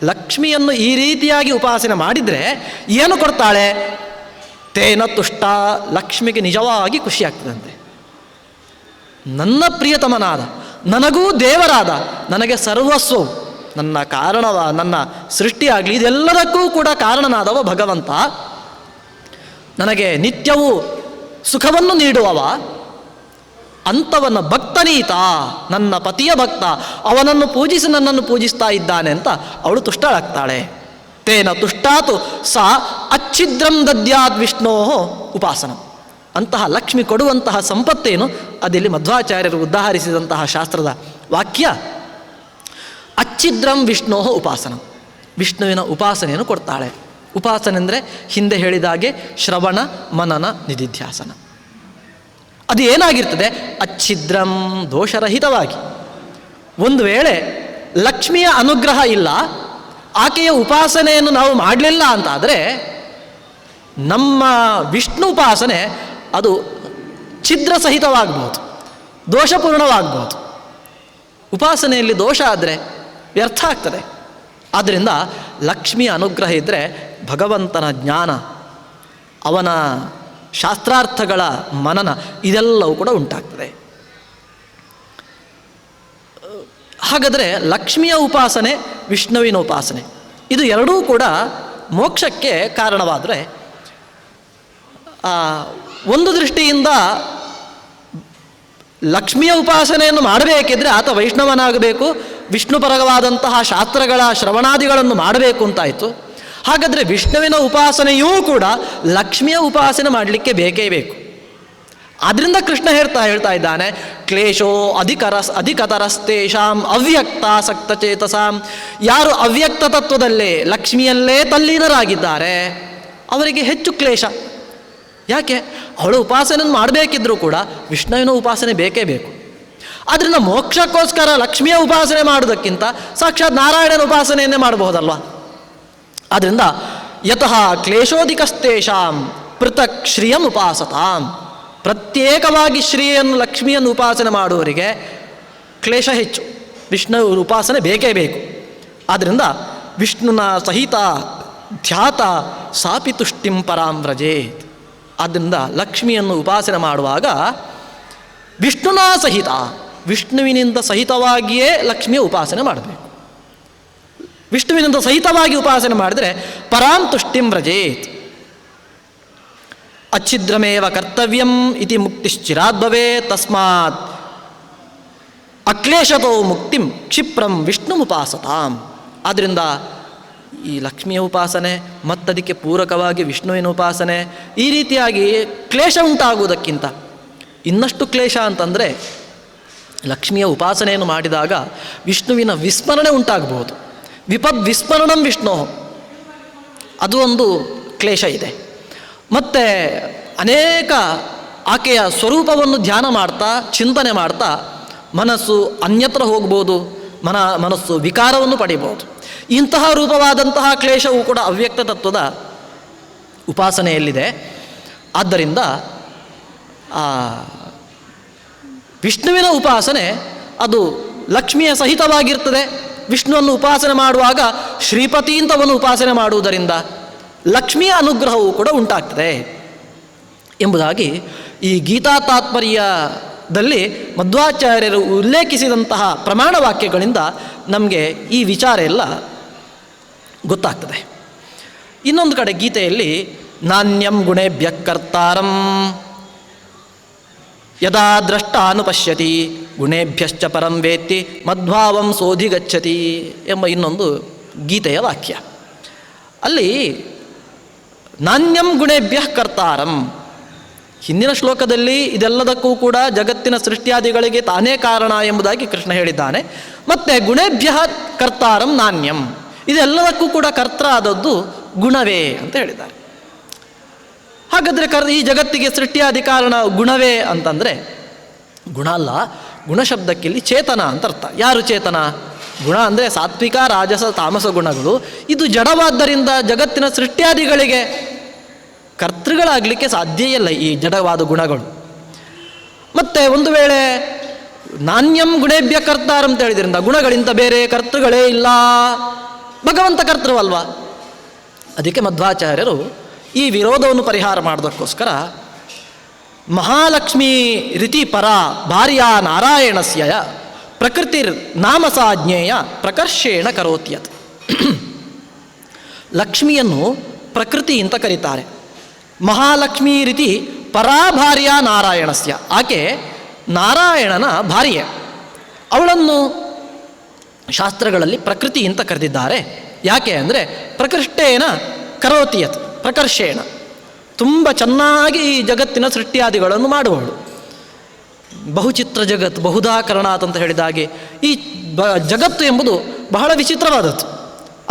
ಲಕ್ಷ್ಮಿಯನ್ನು ಈ ರೀತಿಯಾಗಿ ಉಪಾಸನೆ ಮಾಡಿದರೆ ಏನು ಕೊಡ್ತಾಳೆ? ತೇನ ತುಷ್ಟ, ಲಕ್ಷ್ಮಿಗೆ ನಿಜವಾಗಿ ಖುಷಿಯಾಗ್ತದಂತೆ. ನನ್ನ ಪ್ರಿಯತಮನಾದ, ನನಗೂ ದೇವರಾದ, ನನಗೆ ಸರ್ವಸ್ವವು, ನನ್ನ ಕಾರಣವ, ನನ್ನ ಸೃಷ್ಟಿಯಾಗಲಿ ಇದೆಲ್ಲದಕ್ಕೂ ಕೂಡ ಕಾರಣನಾದವ ಭಗವಂತ, ನನಗೆ ನಿತ್ಯವೂ ಸುಖವನ್ನು ನೀಡುವವ, ಅಂಥವನ ಭಕ್ತನೀತ, ನನ್ನ ಪತಿಯ ಭಕ್ತ, ಅವನನ್ನು ಪೂಜಿಸಿ ನನ್ನನ್ನು ಪೂಜಿಸ್ತಾ ಇದ್ದಾನೆ ಅಂತ ಅವಳು ತುಷ್ಟಳಾಗ್ತಾಳೆ. ತೇನ ತುಷ್ಟಾತು ಸಾ ಅಚ್ಛಿದ್ರಂ ದದ್ಯಾದ್ ವಿಷ್ಣೋ ಉಪಾಸನ. ಅಂತಹ ಲಕ್ಷ್ಮಿ ಕೊಡುವಂತಹ ಸಂಪತ್ತೇನು ಅದಿಲ್ಲಿ ಮಧ್ವಾಚಾರ್ಯರು ಉದಾಹರಿಸಿದಂತಹ ಶಾಸ್ತ್ರದ ವಾಕ್ಯ ಅಚ್ಛಿದ್ರಂ ವಿಷ್ಣೋ ಉಪಾಸನ. ವಿಷ್ಣುವಿನ ಉಪಾಸನೆಯನ್ನು ಕೊಡ್ತಾಳೆ. ಉಪಾಸನೆ ಅಂದರೆ ಹಿಂದೆ ಹೇಳಿದಾಗೆ ಶ್ರವಣ ಮನನ ನಿಧಿಧ್ಯಾಸನ. ಅದು ಏನಾಗಿರ್ತದೆ? ಅಚ್ಛಿದ್ರಂ, ದೋಷರಹಿತವಾಗಿ. ಒಂದು ವೇಳೆ ಲಕ್ಷ್ಮಿಯ ಅನುಗ್ರಹ ಇಲ್ಲ, ಆಕೆಯ ಉಪಾಸನೆಯನ್ನು ನಾವು ಮಾಡಲಿಲ್ಲ ಅಂತಾದರೆ ನಮ್ಮ ವಿಷ್ಣು ಉಪಾಸನೆ ಅದು ಛಿದ್ರ ಸಹಿತವಾಗ್ಬೋದು, ದೋಷಪೂರ್ಣವಾಗ್ಬೋದು. ಉಪಾಸನೆಯಲ್ಲಿ ದೋಷ ಆದರೆ ವ್ಯರ್ಥ ಆಗ್ತದೆ. ಆದ್ದರಿಂದ ಲಕ್ಷ್ಮಿಯ ಅನುಗ್ರಹ ಇದ್ದರೆ ಭಗವಂತನ ಜ್ಞಾನ, ಅವನ ಶಾಸ್ತ್ರಾರ್ಥಗಳ ಮನನ ಇದೆಲ್ಲವೂ ಕೂಡ ಉಂಟಾಗ್ತದೆ. ಹಾಗಾದರೆ ಲಕ್ಷ್ಮಿಯ ಉಪಾಸನೆ, ವಿಷ್ಣುವಿನ ಉಪಾಸನೆ ಇದು ಎರಡೂ ಕೂಡ ಮೋಕ್ಷಕ್ಕೆ ಕಾರಣವಾದರೆ, ಒಂದು ದೃಷ್ಟಿಯಿಂದ ಲಕ್ಷ್ಮಿಯ ಉಪಾಸನೆಯನ್ನು ಮಾಡಬೇಕಿದ್ರೆ ಆತ ವೈಷ್ಣವನಾಗಬೇಕು, ವಿಷ್ಣುಪರವಾದಂತಹ ಶಾಸ್ತ್ರಗಳ ಶ್ರವಣಾದಿಗಳನ್ನು ಮಾಡಬೇಕು ಅಂತಾಯಿತು. ಹಾಗಾದರೆ ವಿಷ್ಣುವಿನ ಉಪಾಸನೆಯೂ ಕೂಡ ಲಕ್ಷ್ಮಿಯ ಉಪಾಸನೆ ಮಾಡಲಿಕ್ಕೆ ಬೇಕೇ ಬೇಕು. ಆದ್ದರಿಂದ ಕೃಷ್ಣ ಹೇಳ್ತಾ ಇದ್ದಾನೆ, ಕ್ಲೇಶೋ ಅಧಿಕತರಸ್ತೇಷಾಂ ಅವ್ಯಕ್ತಾಸಕ್ತ ಚೇತಸಾಂ. ಯಾರು ಅವ್ಯಕ್ತ ತತ್ವದಲ್ಲೇ ಲಕ್ಷ್ಮಿಯಲ್ಲೇ ತಲ್ಲೀನರಾಗಿದ್ದಾರೆ ಅವರಿಗೆ ಹೆಚ್ಚು ಕ್ಲೇಶ. ಯಾಕೆ? ಅವಳು ಉಪಾಸನೆಯನ್ನು ಮಾಡಬೇಕಿದ್ರೂ ಕೂಡ ವಿಷ್ಣುವಿನ ಉಪಾಸನೆ ಬೇಕೇ ಬೇಕು. ಆದ್ದರಿಂದ ಮೋಕ್ಷಕ್ಕೋಸ್ಕರ ಲಕ್ಷ್ಮಿಯ ಉಪಾಸನೆ ಮಾಡುವುದಕ್ಕಿಂತ ಸಾಕ್ಷಾತ್ ನಾರಾಯಣನ ಉಪಾಸನೆಯನ್ನೇ ಮಾಡಬಹುದಲ್ವ. ಆದ್ದರಿಂದ ಯತಃ ಕ್ಲೇಶೋಧಿಕಸ್ತೇಷಾಂ ಪೃಥಕ್ ಶ್ರಿಯಂ ಉಪಾಸತಾಂ. ಪ್ರತ್ಯೇಕವಾಗಿ ಶ್ರೀಯನ್ನು ಲಕ್ಷ್ಮಿಯನ್ನು ಉಪಾಸನೆ ಮಾಡುವವರಿಗೆ ಕ್ಲೇಶ ಹೆಚ್ಚು, ವಿಷ್ಣು ಉಪಾಸನೆ ಬೇಕೇ ಬೇಕು. ಆದ್ದರಿಂದ ವಿಷ್ಣುನ ಸಹಿತ ಧ್ಯಾತ ಸಾಪಿ ತುಷ್ಟಿಂ ಪರಾಂ ವ್ರಜೇತ್. ಆದ್ದರಿಂದ ಲಕ್ಷ್ಮಿಯನ್ನು ಉಪಾಸನೆ ಮಾಡುವಾಗ ವಿಷ್ಣುನಾ ಸಹಿತ, ವಿಷ್ಣುವಿನಿಂದ ಸಹಿತವಾಗಿಯೇ ಲಕ್ಷ್ಮಿಯ ಉಪಾಸನೆ ಮಾಡಬೇಕು. ವಿಷ್ಣುವಿನಿಂದ ಸಹಿತವಾಗಿ ಉಪಾಸನೆ ಮಾಡಿದರೆ ಪರಾಂ ತುಷ್ಟಿಂ ವ್ರಜೇತ್. ಅಚ್ಛಿದ್ರಮೇವ ಕರ್ತವ್ಯಂ ಇತಿ ಮುಕ್ತಿಶ್ಚಿರಾದ್ಭವೇ ತಸ್ಮಾತ್ ಅಕ್ಲೇಶತೋ ಮುಕ್ತಿಂ ಕ್ಷಿಪ್ರಂ ವಿಷ್ಣುಮುಪಾಸತಾಂ. ಆದ್ದರಿಂದ ಈ ಲಕ್ಷ್ಮಿಯ ಉಪಾಸನೆ ಮತ್ತದಕ್ಕೆ ಪೂರಕವಾಗಿ ವಿಷ್ಣುವಿನ ಉಪಾಸನೆ, ಈ ರೀತಿಯಾಗಿ ಕ್ಲೇಶ ಉಂಟಾಗುವುದಕ್ಕಿಂತ ಇನ್ನಷ್ಟು ಕ್ಲೇಶ ಅಂತಂದರೆ ಲಕ್ಷ್ಮಿಯ ಉಪಾಸನೆಯನ್ನು ಮಾಡಿದಾಗ ವಿಷ್ಣುವಿನ ವಿಸ್ಮರಣೆ ಉಂಟಾಗಬಹುದು. ವಿಸ್ಮರಣಂ ವಿಷ್ಣು, ಅದು ಒಂದು ಕ್ಲೇಶ ಇದೆ. ಮತ್ತು ಅನೇಕ ಆಕೆಯ ಸ್ವರೂಪವನ್ನು ಧ್ಯಾನ ಮಾಡ್ತಾ ಚಿಂತನೆ ಮಾಡ್ತಾ ಮನಸ್ಸು ಅನ್ಯತ್ರ ಹೋಗ್ಬೋದು, ಮನಸ್ಸು ವಿಕಾರವನ್ನು ಪಡಿಬೋದು. ಇಂತಹ ರೂಪವಾದಂತಹ ಕ್ಲೇಶವು ಕೂಡ ಅವ್ಯಕ್ತ ತತ್ವದ ಉಪಾಸನೆಯಲ್ಲಿದೆ. ಆದ್ದರಿಂದ ವಿಷ್ಣುವಿನ ಉಪಾಸನೆ ಅದು ಲಕ್ಷ್ಮಿಯ ಸಹಿತವಾಗಿರ್ತದೆ. ವಿಷ್ಣುವನ್ನು ಉಪಾಸನೆ ಮಾಡುವಾಗ ಶ್ರೀಪತಿ ಅಂತವನ್ನು ಉಪಾಸನೆ ಮಾಡುವುದರಿಂದ ಲಕ್ಷ್ಮಿಯ ಅನುಗ್ರಹವು ಕೂಡ ಉಂಟಾಗ್ತದೆ ಎಂಬುದಾಗಿ ಈ ಗೀತಾ ತಾತ್ಪರ್ಯದಲ್ಲಿ ಮಧ್ವಾಚಾರ್ಯರು ಉಲ್ಲೇಖಿಸಿದಂತಹ ಪ್ರಮಾಣ ವಾಕ್ಯಗಳಿಂದ ನಮಗೆ ಈ ವಿಚಾರ ಎಲ್ಲ ಗೊತ್ತಾಗ್ತದೆ. ಇನ್ನೊಂದು ಕಡೆ ಗೀತೆಯಲ್ಲಿ ನಾಣ್ಯಂ ಗುಣೇಭ್ಯ ಕರ್ತಾರಂ ಯದಾ ದ್ರಷ್ಟ ಅನುಪಶ್ಯತಿ ಗುಣೇಭ್ಯಶ್ಚ ಪರಂ ವೇತ್ತಿ ಮದ್ಭಾವಂ ಸೋಧಿಗಚ್ಚತಿ ಎಂಬ ಇನ್ನೊಂದು ಗೀತೆಯ ವಾಕ್ಯ. ಅಲ್ಲಿ ನಾಣ್ಯಂ ಗುಣೇಭ್ಯ ಕರ್ತಾರಂ, ಹಿಂದಿನ ಶ್ಲೋಕದಲ್ಲಿ ಇದೆಲ್ಲದಕ್ಕೂ ಕೂಡ ಜಗತ್ತಿನ ಸೃಷ್ಟಿಯಾದಿಗಳಿಗೆ ತಾನೇ ಕಾರಣ ಎಂಬುದಾಗಿ ಕೃಷ್ಣ ಹೇಳಿದ್ದಾನೆ. ಮತ್ತು ಗುಣೇಭ್ಯ ಕರ್ತಾರಂ ನಾಣ್ಯಂ, ಇದೆಲ್ಲದಕ್ಕೂ ಕೂಡ ಕರ್ತ ಆದದ್ದು ಗುಣವೇ ಅಂತ ಹೇಳಿದ್ದಾರೆ. ಹಾಗಾದರೆ ಈ ಜಗತ್ತಿಗೆ ಸೃಷ್ಟಿಯಾದಿ ಕಾರಣ ಗುಣವೇ ಅಂತಂದರೆ ಗುಣ ಅಲ್ಲ, ಗುಣಶಬ್ದಕ್ಕಿಲ್ಲಿ ಚೇತನ ಅಂತ ಅರ್ಥ. ಯಾರು ಚೇತನ? ಗುಣ ಅಂದರೆ ಸಾತ್ವಿಕ ರಾಜಸ ತಾಮಸ ಗುಣಗಳು. ಇದು ಜಡವಾದ್ದರಿಂದ ಜಗತ್ತಿನ ಸೃಷ್ಟಿಯಾದಿಗಳಿಗೆ ಕರ್ತೃಗಳಾಗಲಿಕ್ಕೆ ಸಾಧ್ಯ ಇಲ್ಲ ಈ ಜಡವಾದ ಗುಣಗಳು. ಮತ್ತು ಒಂದು ವೇಳೆ ನಾಣ್ಯಂ ಗುಣೇಭ್ಯ ಕರ್ತಾರ ಅಂತ ಹೇಳಿದ್ರಿಂದ ಗುಣಗಳಿಂದ ಬೇರೆ ಕರ್ತೃಗಳೇ ಇಲ್ಲ, ಭಗವಂತ ಕರ್ತೃವಲ್ವಾ. ಅದಕ್ಕೆ ಮಧ್ವಾಚಾರ್ಯರು ಈ ವಿರೋಧವನ್ನು ಪರಿಹಾರ ಮಾಡೋದಕ್ಕೋಸ್ಕರ ಮಹಾಲಕ್ಷ್ಮೀ ರೀತಿ ಪರ ಭಾರ್ಯಾ ನಾರಾಯಣಸ್ಯ ಪ್ರಕೃತಿರ್ ನಾಮಸಾಜ್ಞೇಯ ಪ್ರಕರ್ಷೇಣ ಕರೋತ್ಯತ್. ಲಕ್ಷ್ಮಿಯನ್ನು ಪ್ರಕೃತಿ ಅಂತ ಕರೀತಾರೆ. ಮಹಾಲಕ್ಷ್ಮೀ ರೀತಿ ಪರಾ ಭಾರ್ಯ ನಾರಾಯಣಸ್ಯ, ಆಕೆ ನಾರಾಯಣನ ಭಾರ್ಯೆ. ಅವಳನ್ನು ಶಾಸ್ತ್ರಗಳಲ್ಲಿ ಪ್ರಕೃತಿ ಅಂತ ಕರೆದಿದ್ದಾರೆ. ಯಾಕೆ ಅಂದರೆ ಪ್ರಕೃಷ್ಟೇನ ಕರೋತಿಯತ್, ಪ್ರಕರ್ಷೇಣ ತುಂಬ ಚೆನ್ನಾಗಿ ಈ ಜಗತ್ತಿನ ಸೃಷ್ಟಿಯಾದಿಗಳನ್ನು ಮಾಡುವವಳು. ಬಹುಚಿತ್ರ ಜಗತ್ ಬಹುಧಾಕರಣಾತ್ ಅಂತ ಹೇಳಿದಾಗೆ ಈ ಜಗತ್ತು ಎಂಬುದು ಬಹಳ ವಿಚಿತ್ರವಾದದ್ದು,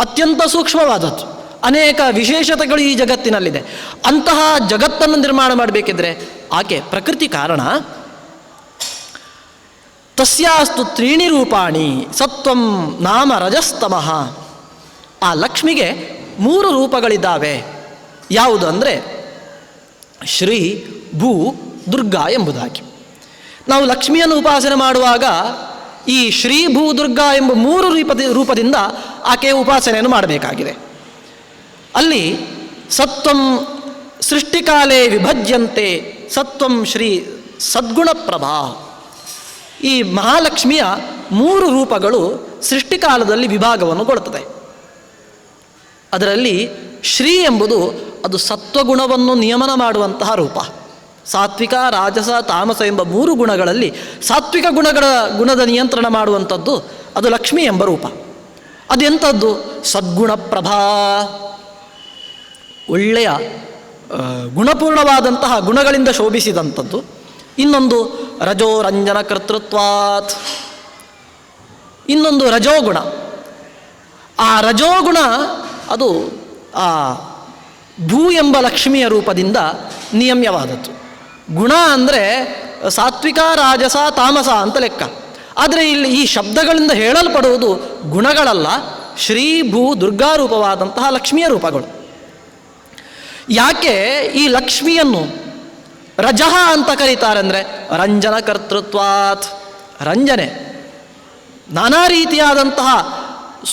ಅತ್ಯಂತ ಸೂಕ್ಷ್ಮವಾದದ್ದು. ಅನೇಕ ವಿಶೇಷತೆಗಳು ಈ ಜಗತ್ತಿನಲ್ಲಿದೆ. ಅಂತಹ ಜಗತ್ತನ್ನು ನಿರ್ಮಾಣ ಮಾಡಬೇಕಿದ್ರೆ ಆಕೆ ಪ್ರಕೃತಿ ಕಾರಣ. ತಸ್ಯಾಸ್ತು ತ್ರೀಣಿ ರೂಪಾಣಿ ಸತ್ವಂ ನಾಮ ರಜಸ್ತಮಃ. ಆ ಲಕ್ಷ್ಮಿಗೆ 3 ರೂಪಗಳಿದ್ದಾವೆ. ಯಾವುದು ಅಂದರೆ ಶ್ರೀ ಭೂ ದುರ್ಗಾ ಎಂಬುದಾಗಿ. ನಾವು ಲಕ್ಷ್ಮಿಯನ್ನು ಉಪಾಸನೆ ಮಾಡುವಾಗ ಈ ಶ್ರೀ ಭೂ ದುರ್ಗಾ ಎಂಬ 3 ರೂಪದಿಂದ ಆಕೆಯ ಉಪಾಸನೆಯನ್ನು ಮಾಡಬೇಕಾಗಿದೆ. ಅಲ್ಲಿ ಸತ್ವಂ ಸೃಷ್ಟಿಕಾಲೇ ವಿಭಜ್ಯಂತೆ ಸತ್ವಂ ಶ್ರೀ ಸದ್ಗುಣಪ್ರಭಾ. ಈ ಮಹಾಲಕ್ಷ್ಮಿಯ 3 ರೂಪಗಳು ಸೃಷ್ಟಿಕಾಲದಲ್ಲಿ ವಿಭಾಗವನ್ನು ಕೊಡುತ್ತದೆ. ಅದರಲ್ಲಿ ಶ್ರೀ ಎಂಬುದು ಅದು ಸತ್ವಗುಣವನ್ನು ನಿಯಮನ ಮಾಡುವಂತಹ ರೂಪ. ಸಾತ್ವಿಕ ರಾಜಸ ತಾಮಸ ಎಂಬ 3 ಗುಣಗಳಲ್ಲಿ ಸಾತ್ವಿಕ ಗುಣದ ನಿಯಂತ್ರಣ ಮಾಡುವಂಥದ್ದು ಅದು ಲಕ್ಷ್ಮಿ ಎಂಬ ರೂಪ. ಅದೆಂಥದ್ದು? ಸದ್ಗುಣಪ್ರಭಾ, ಒಳ್ಳೆಯ ಗುಣಪೂರ್ಣವಾದಂತಹ ಗುಣಗಳಿಂದ ಶೋಭಿಸಿದಂಥದ್ದು. ಇನ್ನೊಂದು ರಜೋರಂಜನ ಕರ್ತೃತ್ವಾತ್, ಇನ್ನೊಂದು ರಜೋಗುಣ. ಆ ರಜೋಗುಣ ಅದು ಆ ಭೂ ಎಂಬ ಲಕ್ಷ್ಮಿಯ ರೂಪದಿಂದ ನಿಯಮ್ಯವಾದದ್ದು. ಗುಣ ಅಂದರೆ ಸಾತ್ವಿಕ ರಾಜಸ ತಾಮಸ ಅಂತ ಲೆಕ್ಕ. ಆದರೆ ಇಲ್ಲಿ ಈ ಶಬ್ದಗಳಿಂದ ಹೇಳಲ್ಪಡುವುದು ಗುಣಗಳಲ್ಲ, ಶ್ರೀ ಭೂ ದುರ್ಗಾ ರೂಪವಾದಂತಹ ಲಕ್ಷ್ಮಿಯ ರೂಪಗಳು. ಯಾಕೆ ಈ ಲಕ್ಷ್ಮಿಯನ್ನು ರಜಃ ಅಂತ ಕರೀತಾರೆ ಅಂದರೆ ರಂಜನ ಕರ್ತೃತ್ವಾತ್, ರಂಜನೆ, ನಾನಾ ರೀತಿಯಾದಂತಹ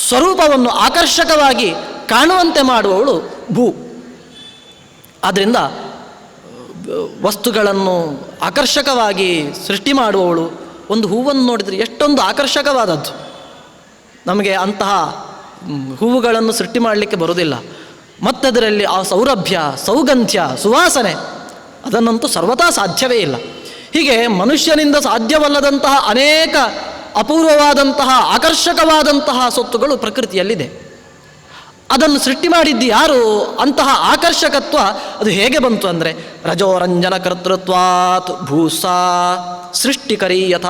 ಸ್ವರೂಪವನ್ನು ಆಕರ್ಷಕವಾಗಿ ಕಾಣುವಂತೆ ಮಾಡುವವಳು ಭೂ. ಆದ್ದರಿಂದ ವಸ್ತುಗಳನ್ನು ಆಕರ್ಷಕವಾಗಿ ಸೃಷ್ಟಿ ಮಾಡುವವಳು. ಒಂದು ಹೂವನ್ನು ನೋಡಿದರೆ ಎಷ್ಟೊಂದು ಆಕರ್ಷಕವಾದದ್ದು. ನಮಗೆ ಅಂತಹ ಹೂವುಗಳನ್ನು ಸೃಷ್ಟಿ ಮಾಡಲಿಕ್ಕೆ ಬರುವುದಿಲ್ಲ. ಮತ್ತದರಲ್ಲಿ ಆ ಸೌರಭ್ಯ, ಸೌಗಂಧ್ಯ, ಸುವಾಸನೆ ಅದನ್ನಂತೂ ಸರ್ವತಾ ಸಾಧ್ಯವೇ ಇಲ್ಲ. ಹೀಗೆ ಮನುಷ್ಯನಿಂದ ಸಾಧ್ಯವಲ್ಲದಂತಹ ಅನೇಕ ಅಪೂರ್ವವಾದಂತಹ ಆಕರ್ಷಕವಾದಂತಹ ಸೊತ್ತುಗಳು ಪ್ರಕೃತಿಯಲ್ಲಿದೆ. ಅದನ್ನು ಸೃಷ್ಟಿ ಮಾಡಿದ್ದು ಯಾರು? ಅಂತಹ ಆಕರ್ಷಕತ್ವ ಅದು ಹೇಗೆ ಬಂತು ಅಂದರೆ ರಜೋರಂಜನ ಕರ್ತೃತ್ವಾತ್ ಭೂಸಾ ಸೃಷ್ಟಿಕರಿ ಯಥ.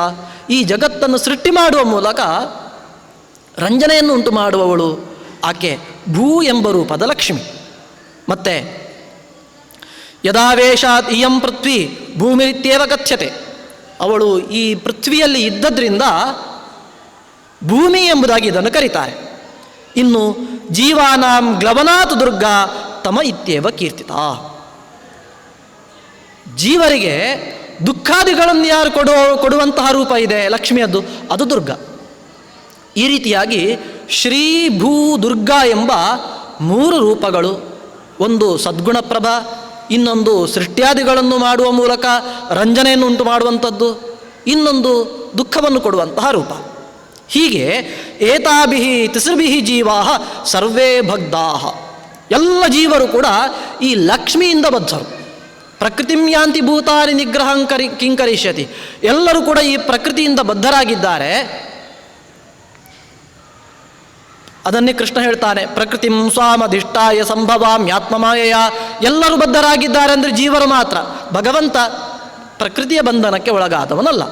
ಈ ಜಗತ್ತನ್ನು ಸೃಷ್ಟಿ ಮಾಡುವ ಮೂಲಕ ರಂಜನೆಯನ್ನು ಉಂಟು ಮಾಡುವವಳು ಆಕೆ ಭೂ ಎಂಬ ರೂಪದ ಲಕ್ಷ್ಮಿ. ಮತ್ತೆ ಯದಾವೇಶಾತ್ ಇಯಂ ಪೃಥ್ವಿ ಭೂಮಿರಿತ್ಯೇವ ಕಥ್ಯತೆ. ಅವಳು ಈ ಪೃಥ್ವಿಯಲ್ಲಿ ಇದ್ದದ್ರಿಂದ ಭೂಮಿ ಎಂಬುದಾಗಿ ಇದನ್ನು ಕರೀತಾರೆ. ಇನ್ನು ಜೀವಾನಾಂ ಗ್ಲವನಾತ್ ದುರ್ಗಾ ತಮ ಇತ್ಯೇವ ಕೀರ್ತಿತ. ಜೀವರಿಗೆ ದುಃಖಾದಿಗಳನ್ನು ಯಾರು ಕೊಡುವಂತಹ ರೂಪ ಇದೆ ಲಕ್ಷ್ಮಿಯದ್ದು, ಅದು ದುರ್ಗಾ. ಈ ರೀತಿಯಾಗಿ ಶ್ರೀ ಭೂ ದುರ್ಗಾ ಎಂಬ 3 ರೂಪಗಳು, ಒಂದು ಸದ್ಗುಣಪ್ರಭ, ಇನ್ನೊಂದು ಸೃಷ್ಟ್ಯಾದಿಗಳನ್ನು ಮಾಡುವ ಮೂಲಕ ರಂಜನೆಯನ್ನು ಉಂಟು ಮಾಡುವಂಥದ್ದು, ಇನ್ನೊಂದು ದುಃಖವನ್ನು ಕೊಡುವಂತಹ ರೂಪ. ಹೀಗೆ ಏತಾಭಿಃ ತಿಸೃಭಿಃ ಜೀವಾಃ ಸರ್ವೇ ಭಗ್ಧಾಃ. ಎಲ್ಲ ಜೀವರು ಕೂಡ ಈ ಲಕ್ಷ್ಮಿಯಿಂದ ಬದ್ಧರು. ಪ್ರಕೃತಿಂ ಯಾಂತಿ ಭೂತಾನಿ ನಿಗ್ರಹಂ ಕಿಂಕರಿಷ್ಯತಿ. ಎಲ್ಲರೂ ಕೂಡ ಈ ಪ್ರಕೃತಿಯಿಂದ ಬದ್ಧರಾಗಿದ್ದಾರೆ. ಅದನ್ನೇ ಕೃಷ್ಣ ಹೇಳ್ತಾನೆ, ಪ್ರಕೃತಿಂ ಸ್ವಾಮಧಿಷ್ಠಾಯ ಸಂಭವಾಮ್ಯಾತ್ಮಮಾಯಯ. ಎಲ್ಲರೂ ಬದ್ಧರಾಗಿದ್ದಾರೆ ಅಂದರೆ ಜೀವರು ಮಾತ್ರ. ಭಗವಂತ ಪ್ರಕೃತಿಯ ಬಂಧನಕ್ಕೆ ಒಳಗಾದವನಲ್ಲ.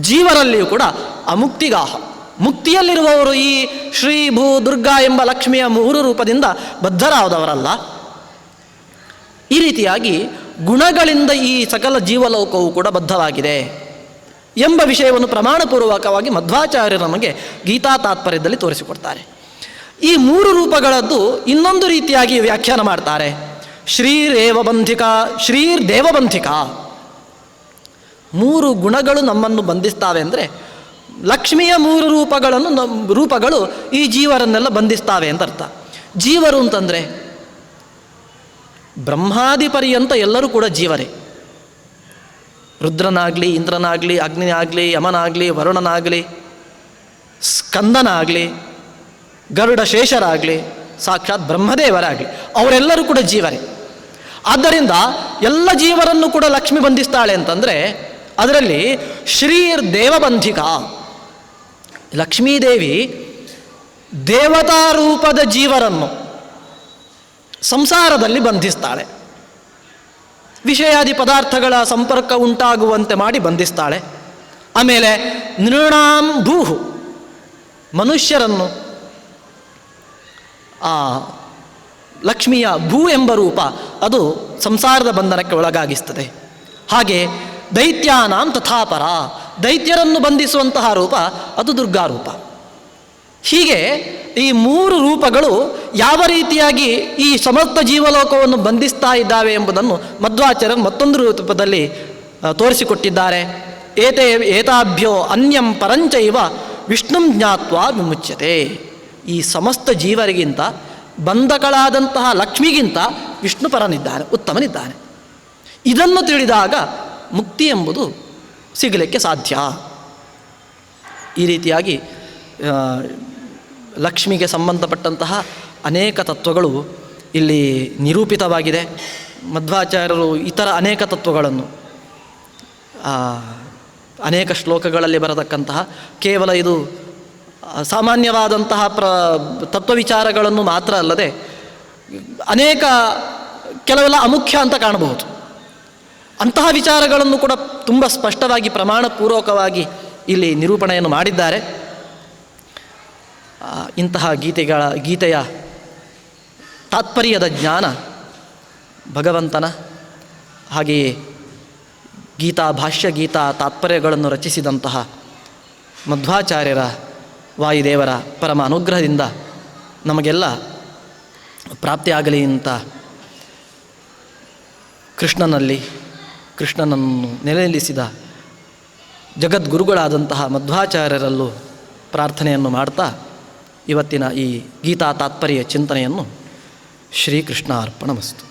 ಜೀವರಲ್ಲಿಯೂ ಕೂಡ ಅಮುಕ್ತಿಗಾಹ, ಮುಕ್ತಿಯಲ್ಲಿರುವವರು ಈ ಶ್ರೀ ಭೂ ದುರ್ಗಾ ಎಂಬ ಲಕ್ಷ್ಮಿಯ 3 ರೂಪದಿಂದ ಬದ್ಧರಾದವರಲ್ಲ. ಈ ರೀತಿಯಾಗಿ ಗುಣಗಳಿಂದ ಈ ಸಕಲ ಜೀವಲೋಕವು ಕೂಡ ಬದ್ಧವಾಗಿದೆ ಎಂಬ ವಿಷಯವನ್ನು ಪ್ರಮಾಣಪೂರ್ವಕವಾಗಿ ಮಧ್ವಾಚಾರ್ಯರು ನಮಗೆ ಗೀತಾ ತಾತ್ಪರ್ಯದಲ್ಲಿ ತೋರಿಸಿಕೊಡ್ತಾರೆ. ಈ 3 ರೂಪಗಳದ್ದು ಇನ್ನೊಂದು ರೀತಿಯಾಗಿ ವ್ಯಾಖ್ಯಾನ ಮಾಡ್ತಾರೆ. ಶ್ರೀರೇವಬಂಧಿಕಾ, ಶ್ರೀರ್ದೇವಬಂಧಿಕಾ. 3 ಗುಣಗಳು ನಮ್ಮನ್ನು ಬಂಧಿಸ್ತಾವೆ ಅಂದರೆ ಲಕ್ಷ್ಮಿಯ 3 ರೂಪಗಳು ಈ ಜೀವರನ್ನೆಲ್ಲ ಬಂಧಿಸ್ತಾವೆ ಅಂತ ಅರ್ಥ. ಜೀವರು ಅಂತಂದರೆ ಬ್ರಹ್ಮಾದಿ ಪರ್ಯಂತ ಎಲ್ಲರೂ ಕೂಡ ಜೀವರೇ. ರುದ್ರನಾಗಲಿ, ಇಂದ್ರನಾಗಲಿ, ಅಗ್ನಿ ಆಗಲಿ, ಯಮನಾಗಲಿ, ವರುಣನಾಗಲಿ, ಸ್ಕಂದನಾಗಲಿ, ಗರುಡ ಶೇಷರಾಗಲಿ, ಸಾಕ್ಷಾತ್ ಬ್ರಹ್ಮದೇವರಾಗಲಿ, ಅವರೆಲ್ಲರೂ ಕೂಡ ಜೀವರೇ. ಆದ್ದರಿಂದ ಎಲ್ಲ ಜೀವರನ್ನು ಕೂಡ ಲಕ್ಷ್ಮಿ ಬಂಧಿಸ್ತಾಳೆ ಅಂತಂದರೆ ಅದರಲ್ಲಿ ಶ್ರೀರ್ ದೇವಬಂಧಿಕಾ. ಲಕ್ಷ್ಮೀದೇವಿ ದೇವತಾ ರೂಪದ ಜೀವರನ್ನು ಸಂಸಾರದಲ್ಲಿ ಬಂಧಿಸ್ತಾಳೆ. ವಿಷಯಾದಿ ಪದಾರ್ಥಗಳ ಸಂಪರ್ಕ ಉಂಟಾಗುವಂತೆ ಮಾಡಿ ಬಂಧಿಸ್ತಾಳೆ. ಆಮೇಲೆ ನೃಣಾಂ ಭೂಹು, ಮನುಷ್ಯರನ್ನು ಆ ಲಕ್ಷ್ಮಿಯ ಭೂ ಎಂಬ ರೂಪ ಅದು ಸಂಸಾರದ ಬಂಧನಕ್ಕೆ ಒಳಗಾಗಿಸ್ತದೆ. ಹಾಗೆ ದೈತ್ಯಾನಾಂ ತಥಾಪರ, ದೈತ್ಯರನ್ನು ಬಂಧಿಸುವಂತಹ ರೂಪ ಅದು ದುರ್ಗಾರೂಪ. ಹೀಗೆ ಈ 3 ರೂಪಗಳು ಯಾವ ರೀತಿಯಾಗಿ ಈ ಸಮಸ್ತ ಜೀವಲೋಕವನ್ನು ಬಂಧಿಸ್ತಾ ಇದ್ದಾವೆ ಎಂಬುದನ್ನು ಮಧ್ವಾಚಾರ್ಯರು ಮತ್ತೊಂದು ರೂಪದಲ್ಲಿ ತೋರಿಸಿಕೊಟ್ಟಿದ್ದಾರೆ. ಏತಾಭ್ಯೋ ಅನ್ಯಂ ಪರಂಚೈವ ವಿಷ್ಣುಂ ಜ್ಞಾತ್ವಾ ವಿಮುಚ್ಯತೆ. ಈ ಸಮಸ್ತ ಜೀವರಿಗಿಂತ ಬಂಧಗಳಾದಂತಹ ಲಕ್ಷ್ಮಿಗಿಂತ ವಿಷ್ಣು ಪರನಿದ್ದಾನೆ, ಉತ್ತಮನಿದ್ದಾನೆ. ಇದನ್ನು ತಿಳಿದಾಗ ಮುಕ್ತಿ ಎಂಬುದು ಸಿಗಲಿಕ್ಕೆ ಸಾಧ್ಯ. ಈ ರೀತಿಯಾಗಿ ಲಕ್ಷ್ಮಿಗೆ ಸಂಬಂಧಪಟ್ಟಂತಹ ಅನೇಕ ತತ್ವಗಳು ಇಲ್ಲಿ ನಿರೂಪಿತವಾಗಿದೆ. ಮಧ್ವಾಚಾರ್ಯರು ಇತರ ಅನೇಕ ತತ್ವಗಳನ್ನು ಅನೇಕ ಶ್ಲೋಕಗಳಲ್ಲಿ ಬರತಕ್ಕಂತಹ, ಕೇವಲ ಇದು ಸಾಮಾನ್ಯವಾದಂತಹ ತತ್ವವಿಚಾರಗಳನ್ನು ಮಾತ್ರ ಅಲ್ಲದೆ ಕೆಲವೆಲ್ಲ ಅಮುಖ್ಯ ಅಂತ ಕಾಣಬಹುದು. ಅಂತಹ ವಿಚಾರಗಳನ್ನು ಕೂಡ ತುಂಬ ಸ್ಪಷ್ಟವಾಗಿ ಪ್ರಮಾಣಪೂರ್ವಕವಾಗಿ ಇಲ್ಲಿ ನಿರೂಪಣೆಯನ್ನು ಮಾಡಿದ್ದಾರೆ. ಇಂತಹ ಗೀತೆಯ ತಾತ್ಪರ್ಯದ ಜ್ಞಾನ ಭಗವಂತನ, ಹಾಗೆಯೇ ಗೀತಾ ಭಾಷ್ಯ, ಗೀತಾ ತಾತ್ಪರ್ಯಗಳನ್ನು ರಚಿಸಿದಂತಹ ಮಧ್ವಾಚಾರ್ಯರ ವಾಯುದೇವರ ಪರಮ ಅನುಗ್ರಹದಿಂದ ನಮಗೆಲ್ಲ ಪ್ರಾಪ್ತಿಯಾಗಲಿ ಅಂತ ಕೃಷ್ಣನನ್ನು ನೆಲೆನಿಲ್ಲಿಸಿದ ಜಗದ್ಗುರುಗಳಾದಂತಹ ಮಧ್ವಾಚಾರ್ಯರಲ್ಲೂ ಪ್ರಾರ್ಥನೆಯನ್ನು ಮಾಡ್ತಾ ಇವತ್ತಿನ ಈ ಗೀತಾ ತಾತ್ಪರ್ಯ ಚಿಂತನೆಯನ್ನು ಶ್ರೀಕೃಷ್ಣ ಅರ್ಪಣಮಸ್ತು.